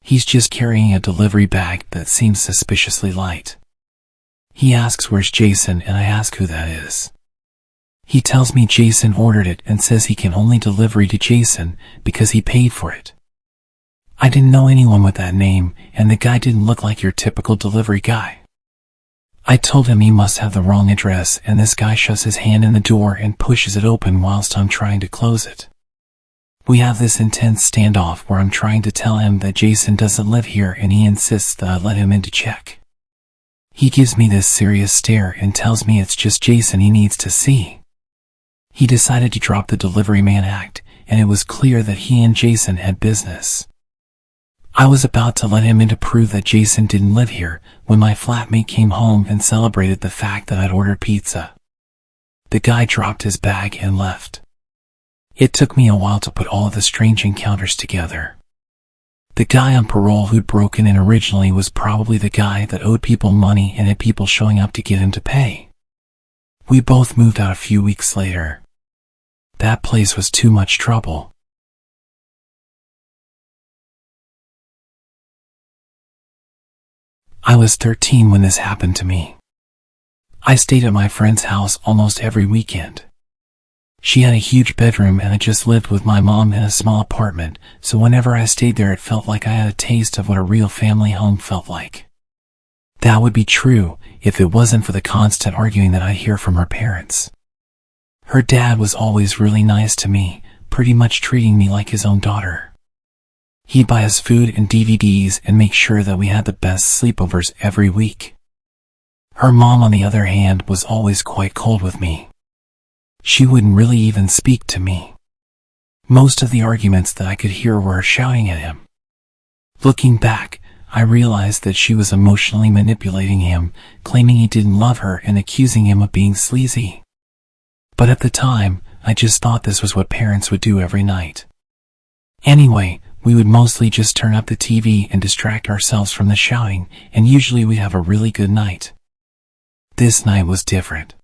He's just carrying a delivery bag that seems suspiciously light. He asks where's Jason and I ask who that is. He tells me Jason ordered it and says he can only deliver to Jason because he paid for it. I didn't know anyone with that name and the guy didn't look like your typical delivery guy. I told him he must have the wrong address and this guy shoves his hand in the door and pushes it open whilst I'm trying to close it. We have this intense standoff where I'm trying to tell him that Jason doesn't live here and he insists that I let him in to check. He gives me this serious stare and tells me it's just Jason he needs to see. He decided to drop the delivery man act, and it was clear that he and Jason had business. I was about to let him in to prove that Jason didn't live here when my flatmate came home and celebrated the fact that I'd ordered pizza. The guy dropped his bag and left. It took me a while to put all of the strange encounters together. The guy on parole who'd broken in originally was probably the guy that owed people money and had people showing up to get him to pay. We both moved out a few weeks later. That place was too much trouble. I was 13 when this happened to me. I stayed at my friend's house almost every weekend. She had a huge bedroom and I just lived with my mom in a small apartment, so whenever I stayed there it felt like I had a taste of what a real family home felt like. That would be true if it wasn't for the constant arguing that I'd hear from her parents. Her dad was always really nice to me, pretty much treating me like his own daughter. He'd buy us food and DVDs and make sure that we had the best sleepovers every week. Her mom, on the other hand, was always quite cold with me. She wouldn't really even speak to me. Most of the arguments that I could hear were her shouting at him. Looking back, I realized that she was emotionally manipulating him, claiming he didn't love her and accusing him of being sleazy. But at the time, I just thought this was what parents would do every night. Anyway, we would mostly just turn up the TV and distract ourselves from the shouting, and usually we'd have a really good night. This night was different.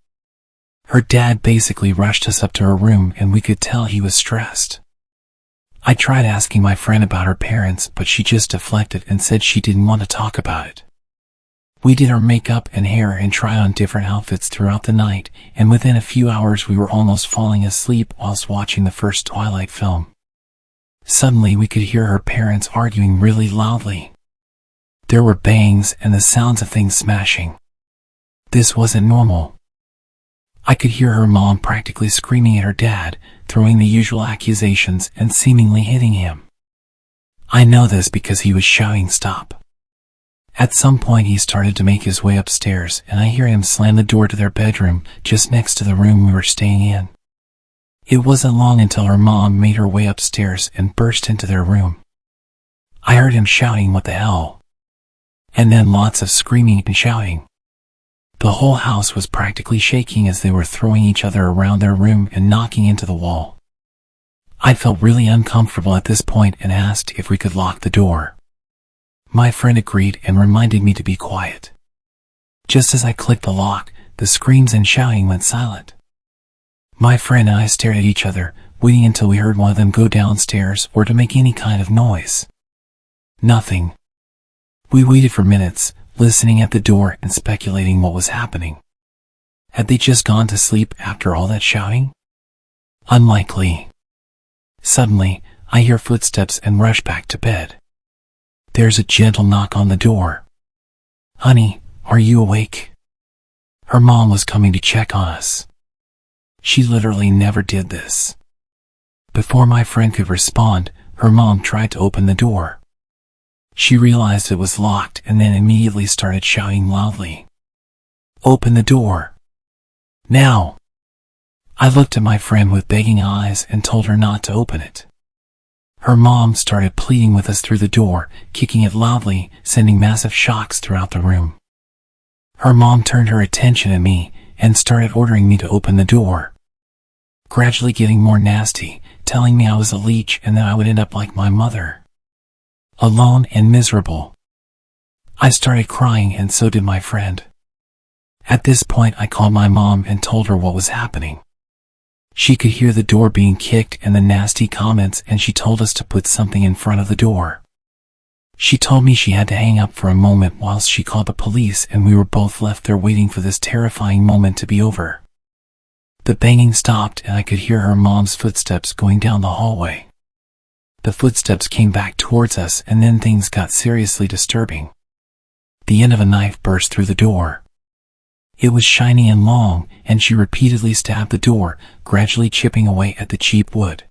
Her dad basically rushed us up to her room and we could tell he was stressed. I tried asking my friend about her parents, but she just deflected and said she didn't want to talk about it. We did our makeup and hair and tried on different outfits throughout the night, and within a few hours we were almost falling asleep whilst watching the first Twilight film. Suddenly we could hear her parents arguing really loudly. There were bangs and the sounds of things smashing. This wasn't normal. I could hear her mom practically screaming at her dad, throwing the usual accusations and seemingly hitting him. I know this because he was shouting stop. At some point he started to make his way upstairs, and I hear him slam the door to their bedroom just next to the room we were staying in. It wasn't long until her mom made her way upstairs and burst into their room. I heard him shouting, "What the hell?" And then lots of screaming and shouting. The whole house was practically shaking as they were throwing each other around their room and knocking into the wall. I felt really uncomfortable at this point and asked if we could lock the door. My friend agreed and reminded me to be quiet. Just as I clicked the lock, the screams and shouting went silent. My friend and I stared at each other, waiting until we heard one of them go downstairs or to make any kind of noise. Nothing. We waited for minutes, listening at the door and speculating what was happening. Had they just gone to sleep after all that shouting? Unlikely. Suddenly, I hear footsteps and rush back to bed. There's a gentle knock on the door. "Honey, are you awake?" Her mom was coming to check on us. She literally never did this. Before my friend could respond, her mom tried to open the door. She realized it was locked and then immediately started shouting loudly, "Open the door! Now!" I looked at my friend with begging eyes and told her not to open it. Her mom started pleading with us through the door, kicking it loudly, sending massive shocks throughout the room. Her mom turned her attention to me and started ordering me to open the door, gradually getting more nasty, telling me I was a leech and that I would end up like my mother, alone and miserable. I started crying and so did my friend. At this point I called my mom and told her what was happening. She could hear the door being kicked and the nasty comments, and she told us to put something in front of the door. She told me she had to hang up for a moment whilst she called the police, and we were both left there waiting for this terrifying moment to be over. The banging stopped and I could hear her mom's footsteps going down the hallway. The footsteps came back towards us and then things got seriously disturbing. The end of a knife burst through the door. It was shiny and long, and she repeatedly stabbed the door, gradually chipping away at the cheap wood.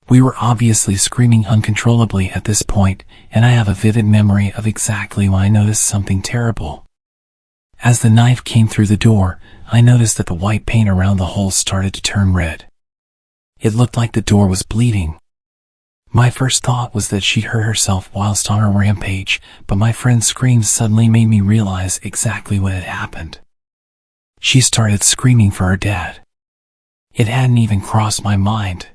We were obviously screaming uncontrollably at this point, and I have a vivid memory of exactly when I noticed something terrible. As the knife came through the door, I noticed that the white paint around the hole started to turn red. It looked like the door was bleeding. My first thought was that she'd hurt herself whilst on her rampage, but my friend's screams suddenly made me realize exactly what had happened. She started screaming for her dad. It hadn't even crossed my mind.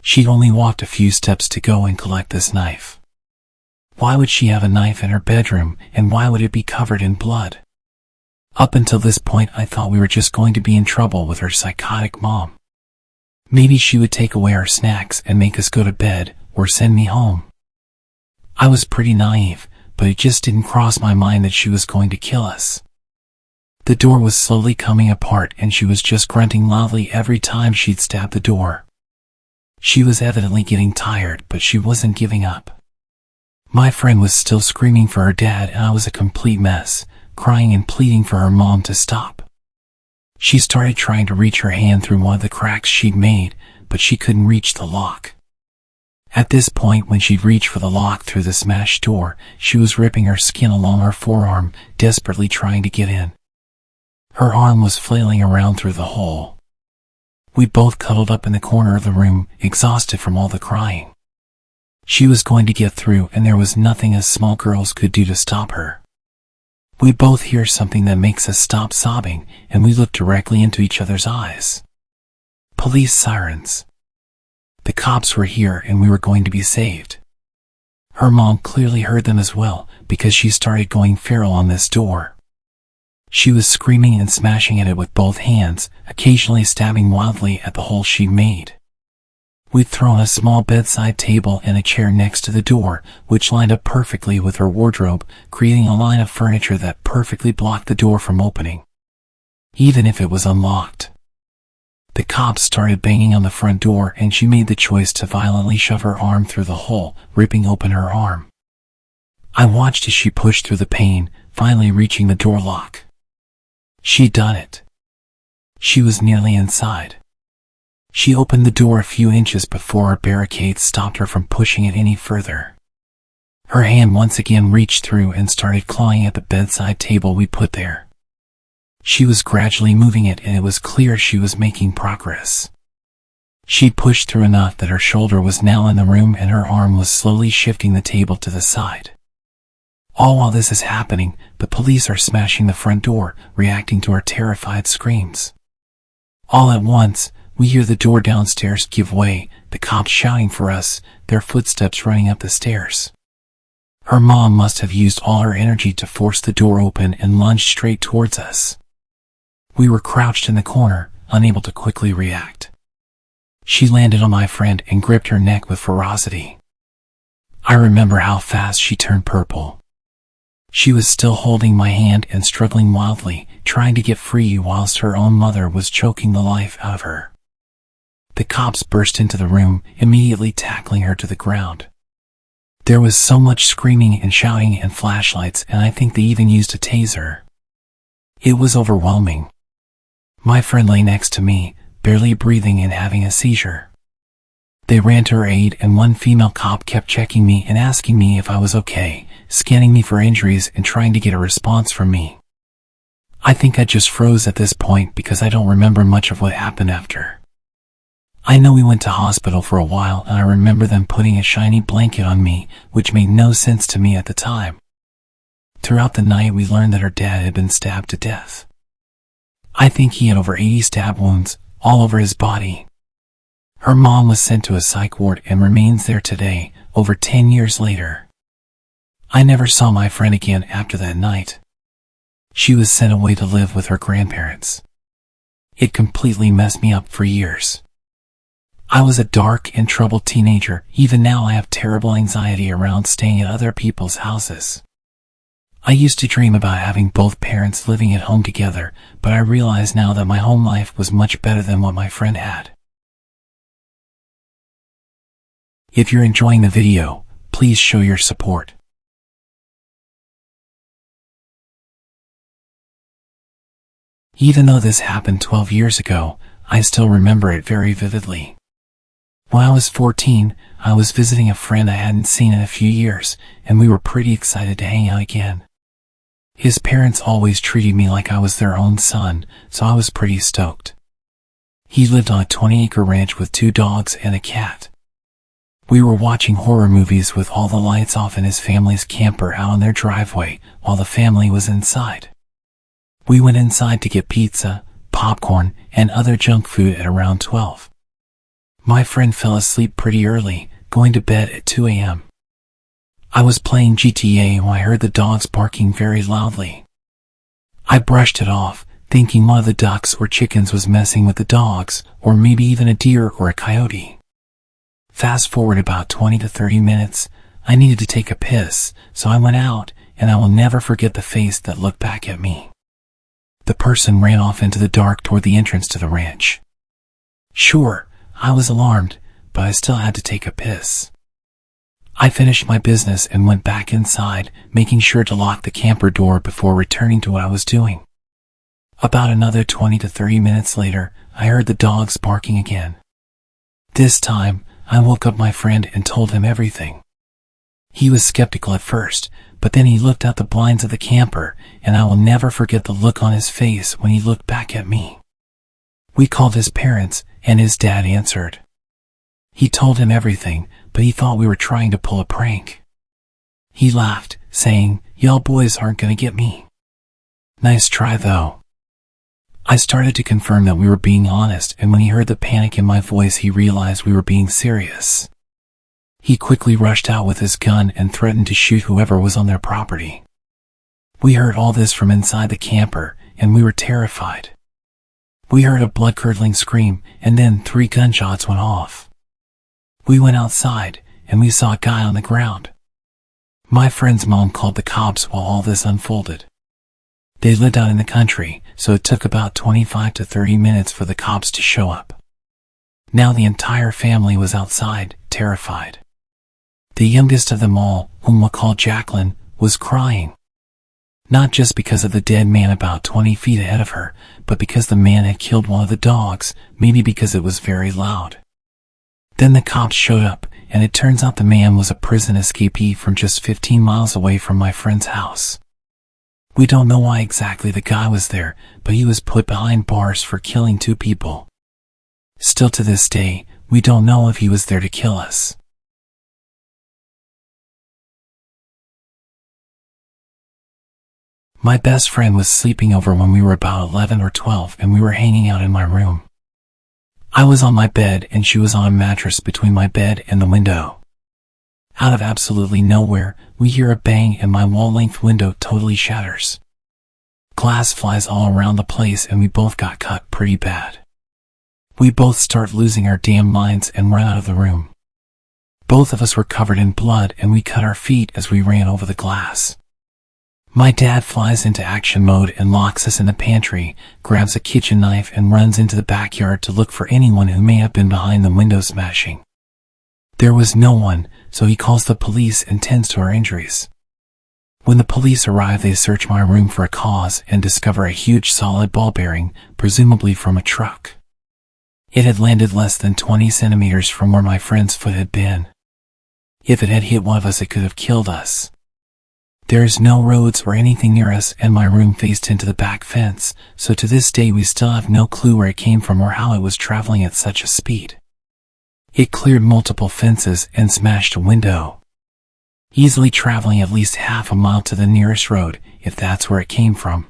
She'd only walked a few steps to go and collect this knife. Why would she have a knife in her bedroom, and why would it be covered in blood? Up until this point I thought we were just going to be in trouble with her psychotic mom. Maybe she would take away our snacks and make us go to bed, or send me home. I was pretty naive, but it just didn't cross my mind that she was going to kill us. The door was slowly coming apart and she was just grunting loudly every time she'd stab the door. She was evidently getting tired, but she wasn't giving up. My friend was still screaming for her dad and I was a complete mess, crying and pleading for her mom to stop. She started trying to reach her hand through one of the cracks she'd made, but she couldn't reach the lock. At this point, when she'd reached for the lock through the smashed door, she was ripping her skin along her forearm, desperately trying to get in. Her arm was flailing around through the hole. We both cuddled up in the corner of the room, exhausted from all the crying. She was going to get through and there was nothing us small girls could do to stop her. We both hear something that makes us stop sobbing, and we look directly into each other's eyes. Police sirens. The cops were here and we were going to be saved. Her mom clearly heard them as well, because she started going feral on this door. She was screaming and smashing at it with both hands, occasionally stabbing wildly at the hole she'd made. We'd thrown a small bedside table and a chair next to the door, which lined up perfectly with her wardrobe, creating a line of furniture that perfectly blocked the door from opening, even if it was unlocked. The cops started banging on the front door, and she made the choice to violently shove her arm through the hole, ripping open her arm. I watched as she pushed through the pane, finally reaching the door lock. She'd done it. She was nearly inside. She opened the door a few inches before our barricade stopped her from pushing it any further. Her hand once again reached through and started clawing at the bedside table we put there. She was gradually moving it, and it was clear she was making progress. She pushed through enough that her shoulder was now in the room and her arm was slowly shifting the table to the side. All while this is happening, the police are smashing the front door, reacting to our terrified screams. All at once, we hear the door downstairs give way, the cops shouting for us, their footsteps running up the stairs. Her mom must have used all her energy to force the door open and lunged straight towards us. We were crouched in the corner, unable to quickly react. She landed on my friend and gripped her neck with ferocity. I remember how fast she turned purple. She was still holding my hand and struggling wildly, trying to get free whilst her own mother was choking the life out of her. The cops burst into the room, immediately tackling her to the ground. There was so much screaming and shouting and flashlights, and I think they even used a taser. It was overwhelming. My friend lay next to me, barely breathing and having a seizure. They ran to her aid, and one female cop kept checking me and asking me if I was okay, scanning me for injuries and trying to get a response from me. I think I just froze at this point because I don't remember much of what happened after. I know we went to hospital for a while, and I remember them putting a shiny blanket on me, which made no sense to me at the time. Throughout the night we learned that her dad had been stabbed to death. I think he had over 80 stab wounds, all over his body. Her mom was sent to a psych ward and remains there today, over 10 years later. I never saw my friend again after that night. She was sent away to live with her grandparents. It completely messed me up for years. I was a dark and troubled teenager. Even now I have terrible anxiety around staying at other people's houses. I used to dream about having both parents living at home together, but I realize now that my home life was much better than what my friend had. If you're enjoying the video, please show your support. Even though this happened 12 years ago, I still remember it very vividly. When I was 14, I was visiting a friend I hadn't seen in a few years, and we were pretty excited to hang out again. His parents always treated me like I was their own son, so I was pretty stoked. He lived on a 20-acre ranch with 2 dogs and a cat. We were watching horror movies with all the lights off in his family's camper out on their driveway, while the family was inside. We went inside to get pizza, popcorn, and other junk food at around 12. My friend fell asleep pretty early, going to bed at 2 a.m. I was playing GTA when I heard the dogs barking very loudly. I brushed it off, thinking one of the ducks or chickens was messing with the dogs, or maybe even a deer or a coyote. Fast forward about 20 to 30 minutes, I needed to take a piss, so I went out, and I will never forget the face that looked back at me. The person ran off into the dark toward the entrance to the ranch. Sure, I was alarmed, but I still had to take a piss. I finished my business and went back inside, making sure to lock the camper door before returning to what I was doing. About another 20 to 30 minutes later, I heard the dogs barking again. This time, I woke up my friend and told him everything. He was skeptical at first, but then he looked out the blinds of the camper, and I will never forget the look on his face when he looked back at me. We called his parents, and his dad answered. He told him everything, but he thought we were trying to pull a prank. He laughed, saying, "Y'all boys aren't gonna get me." Nice try though. I started to confirm that we were being honest, and when he heard the panic in my voice he realized we were being serious. He quickly rushed out with his gun and threatened to shoot whoever was on their property. We heard all this from inside the camper, and we were terrified. We heard a blood-curdling scream, and then 3 gunshots went off. We went outside, and we saw a guy on the ground. My friend's mom called the cops while all this unfolded. They lived out in the country, so it took about 25 to 30 minutes for the cops to show up. Now the entire family was outside, terrified. The youngest of them all, whom we'll call Jacqueline, was crying. Not just because of the dead man about 20 feet ahead of her, but because the man had killed one of the dogs, maybe because it was very loud. Then the cops showed up, and it turns out the man was a prison escapee from just 15 miles away from my friend's house. We don't know why exactly the guy was there, but he was put behind bars for killing 2 people. Still to this day, we don't know if he was there to kill us. My best friend was sleeping over when we were about 11 or 12, and we were hanging out in my room. I was on my bed and she was on a mattress between my bed and the window. Out of absolutely nowhere, we hear a bang and my wall-length window totally shatters. Glass flies all around the place and we both got cut pretty bad. We both start losing our damn minds and run out of the room. Both of us were covered in blood and we cut our feet as we ran over the glass. My dad flies into action mode and locks us in the pantry, grabs a kitchen knife and runs into the backyard to look for anyone who may have been behind the window smashing. There was no one, so he calls the police and tends to our injuries. When the police arrive, they search my room for a cause and discover a huge solid ball bearing, presumably from a truck. It had landed less than 20 centimeters from where my friend's foot had been. If it had hit one of us, it could have killed us. There is no roads or anything near us, and my room faced into the back fence, so to this day we still have no clue where it came from or how it was traveling at such a speed. It cleared multiple fences and smashed a window. Easily traveling at least half a mile to the nearest road, if that's where it came from.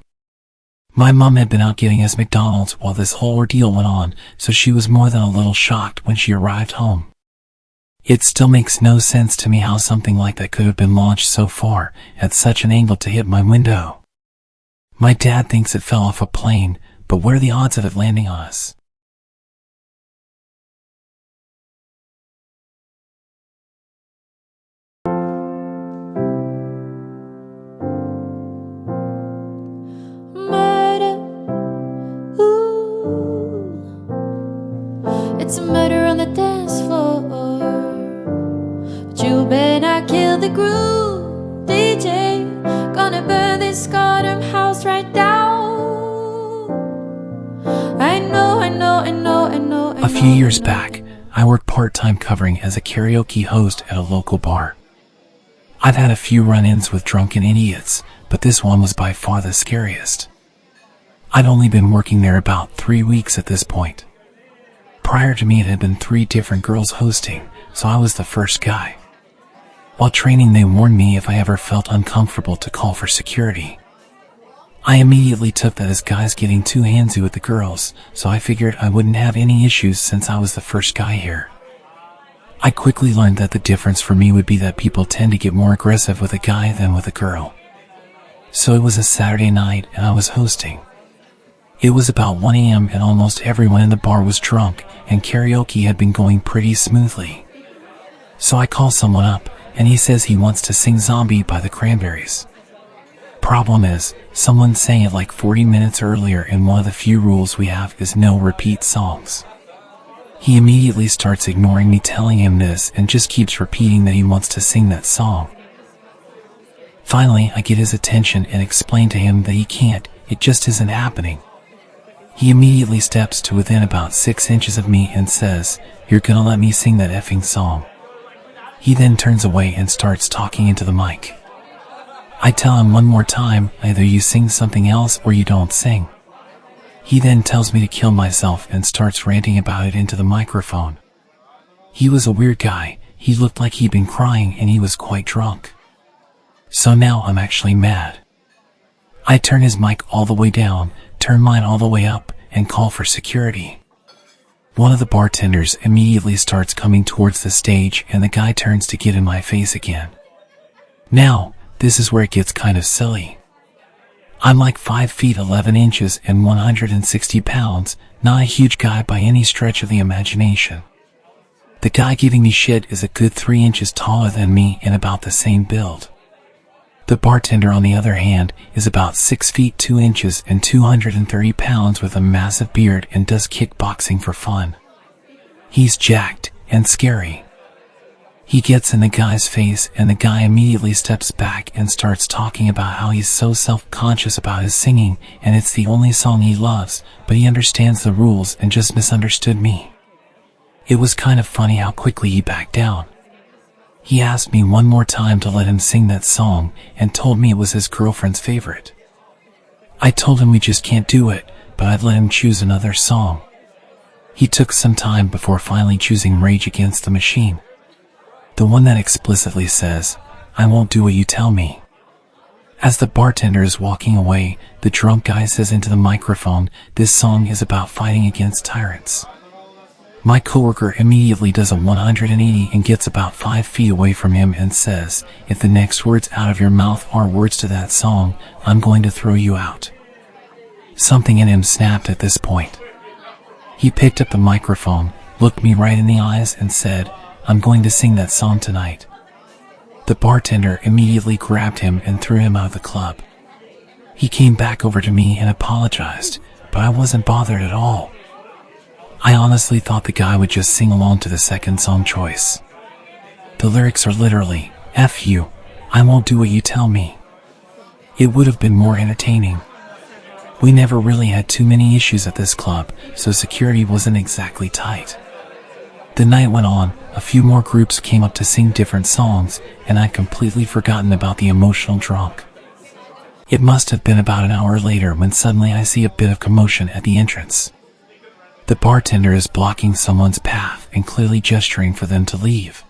My mom had been out getting us McDonald's while this whole ordeal went on, so she was more than a little shocked when she arrived home. It still makes no sense to me how something like that could have been launched so far, at such an angle to hit my window. My dad thinks it fell off a plane, but what are the odds of it landing on us? Murder, ooh, it's a murder on the dance floor. You better not kill the groove, DJ. Gonna burn this goddamn house right down. I know. A few years back, I worked part-time covering as a karaoke host at a local bar. I've had a few run-ins with drunken idiots, but this one was by far the scariest. I'd only been working there about 3 weeks at this point. Prior to me, it had been 3 different girls hosting, so I was the first guy. While training, they warned me if I ever felt uncomfortable to call for security. I immediately took that as guys getting too handsy with the girls, so I figured I wouldn't have any issues since I was the first guy here. I quickly learned that the difference for me would be that people tend to get more aggressive with a guy than with a girl. So it was a Saturday night and I was hosting. It was about 1 a.m. and almost everyone in the bar was drunk, and karaoke had been going pretty smoothly. So I call someone up, and he says he wants to sing Zombie by the Cranberries. Problem is, someone sang it like 40 minutes earlier, and one of the few rules we have is no repeat songs. He immediately starts ignoring me telling him this and just keeps repeating that he wants to sing that song. Finally, I get his attention and explain to him that he can't, it just isn't happening. He immediately steps to within about 6 inches of me and says, "You're gonna let me sing that effing song." He then turns away and starts talking into the mic. I tell him one more time, either you sing something else or you don't sing. He then tells me to kill myself and starts ranting about it into the microphone. He was a weird guy. He looked like he'd been crying and he was quite drunk. So now I'm actually mad. I turn his mic all the way down, turn mine all the way up, and call for security. One of the bartenders immediately starts coming towards the stage and the guy turns to get in my face again. Now, this is where it gets kind of silly. I'm like 5 feet 11 inches and 160 pounds, not a huge guy by any stretch of the imagination. The guy giving me shit is a good 3 inches taller than me and about the same build. The bartender, on the other hand, is about 6 feet 2 inches and 230 pounds with a massive beard and does kickboxing for fun. He's jacked and scary. He gets in the guy's face and the guy immediately steps back and starts talking about how he's so self-conscious about his singing and it's the only song he loves, but he understands the rules and just misunderstood me. It was kind of funny how quickly he backed down. He asked me one more time to let him sing that song and told me it was his girlfriend's favorite. I told him we just can't do it, but I'd let him choose another song. He took some time before finally choosing Rage Against the Machine. The one that explicitly says, "I won't do what you tell me." As the bartender is walking away, the drunk guy says into the microphone, "This song is about fighting against tyrants." My coworker immediately does a 180 and gets about 5 feet away from him and says, "If the next words out of your mouth are words to that song, I'm going to throw you out." Something in him snapped at this point. He picked up the microphone, looked me right in the eyes and said, "I'm going to sing that song tonight." The bartender immediately grabbed him and threw him out of the club. He came back over to me and apologized, but I wasn't bothered at all. I honestly thought the guy would just sing along to the second song choice. The lyrics are literally, "F you, I won't do what you tell me." It would have been more entertaining. We never really had too many issues at this club, so security wasn't exactly tight. The night went on, a few more groups came up to sing different songs, and I'd completely forgotten about the emotional drunk. It must have been about an hour later when suddenly I see a bit of commotion at the entrance. The bartender is blocking someone's path and clearly gesturing for them to leave.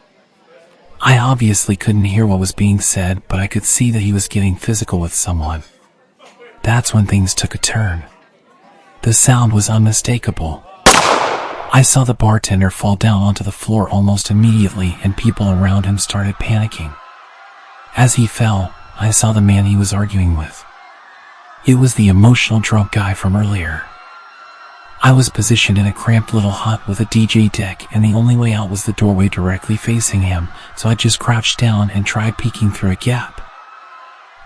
I obviously couldn't hear what was being said, but I could see that he was getting physical with someone. That's when things took a turn. The sound was unmistakable. I saw the bartender fall down onto the floor almost immediately and people around him started panicking. As he fell, I saw the man he was arguing with. It was the emotional drunk guy from earlier. I was positioned in a cramped little hut with a DJ deck and the only way out was the doorway directly facing him, so I just crouched down and tried peeking through a gap.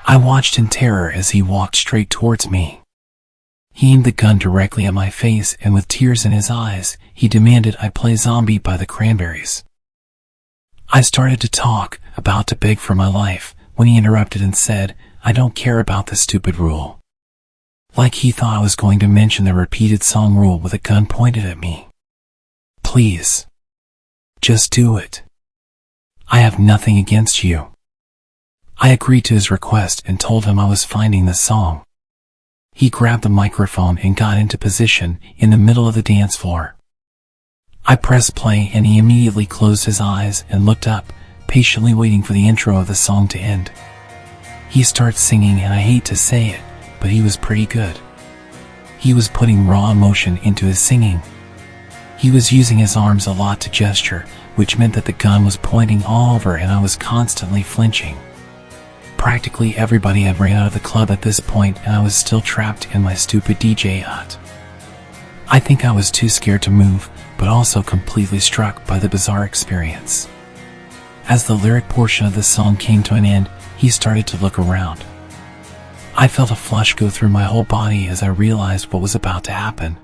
I watched in terror as he walked straight towards me. He aimed the gun directly at my face and with tears in his eyes, he demanded I play Zombie by the Cranberries. I started to talk, about to beg for my life, when he interrupted and said, "I don't care about this stupid rule." Like he thought I was going to mention the repeated song rule with a gun pointed at me. "Please. Just do it. I have nothing against you." I agreed to his request and told him I was finding the song. He grabbed the microphone and got into position in the middle of the dance floor. I pressed play and he immediately closed his eyes and looked up, patiently waiting for the intro of the song to end. He starts singing and I hate to say it, but he was pretty good. He was putting raw emotion into his singing. He was using his arms a lot to gesture, which meant that the gun was pointing all over and I was constantly flinching. Practically everybody had ran out of the club at this point and I was still trapped in my stupid DJ hut. I think I was too scared to move, but also completely struck by the bizarre experience. As the lyric portion of the song came to an end, he started to look around. I felt a flush go through my whole body as I realized what was about to happen.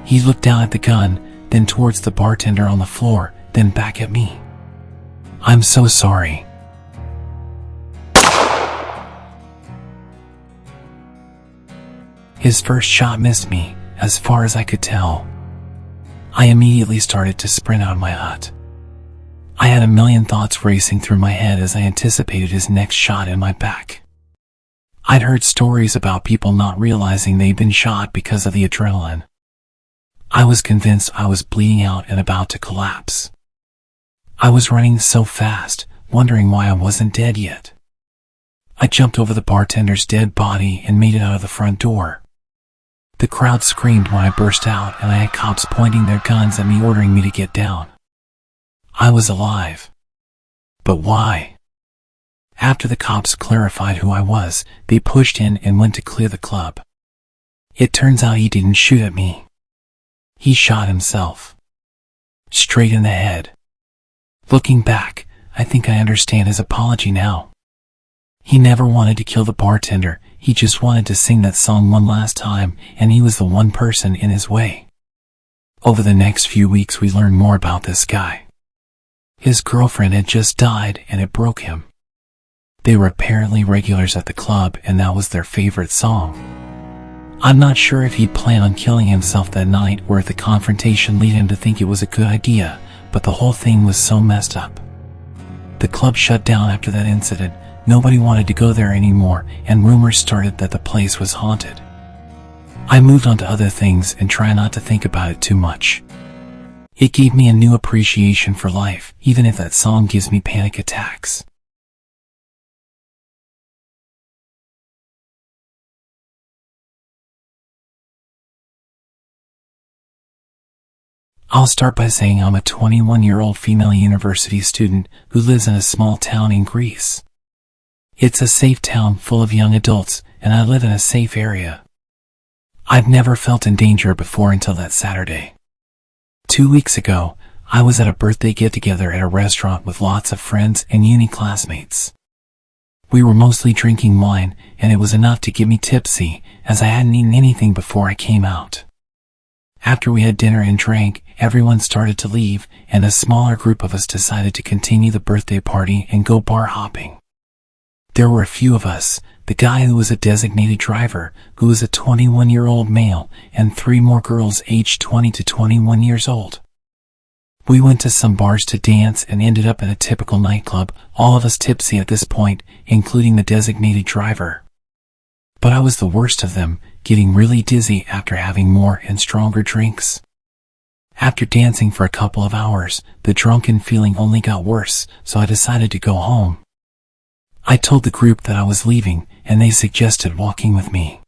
He looked down at the gun, then towards the bartender on the floor, then back at me. "I'm so sorry." His first shot missed me, as far as I could tell. I immediately started to sprint out of my hut. I had a million thoughts racing through my head as I anticipated his next shot in my back. I'd heard stories about people not realizing they'd been shot because of the adrenaline. I was convinced I was bleeding out and about to collapse. I was running so fast, wondering why I wasn't dead yet. I jumped over the bartender's dead body and made it out of the front door. The crowd screamed when I burst out and I had cops pointing their guns at me ordering me to get down. I was alive. But why? After the cops clarified who I was, they pushed in and went to clear the club. It turns out he didn't shoot at me. He shot himself. straight in the head. Looking back, I think I understand his apology now. He never wanted to kill the bartender, he just wanted to sing that song one last time, and he was the one person in his way. Over the next few weeks we learned more about this guy. His girlfriend had just died and it broke him. They were apparently regulars at the club and that was their favorite song. I'm not sure if he'd planned on killing himself that night or if the confrontation led him to think it was a good idea, but the whole thing was so messed up. The club shut down after that incident. Nobody wanted to go there anymore, and rumors started that the place was haunted. I moved on to other things and try not to think about it too much. It gave me a new appreciation for life, even if that song gives me panic attacks. I'll start by saying I'm a 21-year-old female university student who lives in a small town in Greece. It's a safe town full of young adults, and I live in a safe area. I've never felt in danger before until that Saturday. 2 weeks ago, I was at a birthday get-together at a restaurant with lots of friends and uni classmates. We were mostly drinking wine, and it was enough to get me tipsy, as I hadn't eaten anything before I came out. After we had dinner and drank, everyone started to leave, and a smaller group of us decided to continue the birthday party and go bar hopping. There were a few of us, the guy who was a designated driver, who was a 21-year-old male, and 3 more girls aged 20 to 21 years old. We went to some bars to dance and ended up in a typical nightclub, all of us tipsy at this point, including the designated driver. But I was the worst of them, getting really dizzy after having more and stronger drinks. After dancing for a couple of hours, the drunken feeling only got worse, so I decided to go home. I told the group that I was leaving, and they suggested walking with me.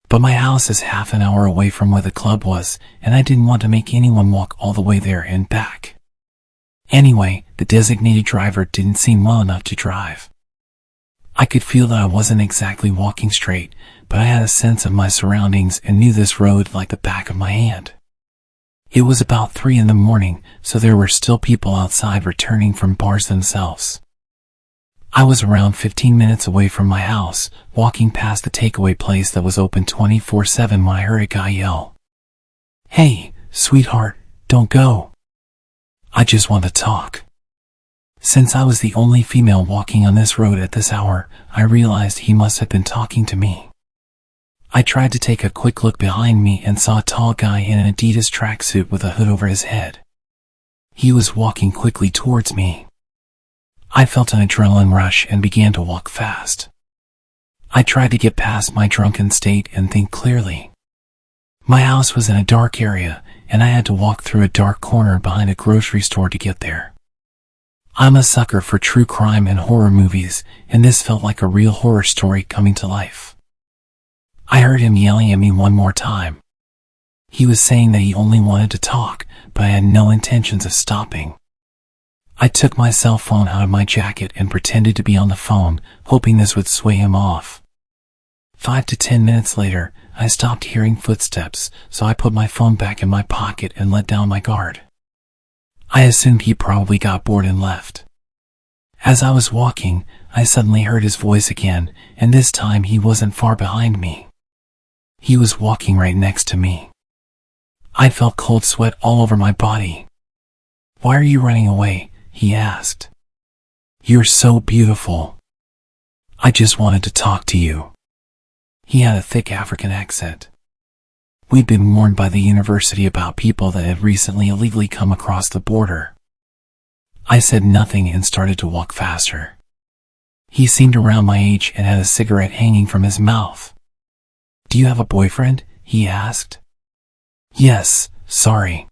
But my house is half an hour away from where the club was, and I didn't want to make anyone walk all the way there and back. Anyway, the designated driver didn't seem well enough to drive. I could feel that I wasn't exactly walking straight, but I had a sense of my surroundings and knew this road like the back of my hand. It was about 3 in the morning, so there were still people outside returning from bars themselves. I was around 15 minutes away from my house, walking past the takeaway place that was open 24/7 when I heard a guy yell, "Hey, sweetheart, don't go. I just want to talk." Since I was the only female walking on this road at this hour, I realized he must have been talking to me. I tried to take a quick look behind me and saw a tall guy in an Adidas tracksuit with a hood over his head. He was walking quickly towards me. I felt an adrenaline rush and began to walk fast. I tried to get past my drunken state and think clearly. My house was in a dark area, and I had to walk through a dark corner behind a grocery store to get there. I'm a sucker for true crime and horror movies, and this felt like a real horror story coming to life. I heard him yelling at me one more time. He was saying that he only wanted to talk, but I had no intentions of stopping. I took my cell phone out of my jacket and pretended to be on the phone, hoping this would sway him off. 5 to 10 minutes later, I stopped hearing footsteps, so I put my phone back in my pocket and let down my guard. I assumed he probably got bored and left. As I was walking, I suddenly heard his voice again, and this time he wasn't far behind me. He was walking right next to me. I felt cold sweat all over my body. "Why are you running away?" he asked. "You're so beautiful. I just wanted to talk to you." He had a thick African accent. We'd been warned by the university about people that had recently illegally come across the border. I said nothing and started to walk faster. He seemed around my age and had a cigarette hanging from his mouth. "Do you have a boyfriend?" he asked. "Yes, sorry."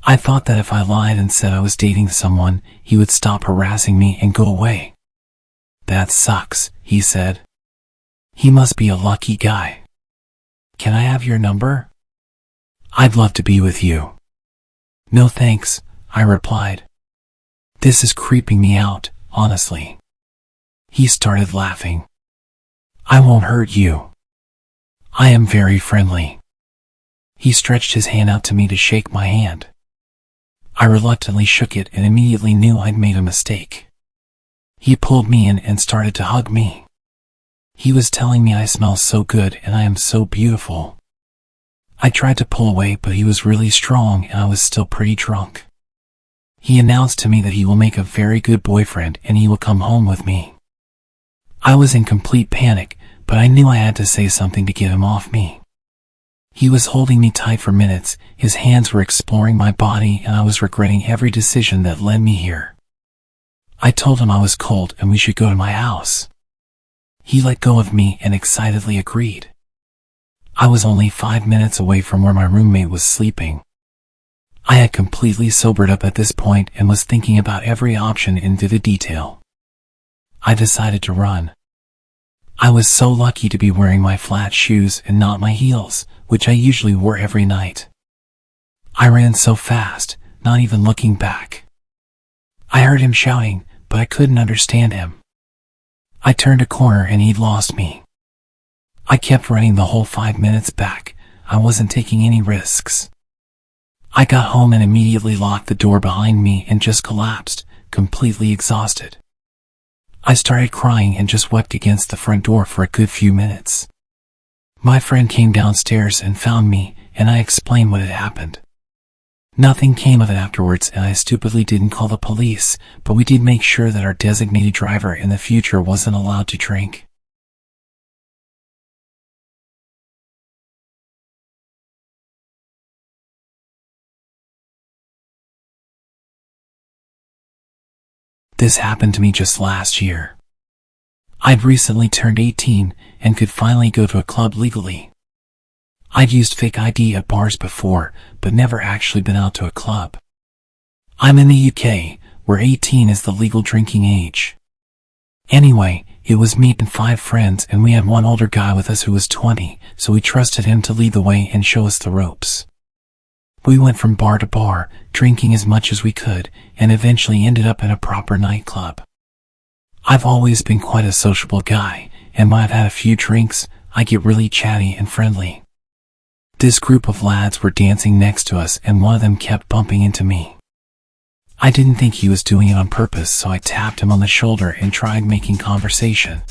I thought that if I lied and said I was dating someone, he would stop harassing me and go away. "That sucks," he said. "He must be a lucky guy. Can I have your number? I'd love to be with you." "No thanks," I replied. "This is creeping me out, honestly." He started laughing. "I won't hurt you. I am very friendly." He stretched his hand out to me to shake my hand. I reluctantly shook it and immediately knew I'd made a mistake. He pulled me in and started to hug me. He was telling me I smell so good and I am so beautiful. I tried to pull away, but he was really strong and I was still pretty drunk. He announced to me that he will make a very good boyfriend and he will come home with me. I was in complete panic, but I knew I had to say something to get him off me. He was holding me tight for minutes, his hands were exploring my body, and I was regretting every decision that led me here. I told him I was cold and we should go to my house. He let go of me and excitedly agreed. I was only 5 minutes away from where my roommate was sleeping. I had completely sobered up at this point and was thinking about every option in vivid detail. I decided to run. I was so lucky to be wearing my flat shoes and not my heels, which I usually wore every night. I ran so fast, not even looking back. I heard him shouting, but I couldn't understand him. I turned a corner and he'd lost me. I kept running the whole 5 minutes back. I wasn't taking any risks. I got home and immediately locked the door behind me and just collapsed, completely exhausted. I started crying and just wept against the front door for a good few minutes. My friend came downstairs and found me, and I explained what had happened. Nothing came of it afterwards, and I stupidly didn't call the police, but we did make sure that our designated driver in the future wasn't allowed to drink. This happened to me just last year. I'd recently turned 18 and could finally go to a club legally. I'd used fake ID at bars before, but never actually been out to a club. I'm in the UK, where 18 is the legal drinking age. Anyway, it was me and 5 friends, and we had one older guy with us who was 20, so we trusted him to lead the way and show us the ropes. We went from bar to bar, drinking as much as we could, and eventually ended up in a proper nightclub. I've always been quite a sociable guy, and when I've had a few drinks, I get really chatty and friendly. This group of lads were dancing next to us, and one of them kept bumping into me. I didn't think he was doing it on purpose, so I tapped him on the shoulder and tried making conversation.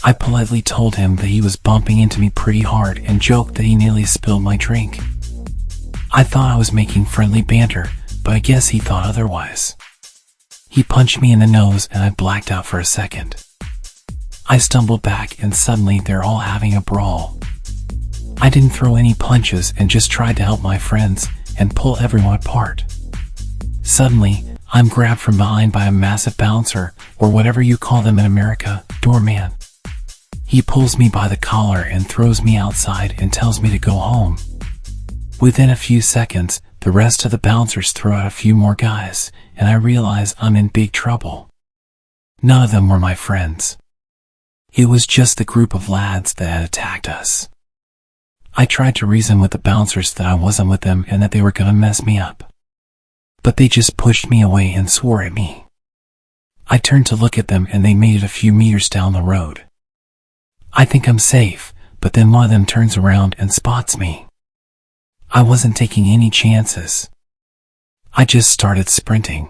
I politely told him that he was bumping into me pretty hard and joked that he nearly spilled my drink. I thought I was making friendly banter, but I guess he thought otherwise. He punched me in the nose and I blacked out for a second. I stumbled back and suddenly they're all having a brawl. I didn't throw any punches and just tried to help my friends and pull everyone apart. Suddenly, I'm grabbed from behind by a massive bouncer, or whatever you call them in America, doorman. He pulls me by the collar and throws me outside and tells me to go home. Within a few seconds, the rest of the bouncers throw out a few more guys, and I realize I'm in big trouble. None of them were my friends. It was just the group of lads that had attacked us. I tried to reason with the bouncers that I wasn't with them and that they were gonna mess me up. But they just pushed me away and swore at me. I turned to look at them and they made it a few meters down the road. I think I'm safe, but then one of them turns around and spots me. I wasn't taking any chances. I just started sprinting.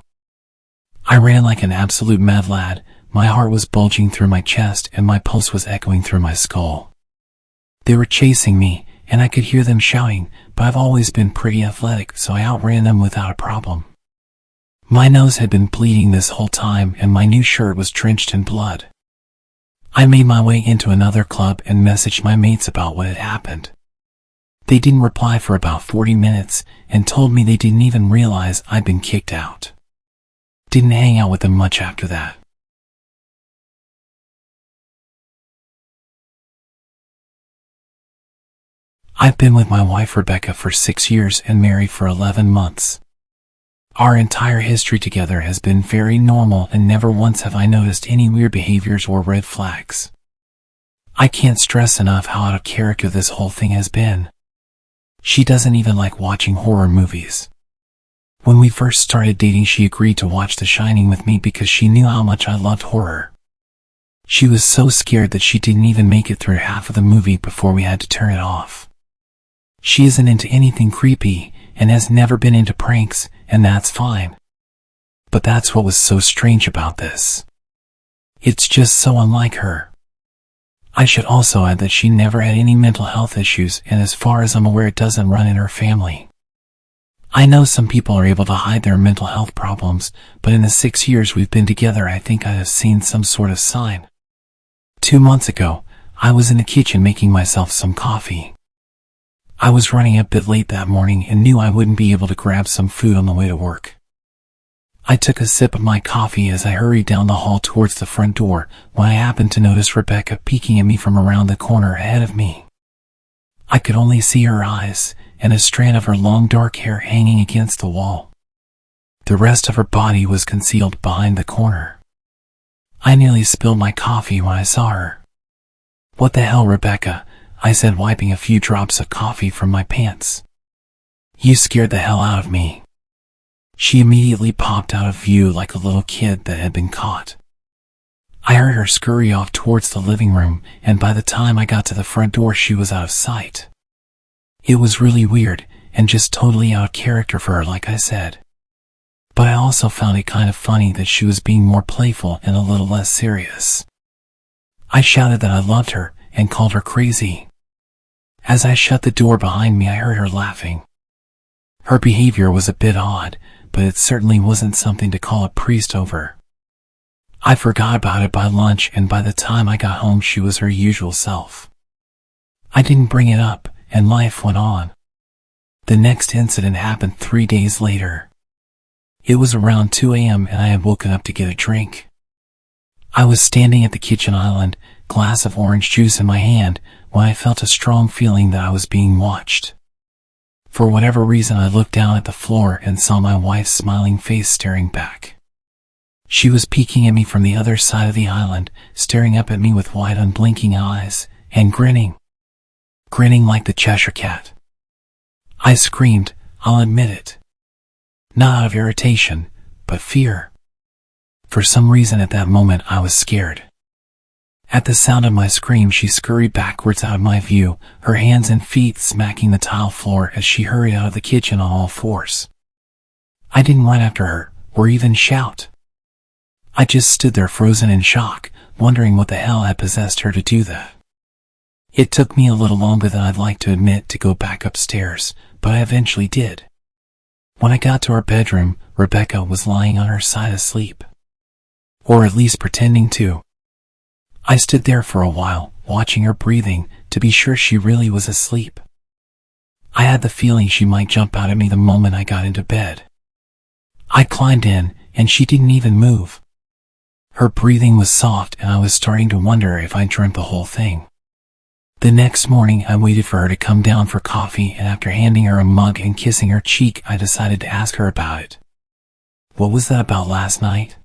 I ran like an absolute mad lad. My heart was bulging through my chest and my pulse was echoing through my skull. They were chasing me, and I could hear them shouting, but I've always been pretty athletic, so I outran them without a problem. My nose had been bleeding this whole time and my new shirt was drenched in blood. I made my way into another club and messaged my mates about what had happened. They didn't reply for about 40 minutes and told me they didn't even realize I'd been kicked out. Didn't hang out with them much after that. I've been with my wife Rebecca for 6 years and married for 11 months. Our entire history together has been very normal and never once have I noticed any weird behaviors or red flags. I can't stress enough how out of character this whole thing has been. She doesn't even like watching horror movies. When we first started dating, she agreed to watch The Shining with me because she knew how much I loved horror. She was so scared that she didn't even make it through half of the movie before we had to turn it off. She isn't into anything creepy, and has never been into pranks, and that's fine. But that's what was so strange about this. It's just so unlike her. I should also add that she never had any mental health issues, and as far as I'm aware it doesn't run in her family. I know some people are able to hide their mental health problems, but in the 6 years we've been together I think I have seen some sort of sign. 2 months ago, I was in the kitchen making myself some coffee. I was running a bit late that morning and knew I wouldn't be able to grab some food on the way to work. I took a sip of my coffee as I hurried down the hall towards the front door when I happened to notice Rebecca peeking at me from around the corner ahead of me. I could only see her eyes and a strand of her long dark hair hanging against the wall. The rest of her body was concealed behind the corner. I nearly spilled my coffee when I saw her. "What the hell, Rebecca?" I said, wiping a few drops of coffee from my pants. "You scared the hell out of me." She immediately popped out of view like a little kid that had been caught. I heard her scurry off towards the living room, and by the time I got to the front door she was out of sight. It was really weird, and just totally out of character for her, like I said. But I also found it kind of funny that she was being more playful and a little less serious. I shouted that I loved her, and called her crazy. As I shut the door behind me I heard her laughing. Her behavior was a bit odd, but it certainly wasn't something to call a priest over. I forgot about it by lunch, and by the time I got home she was her usual self. I didn't bring it up, and life went on. The next incident happened 3 days later. It was around 2 a.m. and I had woken up to get a drink. I was standing at the kitchen island, glass of orange juice in my hand, when I felt a strong feeling that I was being watched. For whatever reason I looked down at the floor and saw my wife's smiling face staring back. She was peeking at me from the other side of the island, staring up at me with wide unblinking eyes, and grinning. Grinning like the Cheshire Cat. I screamed, I'll admit it. Not out of irritation, but fear. For some reason at that moment I was scared. At the sound of my scream she scurried backwards out of my view, her hands and feet smacking the tile floor as she hurried out of the kitchen on all fours. I didn't run after her, or even shout. I just stood there frozen in shock, wondering what the hell had possessed her to do that. It took me a little longer than I'd like to admit to go back upstairs, but I eventually did. When I got to our bedroom, Rebecca was lying on her side asleep. Or at least pretending to. I stood there for a while, watching her breathing, to be sure she really was asleep. I had the feeling she might jump out at me the moment I got into bed. I climbed in, and she didn't even move. Her breathing was soft, and I was starting to wonder if I'd dreamt the whole thing. The next morning I waited for her to come down for coffee, and after handing her a mug and kissing her cheek I decided to ask her about it. "What was that about last night?"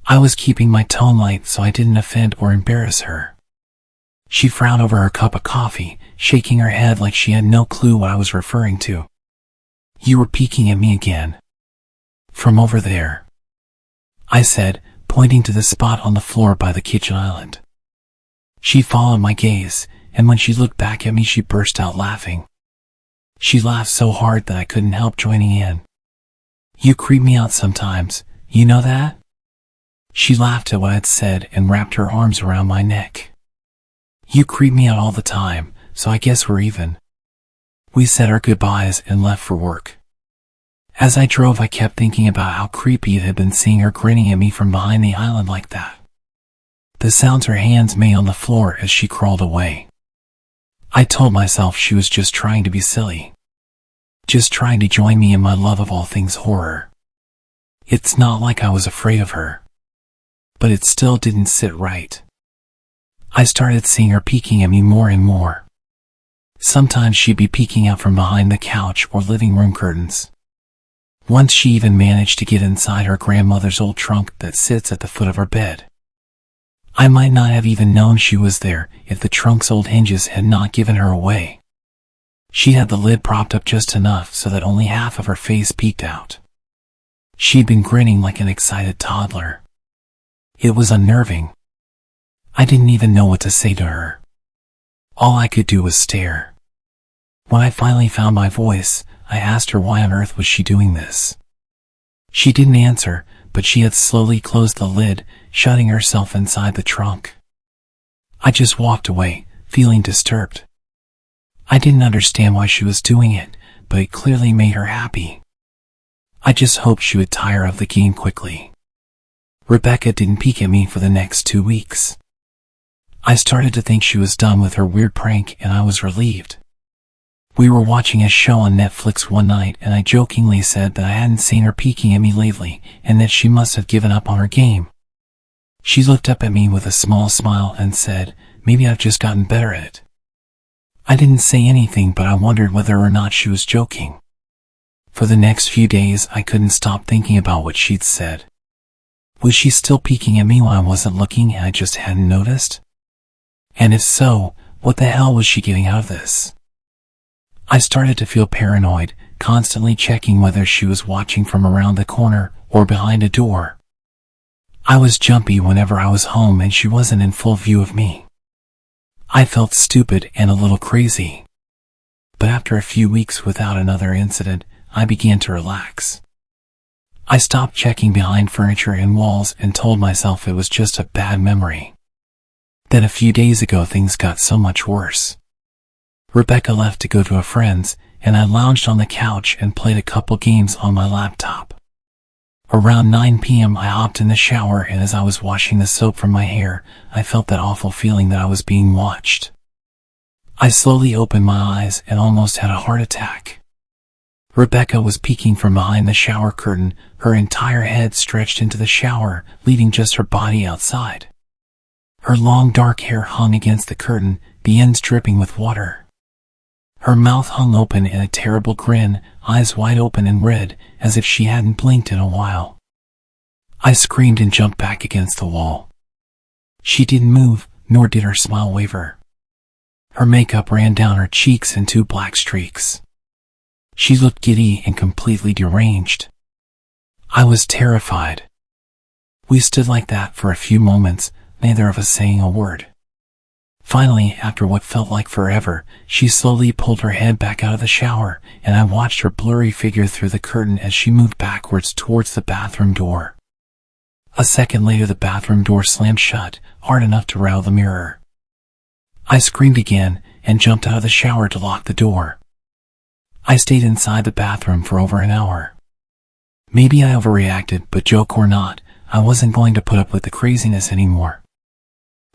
I was keeping my tone light so I didn't offend or embarrass her. She frowned over her cup of coffee, shaking her head like she had no clue what I was referring to. "You were peeking at me again. From over there," I said, pointing to the spot on the floor by the kitchen island. She followed my gaze, and when she looked back at me she burst out laughing. She laughed so hard that I couldn't help joining in. "You creep me out sometimes, you know that?" She laughed at what I'd said and wrapped her arms around my neck. "You creep me out all the time, so I guess we're even." We said our goodbyes and left for work. As I drove I kept thinking about how creepy it had been seeing her grinning at me from behind the island like that. The sounds her hands made on the floor as she crawled away. I told myself she was just trying to be silly. Just trying to join me in my love of all things horror. It's not like I was afraid of her. But it still didn't sit right. I started seeing her peeking at me more and more. Sometimes she'd be peeking out from behind the couch or living room curtains. Once she even managed to get inside her grandmother's old trunk that sits at the foot of our bed. I might not have even known she was there if the trunk's old hinges had not given her away. She had the lid propped up just enough so that only half of her face peeked out. She'd been grinning like an excited toddler. It was unnerving. I didn't even know what to say to her. All I could do was stare. When I finally found my voice, I asked her why on earth was she doing this. She didn't answer, but she had slowly closed the lid, shutting herself inside the trunk. I just walked away, feeling disturbed. I didn't understand why she was doing it, but it clearly made her happy. I just hoped she would tire of the game quickly. Rebecca didn't peek at me for the next 2 weeks. I started to think she was done with her weird prank, and I was relieved. We were watching a show on Netflix one night, and I jokingly said that I hadn't seen her peeking at me lately, and that she must have given up on her game. She looked up at me with a small smile and said, "Maybe I've just gotten better at it." I didn't say anything, but I wondered whether or not she was joking. For the next few days, I couldn't stop thinking about what she'd said. Was she still peeking at me when I wasn't looking and I just hadn't noticed? And if so, what the hell was she getting out of this? I started to feel paranoid, constantly checking whether she was watching from around the corner or behind a door. I was jumpy whenever I was home and she wasn't in full view of me. I felt stupid and a little crazy. But after a few weeks without another incident, I began to relax. I stopped checking behind furniture and walls and told myself it was just a bad memory. Then a few days ago things got so much worse. Rebecca left to go to a friend's, and I lounged on the couch and played a couple games on my laptop. Around 9 p.m. I hopped in the shower, and as I was washing the soap from my hair, I felt that awful feeling that I was being watched. I slowly opened my eyes and almost had a heart attack. Rebecca was peeking from behind the shower curtain, her entire head stretched into the shower, leaving just her body outside. Her long dark hair hung against the curtain, the ends dripping with water. Her mouth hung open in a terrible grin, eyes wide open and red, as if she hadn't blinked in a while. I screamed and jumped back against the wall. She didn't move, nor did her smile waver. Her makeup ran down her cheeks in 2 black streaks. She looked giddy and completely deranged. I was terrified. We stood like that for a few moments, neither of us saying a word. Finally, after what felt like forever, she slowly pulled her head back out of the shower, and I watched her blurry figure through the curtain as she moved backwards towards the bathroom door. A second later, the bathroom door slammed shut, hard enough to rattle the mirror. I screamed again and jumped out of the shower to lock the door. I stayed inside the bathroom for over an hour. Maybe I overreacted, but joke or not, I wasn't going to put up with the craziness anymore.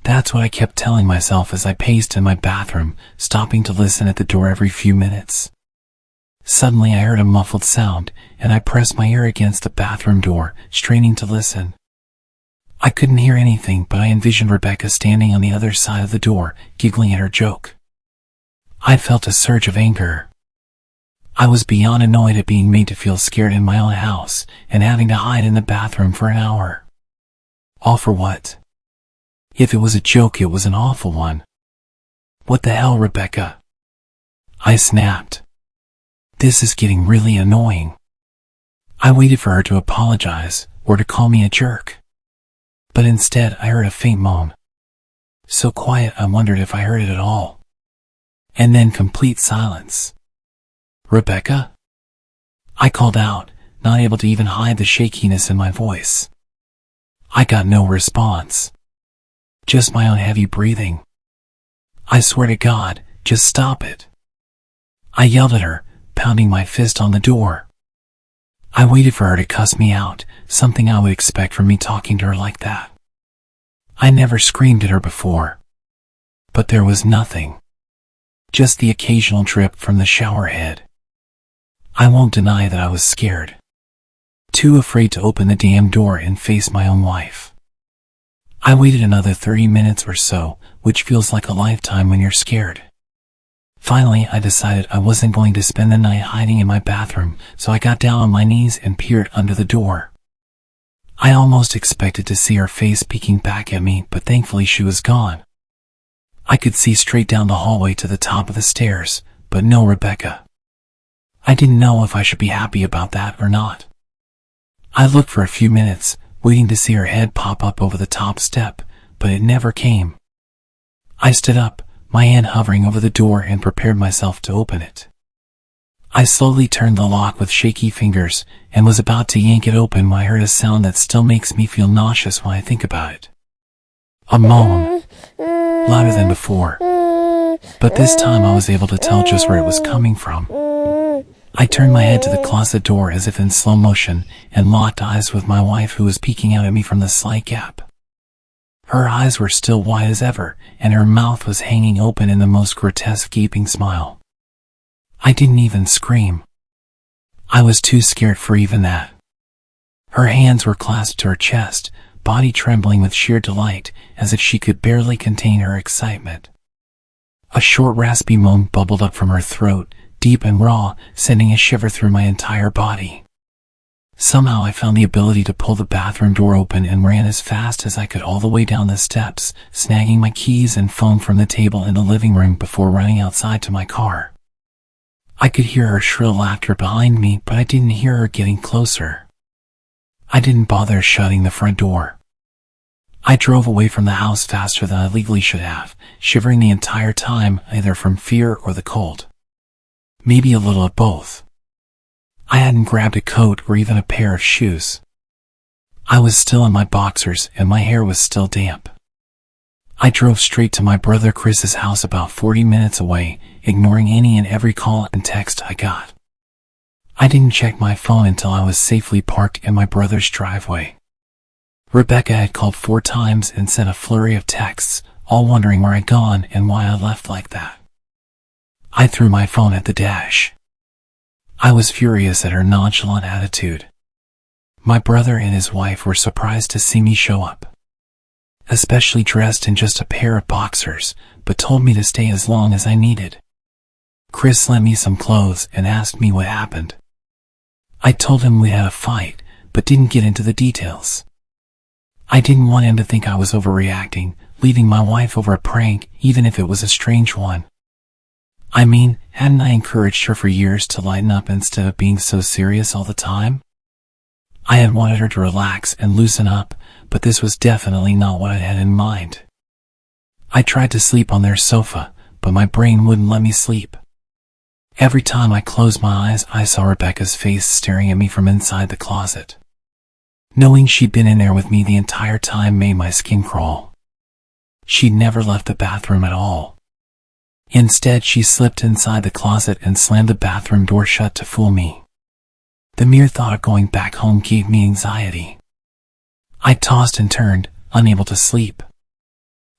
That's what I kept telling myself as I paced in my bathroom, stopping to listen at the door every few minutes. Suddenly I heard a muffled sound, and I pressed my ear against the bathroom door, straining to listen. I couldn't hear anything, but I envisioned Rebecca standing on the other side of the door, giggling at her joke. I felt a surge of anger. I was beyond annoyed at being made to feel scared in my own house, and having to hide in the bathroom for an hour. All for what? If it was a joke, it was an awful one. What the hell, Rebecca? I snapped. This is getting really annoying. I waited for her to apologize, or to call me a jerk. But instead, I heard a faint moan. So quiet, I wondered if I heard it at all. And then complete silence. Rebecca? I called out, not able to even hide the shakiness in my voice. I got no response. Just my own heavy breathing. I swear to God, just stop it. I yelled at her, pounding my fist on the door. I waited for her to cuss me out, something I would expect from me talking to her like that. I never screamed at her before. But there was nothing. Just the occasional drip from the shower head. I won't deny that I was scared. Too afraid to open the damn door and face my own wife. I waited another 30 minutes or so, which feels like a lifetime when you're scared. Finally, I decided I wasn't going to spend the night hiding in my bathroom, so I got down on my knees and peered under the door. I almost expected to see her face peeking back at me, but thankfully she was gone. I could see straight down the hallway to the top of the stairs, but no Rebecca. I didn't know if I should be happy about that or not. I looked for a few minutes, waiting to see her head pop up over the top step, but it never came. I stood up, my hand hovering over the door, and prepared myself to open it. I slowly turned the lock with shaky fingers and was about to yank it open when I heard a sound that still makes me feel nauseous when I think about it. A moan, louder than before, but this time I was able to tell just where it was coming from. I turned my head to the closet door as if in slow motion and locked eyes with my wife, who was peeking out at me from the slight gap. Her eyes were still wide as ever, and her mouth was hanging open in the most grotesque gaping smile. I didn't even scream. I was too scared for even that. Her hands were clasped to her chest, body trembling with sheer delight, as if she could barely contain her excitement. A short raspy moan bubbled up from her throat, deep and raw, sending a shiver through my entire body. Somehow I found the ability to pull the bathroom door open and ran as fast as I could all the way down the steps, snagging my keys and phone from the table in the living room before running outside to my car. I could hear her shrill laughter behind me, but I didn't hear her getting closer. I didn't bother shutting the front door. I drove away from the house faster than I legally should have, shivering the entire time, either from fear or the cold. Maybe a little of both. I hadn't grabbed a coat or even a pair of shoes. I was still in my boxers and my hair was still damp. I drove straight to my brother Chris's house about 40 minutes away, ignoring any and every call and text I got. I didn't check my phone until I was safely parked in my brother's driveway. Rebecca had called 4 times and sent a flurry of texts, all wondering where I'd gone and why I left like that. I threw my phone at the dash. I was furious at her nonchalant attitude. My brother and his wife were surprised to see me show up, especially dressed in just a pair of boxers, but told me to stay as long as I needed. Chris lent me some clothes and asked me what happened. I told him we had a fight, but didn't get into the details. I didn't want him to think I was overreacting, leaving my wife over a prank, even if it was a strange one. I mean, hadn't I encouraged her for years to lighten up instead of being so serious all the time? I had wanted her to relax and loosen up, but this was definitely not what I had in mind. I tried to sleep on their sofa, but my brain wouldn't let me sleep. Every time I closed my eyes, I saw Rebecca's face staring at me from inside the closet. Knowing she'd been in there with me the entire time made my skin crawl. She'd never left the bathroom at all. Instead, she slipped inside the closet and slammed the bathroom door shut to fool me. The mere thought of going back home gave me anxiety. I tossed and turned, unable to sleep.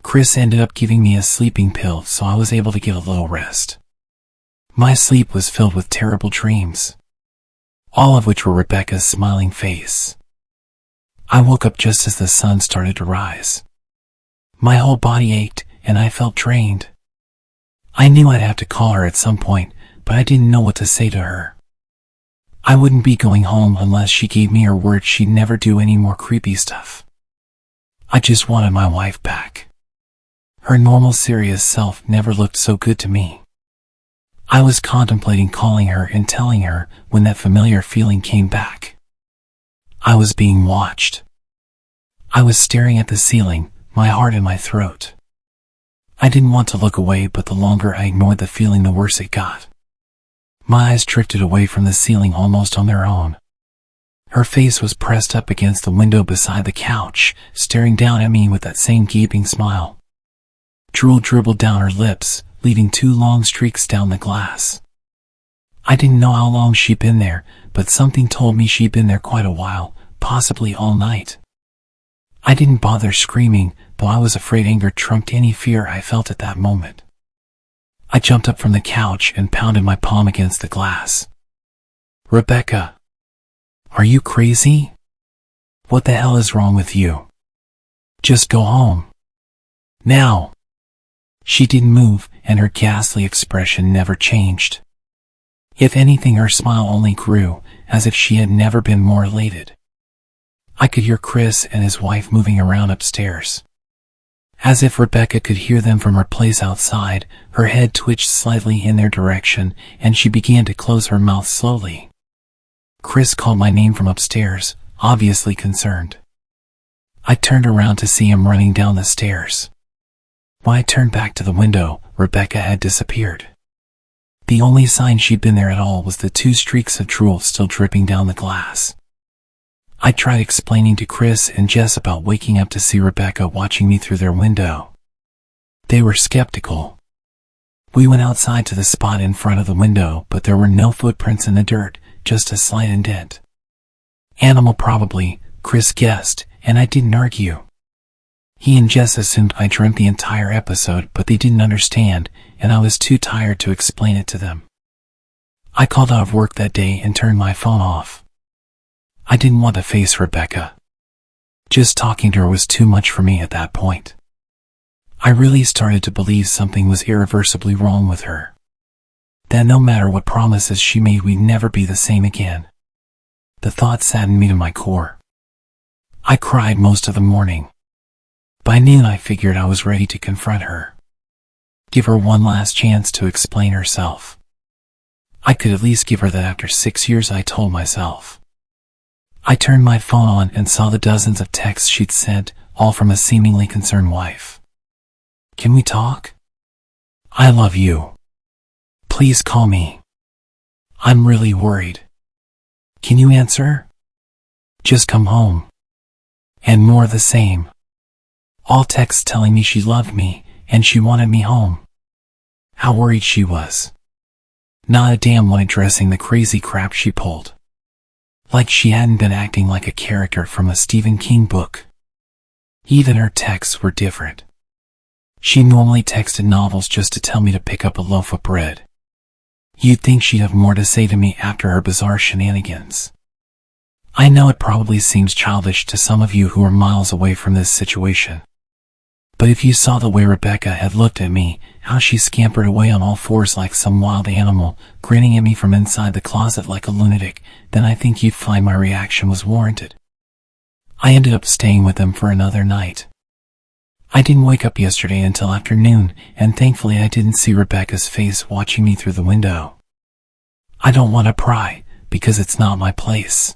Chris ended up giving me a sleeping pill, so I was able to get a little rest. My sleep was filled with terrible dreams, all of which were Rebecca's smiling face. I woke up just as the sun started to rise. My whole body ached, and I felt drained. I knew I'd have to call her at some point, but I didn't know what to say to her. I wouldn't be going home unless she gave me her word she'd never do any more creepy stuff. I just wanted my wife back. Her normal serious self never looked so good to me. I was contemplating calling her and telling her when that familiar feeling came back. I was being watched. I was staring at the ceiling, my heart in my throat. I didn't want to look away, but the longer I ignored the feeling, the worse it got. My eyes drifted away from the ceiling almost on their own. Her face was pressed up against the window beside the couch, staring down at me with that same gaping smile. Drool dribbled down her lips, leaving 2 long streaks down the glass. I didn't know how long she'd been there, but something told me she'd been there quite a while, possibly all night. I didn't bother screaming, though I was afraid anger trumped any fear I felt at that moment. I jumped up from the couch and pounded my palm against the glass. "Rebecca, are you crazy? What the hell is wrong with you? Just go home. Now." She didn't move, and her ghastly expression never changed. If anything, her smile only grew, as if she had never been more elated. I could hear Chris and his wife moving around upstairs. As if Rebecca could hear them from her place outside, her head twitched slightly in their direction, and she began to close her mouth slowly. Chris called my name from upstairs, obviously concerned. I turned around to see him running down the stairs. When I turned back to the window, Rebecca had disappeared. The only sign she'd been there at all was the 2 streaks of drool still dripping down the glass. I tried explaining to Chris and Jess about waking up to see Rebecca watching me through their window. They were skeptical. We went outside to the spot in front of the window, but there were no footprints in the dirt, just a slight indent. Animal probably, Chris guessed, and I didn't argue. He and Jess assumed I dreamt the entire episode, but they didn't understand, and I was too tired to explain it to them. I called out of work that day and turned my phone off. I didn't want to face Rebecca. Just talking to her was too much for me at that point. I really started to believe something was irreversibly wrong with her. That no matter what promises she made, we'd never be the same again. The thought saddened me to my core. I cried most of the morning. By noon I figured I was ready to confront her. Give her one last chance to explain herself. I could at least give her that after 6 years, I told myself. I turned my phone on and saw the dozens of texts she'd sent, all from a seemingly concerned wife. Can we talk? I love you. Please call me. I'm really worried. Can you answer? Just come home. And more of the same. All texts telling me she loved me, and she wanted me home. How worried she was. Not a damn one addressing the crazy crap she pulled. Like she hadn't been acting like a character from a Stephen King book. Even her texts were different. She normally texted novels just to tell me to pick up a loaf of bread. You'd think she'd have more to say to me after her bizarre shenanigans. I know it probably seems childish to some of you who are miles away from this situation. But if you saw the way Rebecca had looked at me, how she scampered away on all fours like some wild animal, grinning at me from inside the closet like a lunatic, then I think you'd find my reaction was warranted. I ended up staying with them for another night. I didn't wake up yesterday until afternoon, and thankfully I didn't see Rebecca's face watching me through the window. I don't want to pry, because it's not my place.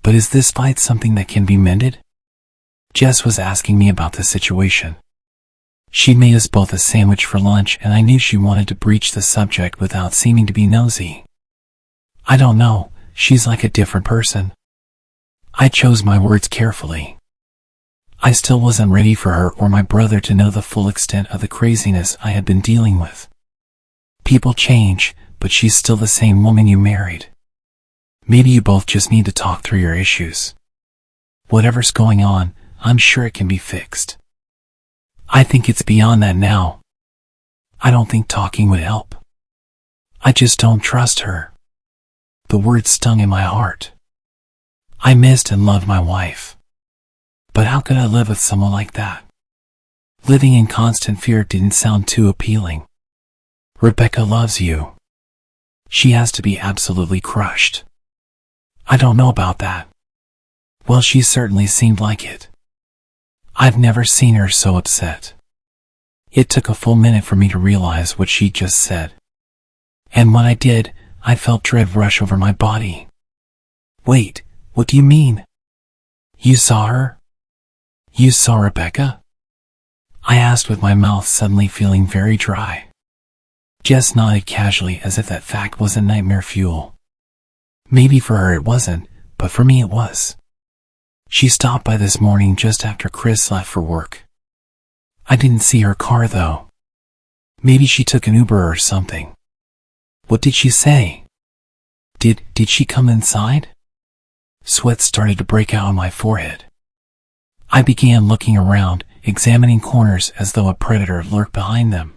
But is this fight something that can be mended? Jess was asking me about the situation. She made us both a sandwich for lunch, and I knew she wanted to breach the subject without seeming to be nosy. I don't know, she's like a different person. I chose my words carefully. I still wasn't ready for her or my brother to know the full extent of the craziness I had been dealing with. People change, but she's still the same woman you married. Maybe you both just need to talk through your issues. Whatever's going on, I'm sure it can be fixed. I think it's beyond that now. I don't think talking would help. I just don't trust her. The words stung in my heart. I missed and loved my wife. But how could I live with someone like that? Living in constant fear didn't sound too appealing. Rebecca loves you. She has to be absolutely crushed. I don't know about that. Well, she certainly seemed like it. I've never seen her so upset. It took a full minute for me to realize what she just said. And when I did, I felt dread rush over my body. Wait, what do you mean? You saw her? You saw Rebecca? I asked with my mouth suddenly feeling very dry. Jess nodded casually as if that fact wasn't nightmare fuel. Maybe for her it wasn't, but for me it was. She stopped by this morning just after Chris left for work. I didn't see her car though. Maybe she took an Uber or something. What did she say? Did she come inside? Sweat started to break out on my forehead. I began looking around, examining corners as though a predator lurked behind them.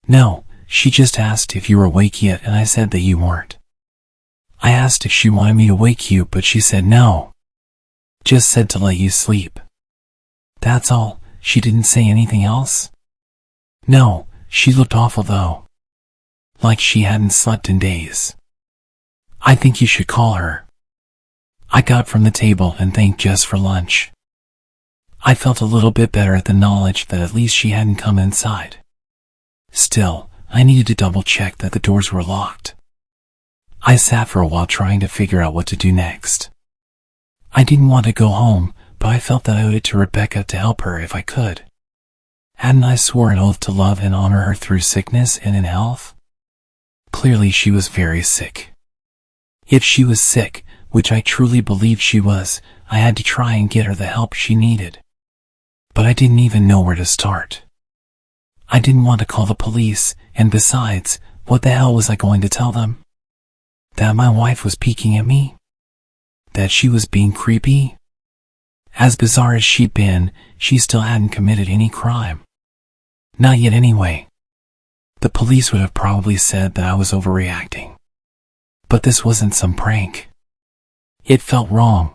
No, she just asked if you were awake yet, and I said that you weren't. I asked if she wanted me to wake you, but she said no. Just said to let you sleep. That's all. She didn't say anything else? No, she looked awful though. Like she hadn't slept in days. I think you should call her. I got from the table and thanked Jess for lunch. I felt a little bit better at the knowledge that at least she hadn't come inside. Still, I needed to double check that the doors were locked. I sat for a while trying to figure out what to do next. I didn't want to go home, but I felt that I owed it to Rebecca to help her if I could. Hadn't I sworn an oath to love and honor her through sickness and in health? Clearly she was very sick. If she was sick, which I truly believed she was, I had to try and get her the help she needed. But I didn't even know where to start. I didn't want to call the police, and besides, what the hell was I going to tell them? That my wife was peeking at me? That she was being creepy? As bizarre as she'd been, she still hadn't committed any crime. Not yet anyway. The police would have probably said that I was overreacting. But this wasn't some prank. It felt wrong.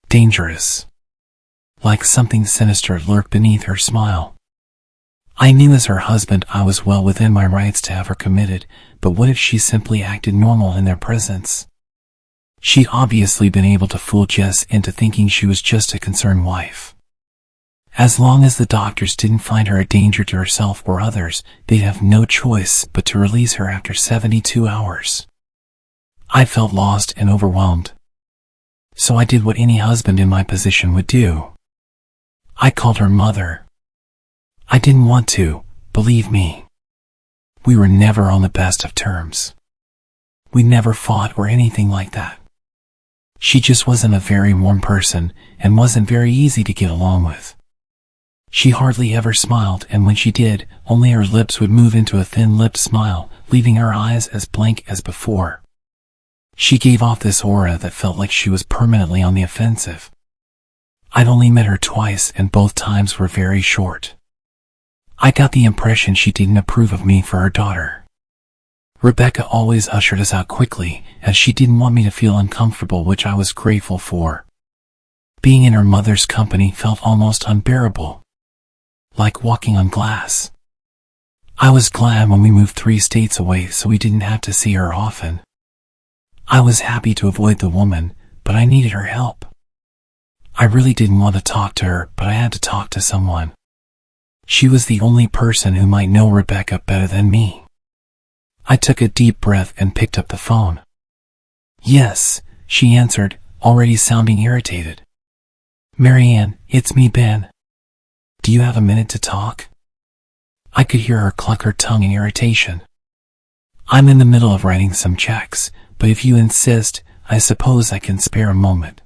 Dangerous. Like something sinister lurked beneath her smile. I knew as her husband I was well within my rights to have her committed, but what if she simply acted normal in their presence? She'd obviously been able to fool Jess into thinking she was just a concerned wife. As long as the doctors didn't find her a danger to herself or others, they'd have no choice but to release her after 72 hours. I felt lost and overwhelmed. So I did what any husband in my position would do. I called her mother. I didn't want to, believe me. We were never on the best of terms. We never fought or anything like that. She just wasn't a very warm person and wasn't very easy to get along with. She hardly ever smiled, and when she did, only her lips would move into a thin-lipped smile, leaving her eyes as blank as before. She gave off this aura that felt like she was permanently on the offensive. I'd only met her twice, and both times were very short. I got the impression she didn't approve of me for her daughter. Rebecca always ushered us out quickly, as she didn't want me to feel uncomfortable, which I was grateful for. Being in her mother's company felt almost unbearable. Like walking on glass. I was glad when we moved 3 states away so we didn't have to see her often. I was happy to avoid the woman, but I needed her help. I really didn't want to talk to her, but I had to talk to someone. She was the only person who might know Rebecca better than me. I took a deep breath and picked up the phone. Yes, she answered, already sounding irritated. Marianne, it's me, Ben. Do you have a minute to talk? I could hear her cluck her tongue in irritation. I'm in the middle of writing some checks, but if you insist, I suppose I can spare a moment.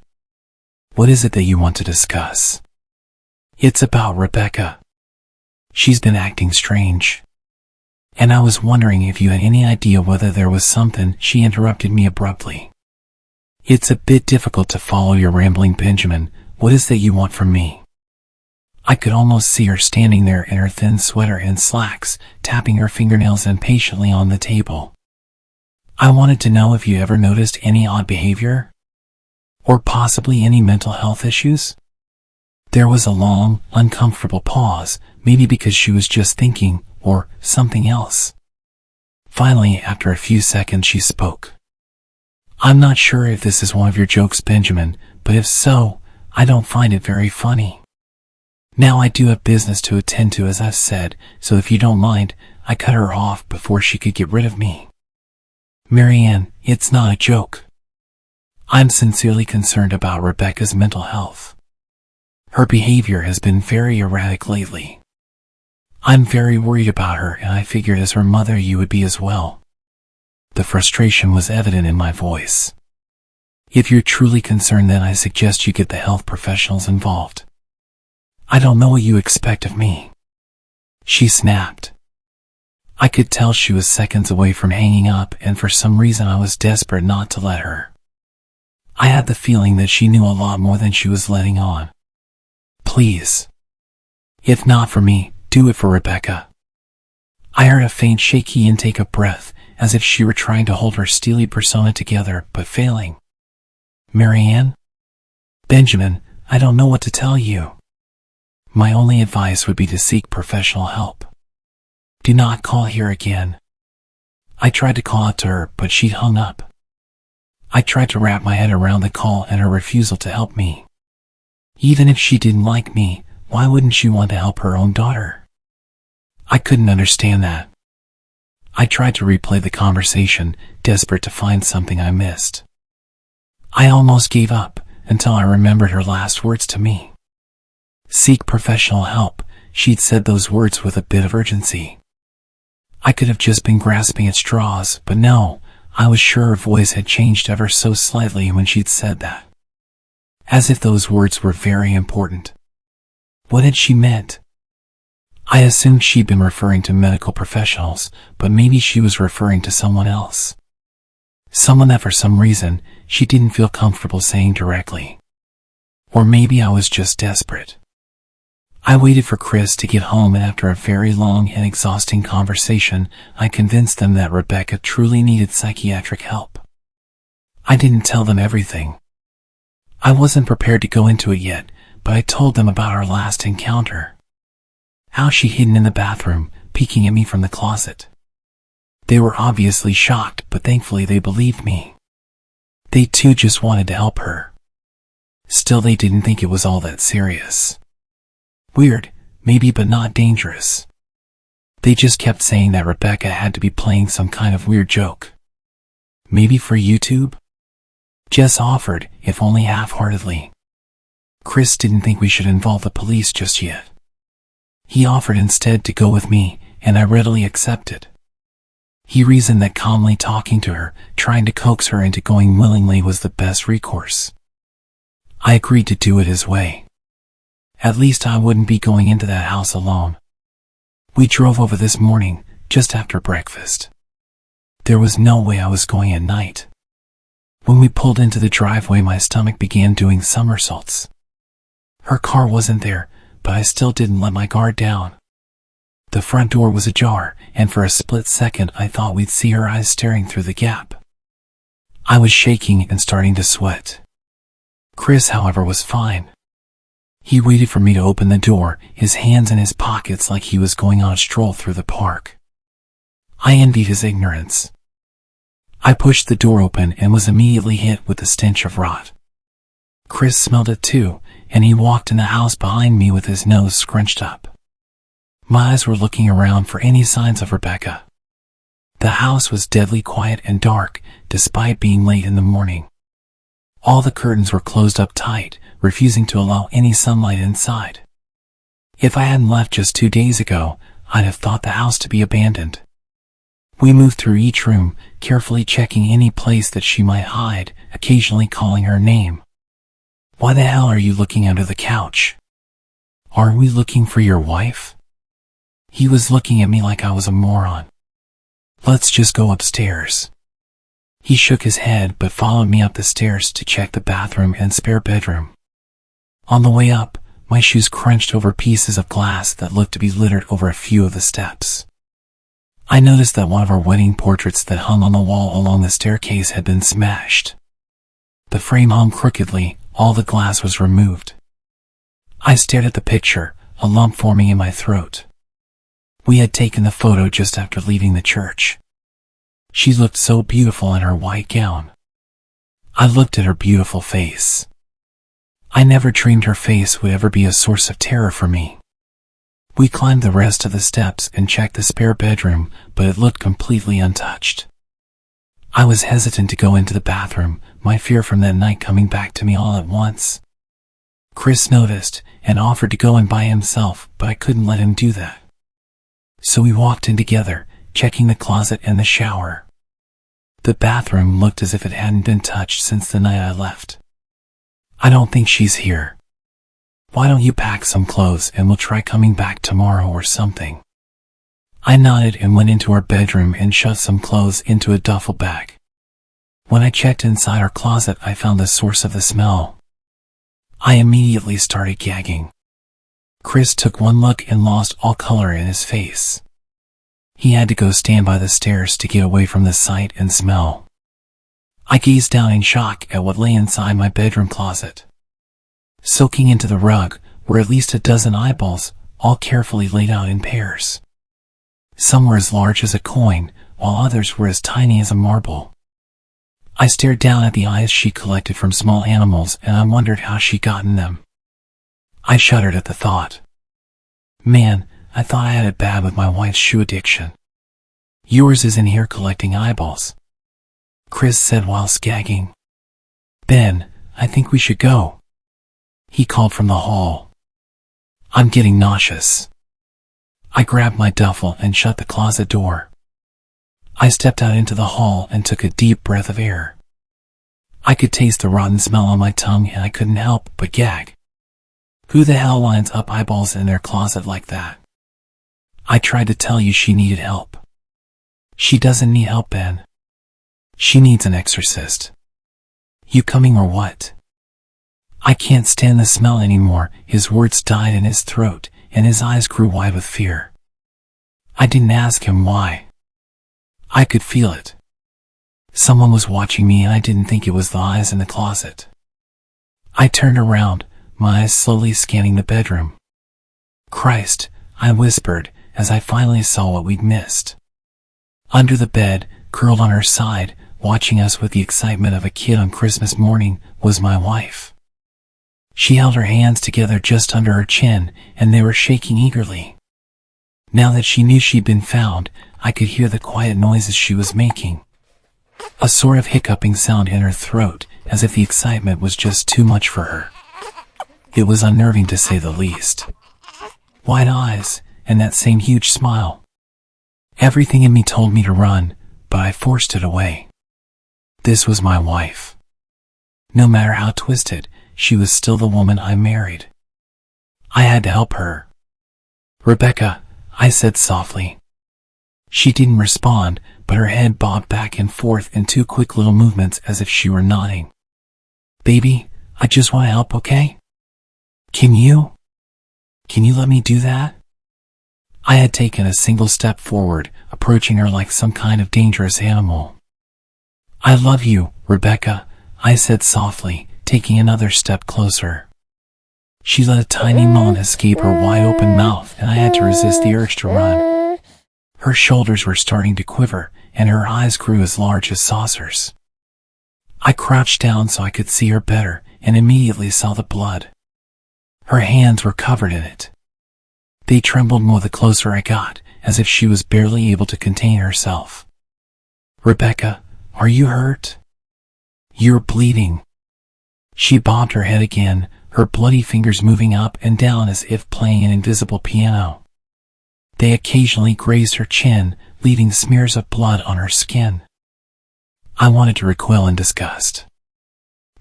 What is it that you want to discuss? It's about Rebecca. She's been acting strange. And I was wondering if you had any idea whether there was something. She interrupted me abruptly. It's a bit difficult to follow your rambling, Benjamin. What is that you want from me? I could almost see her standing there in her thin sweater and slacks, tapping her fingernails impatiently on the table. I wanted to know if you ever noticed any odd behavior? Or possibly any mental health issues? There was a long, uncomfortable pause, maybe because she was just thinking, or something else. Finally, after a few seconds, she spoke. I'm not sure if this is one of your jokes, Benjamin, but if so, I don't find it very funny. Now I do have business to attend to, as I've said, so if you don't mind, I cut her off before she could get rid of me. Marianne, it's not a joke. I'm sincerely concerned about Rebecca's mental health. Her behavior has been very erratic lately. I'm very worried about her, and I figured as her mother you would be as well. The frustration was evident in my voice. If you're truly concerned, then I suggest you get the health professionals involved. I don't know what you expect of me. She snapped. I could tell she was seconds away from hanging up, and for some reason I was desperate not to let her. I had the feeling that she knew a lot more than she was letting on. Please. If not for me, do it for Rebecca. I heard a faint shaky intake of breath, as if she were trying to hold her steely persona together, but failing. Marianne? Benjamin, I don't know what to tell you. My only advice would be to seek professional help. Do not call here again. I tried to call out to her, but she'd hung up. I tried to wrap my head around the call and her refusal to help me. Even if she didn't like me, why wouldn't she want to help her own daughter? I couldn't understand that. I tried to replay the conversation, desperate to find something I missed. I almost gave up, until I remembered her last words to me. Seek professional help. She'd said those words with a bit of urgency. I could have just been grasping at straws, but no, I was sure her voice had changed ever so slightly when she'd said that. As if those words were very important. What had she meant? I assumed she'd been referring to medical professionals, but maybe she was referring to someone else. Someone that for some reason, she didn't feel comfortable saying directly. Or maybe I was just desperate. I waited for Chris to get home, and after a very long and exhausting conversation, I convinced them that Rebecca truly needed psychiatric help. I didn't tell them everything. I wasn't prepared to go into it yet, but I told them about our last encounter. How she hid in the bathroom, peeking at me from the closet. They were obviously shocked, but thankfully they believed me. They too just wanted to help her. Still, they didn't think it was all that serious. Weird, maybe, but not dangerous. They just kept saying that Rebecca had to be playing some kind of weird joke. Maybe for YouTube? Jess offered, if only half-heartedly. Chris didn't think we should involve the police just yet. He offered instead to go with me, and I readily accepted. He reasoned that calmly talking to her, trying to coax her into going willingly, was the best recourse. I agreed to do it his way. At least I wouldn't be going into that house alone. We drove over this morning, just after breakfast. There was no way I was going at night. When we pulled into the driveway, my stomach began doing somersaults. Her car wasn't there, but I still didn't let my guard down. The front door was ajar, and for a split second I thought we'd see her eyes staring through the gap. I was shaking and starting to sweat. Chris, however, was fine. He waited for me to open the door, his hands in his pockets like he was going on a stroll through the park. I envied his ignorance. I pushed the door open and was immediately hit with the stench of rot. Chris smelled it too, and he walked in the house behind me with his nose scrunched up. My eyes were looking around for any signs of Rebecca. The house was deadly quiet and dark, despite being late in the morning. All the curtains were closed up tight, refusing to allow any sunlight inside. If I hadn't left just 2 days ago, I'd have thought the house to be abandoned. We moved through each room, carefully checking any place that she might hide, occasionally calling her name. "Why the hell are you looking under the couch? Aren't we looking for your wife?" He was looking at me like I was a moron. "Let's just go upstairs." He shook his head but followed me up the stairs to check the bathroom and spare bedroom. On the way up, my shoes crunched over pieces of glass that looked to be littered over a few of the steps. I noticed that one of our wedding portraits that hung on the wall along the staircase had been smashed. The frame hung crookedly, all the glass was removed. I stared at the picture, a lump forming in my throat. We had taken the photo just after leaving the church. She looked so beautiful in her white gown. I looked at her beautiful face. I never dreamed her face would ever be a source of terror for me. We climbed the rest of the steps and checked the spare bedroom, but it looked completely untouched. I was hesitant to go into the bathroom, my fear from that night coming back to me all at once. Chris noticed and offered to go in by himself, but I couldn't let him do that. So we walked in together, checking the closet and the shower. The bathroom looked as if it hadn't been touched since the night I left. "I don't think she's here. Why don't you pack some clothes and we'll try coming back tomorrow or something?" I nodded and went into our bedroom and shoved some clothes into a duffel bag. When I checked inside our closet, I found the source of the smell. I immediately started gagging. Chris took one look and lost all color in his face. He had to go stand by the stairs to get away from the sight and smell. I gazed down in shock at what lay inside my bedroom closet. Soaking into the rug were at least a dozen eyeballs, all carefully laid out in pairs. Some were as large as a coin, while others were as tiny as a marble. I stared down at the eyes she collected from small animals, and I wondered how she'd gotten them. I shuddered at the thought. Man, I thought I had it bad with my wife's shoe addiction. "Yours is in here collecting eyeballs," Chris said while gagging. "Ben, I think we should go," he called from the hall. "I'm getting nauseous." I grabbed my duffel and shut the closet door. I stepped out into the hall and took a deep breath of air. I could taste the rotten smell on my tongue and I couldn't help but gag. Who the hell lines up eyeballs in their closet like that? I tried to tell you she needed help. She doesn't need help, Ben. She needs an exorcist. You coming or what? I can't stand the smell anymore. His words died in his throat, and his eyes grew wide with fear. I didn't ask him why. I could feel it. Someone was watching me and I didn't think it was the eyes in the closet. I turned around, my eyes slowly scanning the bedroom. Christ, I whispered, as I finally saw what we'd missed. Under the bed, curled on her side, watching us with the excitement of a kid on Christmas morning, was my wife. She held her hands together just under her chin, and they were shaking eagerly. Now that she knew she'd been found, I could hear the quiet noises she was making. A sort of hiccuping sound in her throat, as if the excitement was just too much for her. It was unnerving to say the least. Wide eyes, and that same huge smile. Everything in me told me to run, but I forced it away. This was my wife. No matter how twisted, she was still the woman I married. I had to help her. Rebecca, I said softly. She didn't respond, but her head bobbed back and forth in two quick little movements as if she were nodding. Baby, I just want to help, okay? Can you let me do that? I had taken a single step forward, approaching her like some kind of dangerous animal. I love you, Rebecca, I said softly, taking another step closer. She let a tiny moan escape her wide-open mouth, and I had to resist the urge to run. Her shoulders were starting to quiver, and her eyes grew as large as saucers. I crouched down so I could see her better, and immediately saw the blood. Her hands were covered in it. They trembled more the closer I got, as if she was barely able to contain herself. Rebecca, are you hurt? You're bleeding. She bobbed her head again, her bloody fingers moving up and down as if playing an invisible piano. They occasionally grazed her chin, leaving smears of blood on her skin. I wanted to recoil in disgust.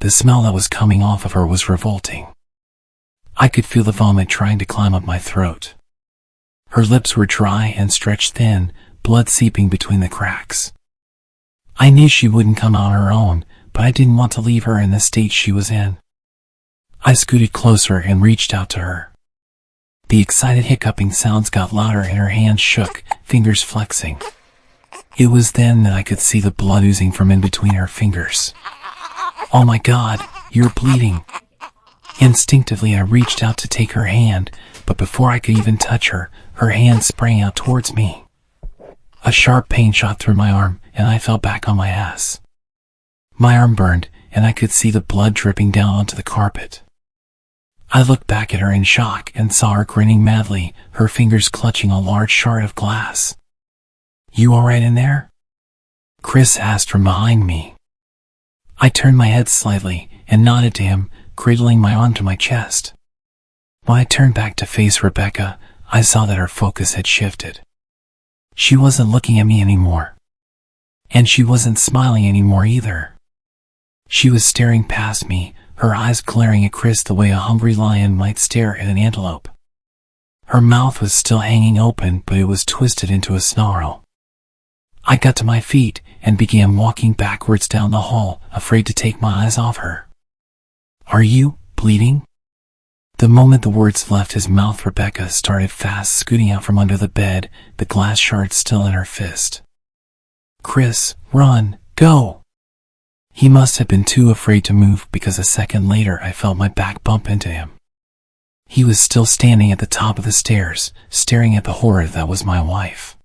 The smell that was coming off of her was revolting. I could feel the vomit trying to climb up my throat. Her lips were dry and stretched thin, blood seeping between the cracks. I knew she wouldn't come on her own, but I didn't want to leave her in the state she was in. I scooted closer and reached out to her. The excited hiccuping sounds got louder and her hands shook, fingers flexing. It was then that I could see the blood oozing from in between her fingers. Oh my God, you're bleeding. Instinctively I reached out to take her hand, but before I could even touch her, her hand sprang out towards me. A sharp pain shot through my arm, and I fell back on my ass. My arm burned, and I could see the blood dripping down onto the carpet. I looked back at her in shock and saw her grinning madly, her fingers clutching a large shard of glass. You all right in there? Chris asked from behind me. I turned my head slightly and nodded to him, cradling my arm to my chest. When I turned back to face Rebecca, I saw that her focus had shifted. She wasn't looking at me anymore. And she wasn't smiling anymore either. She was staring past me, her eyes glaring at Chris the way a hungry lion might stare at an antelope. Her mouth was still hanging open, but it was twisted into a snarl. I got to my feet and began walking backwards down the hall, afraid to take my eyes off her. Are you bleeding? The moment the words left his mouth, Rebecca started fast scooting out from under the bed, the glass shard still in her fist. Chris, run, go! He must have been too afraid to move because a second later I felt my back bump into him. He was still standing at the top of the stairs, staring at the horror that was my wife.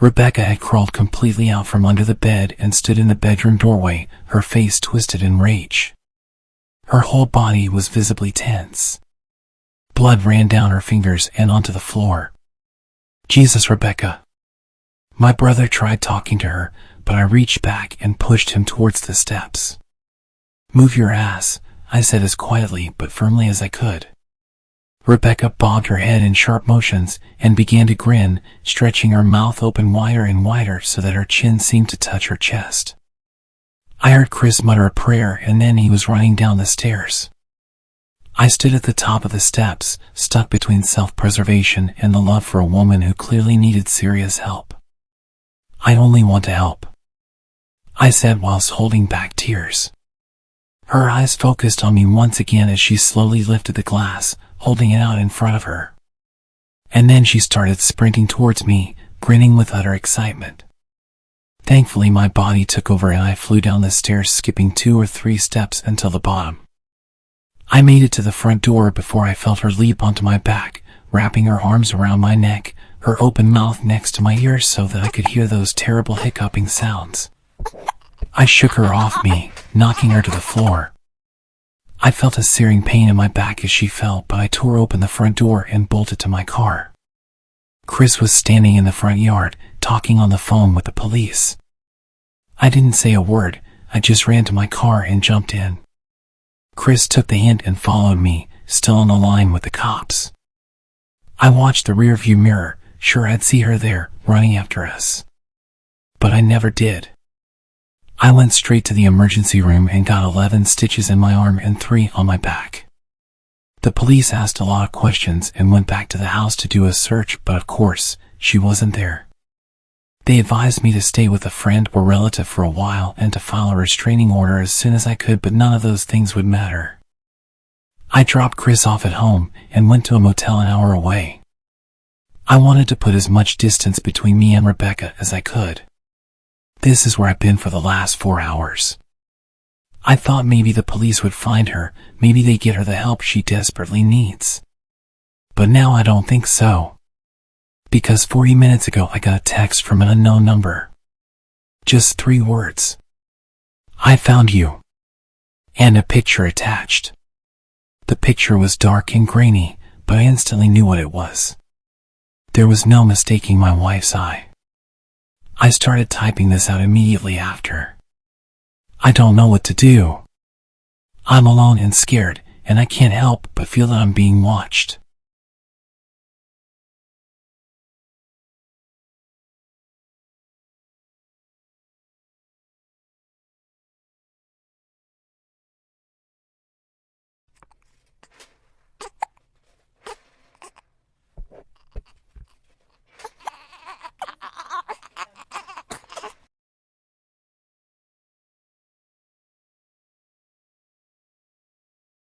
Rebecca had crawled completely out from under the bed and stood in the bedroom doorway, her face twisted in rage. Her whole body was visibly tense. Blood ran down her fingers and onto the floor. Jesus, Rebecca. My brother tried talking to her, but I reached back and pushed him towards the steps. Move your ass, I said as quietly but firmly as I could. Rebecca bobbed her head in sharp motions and began to grin, stretching her mouth open wider and wider so that her chin seemed to touch her chest. I heard Chris mutter a prayer, and then he was running down the stairs. I stood at the top of the steps, stuck between self-preservation and the love for a woman who clearly needed serious help. "I only want to help," I said whilst holding back tears. Her eyes focused on me once again as she slowly lifted the glass, holding it out in front of her. And then she started sprinting towards me, grinning with utter excitement. Thankfully, my body took over and I flew down the stairs, skipping 2 or 3 steps until the bottom. I made it to the front door before I felt her leap onto my back, wrapping her arms around my neck, her open mouth next to my ears so that I could hear those terrible hiccuping sounds. I shook her off me, knocking her to the floor. I felt a searing pain in my back as she fell, but I tore open the front door and bolted to my car. Chris was standing in the front yard, talking on the phone with the police. I didn't say a word, I just ran to my car and jumped in. Chris took the hint and followed me, still on the line with the cops. I watched the rearview mirror, sure I'd see her there, running after us. But I never did. I went straight to the emergency room and got 11 stitches in my arm and 3 on my back. The police asked a lot of questions and went back to the house to do a search, but of course, she wasn't there. They advised me to stay with a friend or relative for a while and to file a restraining order as soon as I could, but none of those things would matter. I dropped Chris off at home and went to a motel an hour away. I wanted to put as much distance between me and Rebecca as I could. This is where I've been for the last 4 hours. I thought maybe the police would find her, maybe they'd get her the help she desperately needs. But now I don't think so. Because 40 minutes ago I got a text from an unknown number. Just 3 words. "I found you." And a picture attached. The picture was dark and grainy, but I instantly knew what it was. There was no mistaking my wife's eye. I started typing this out immediately after. I don't know what to do. I'm alone and scared, and I can't help but feel that I'm being watched.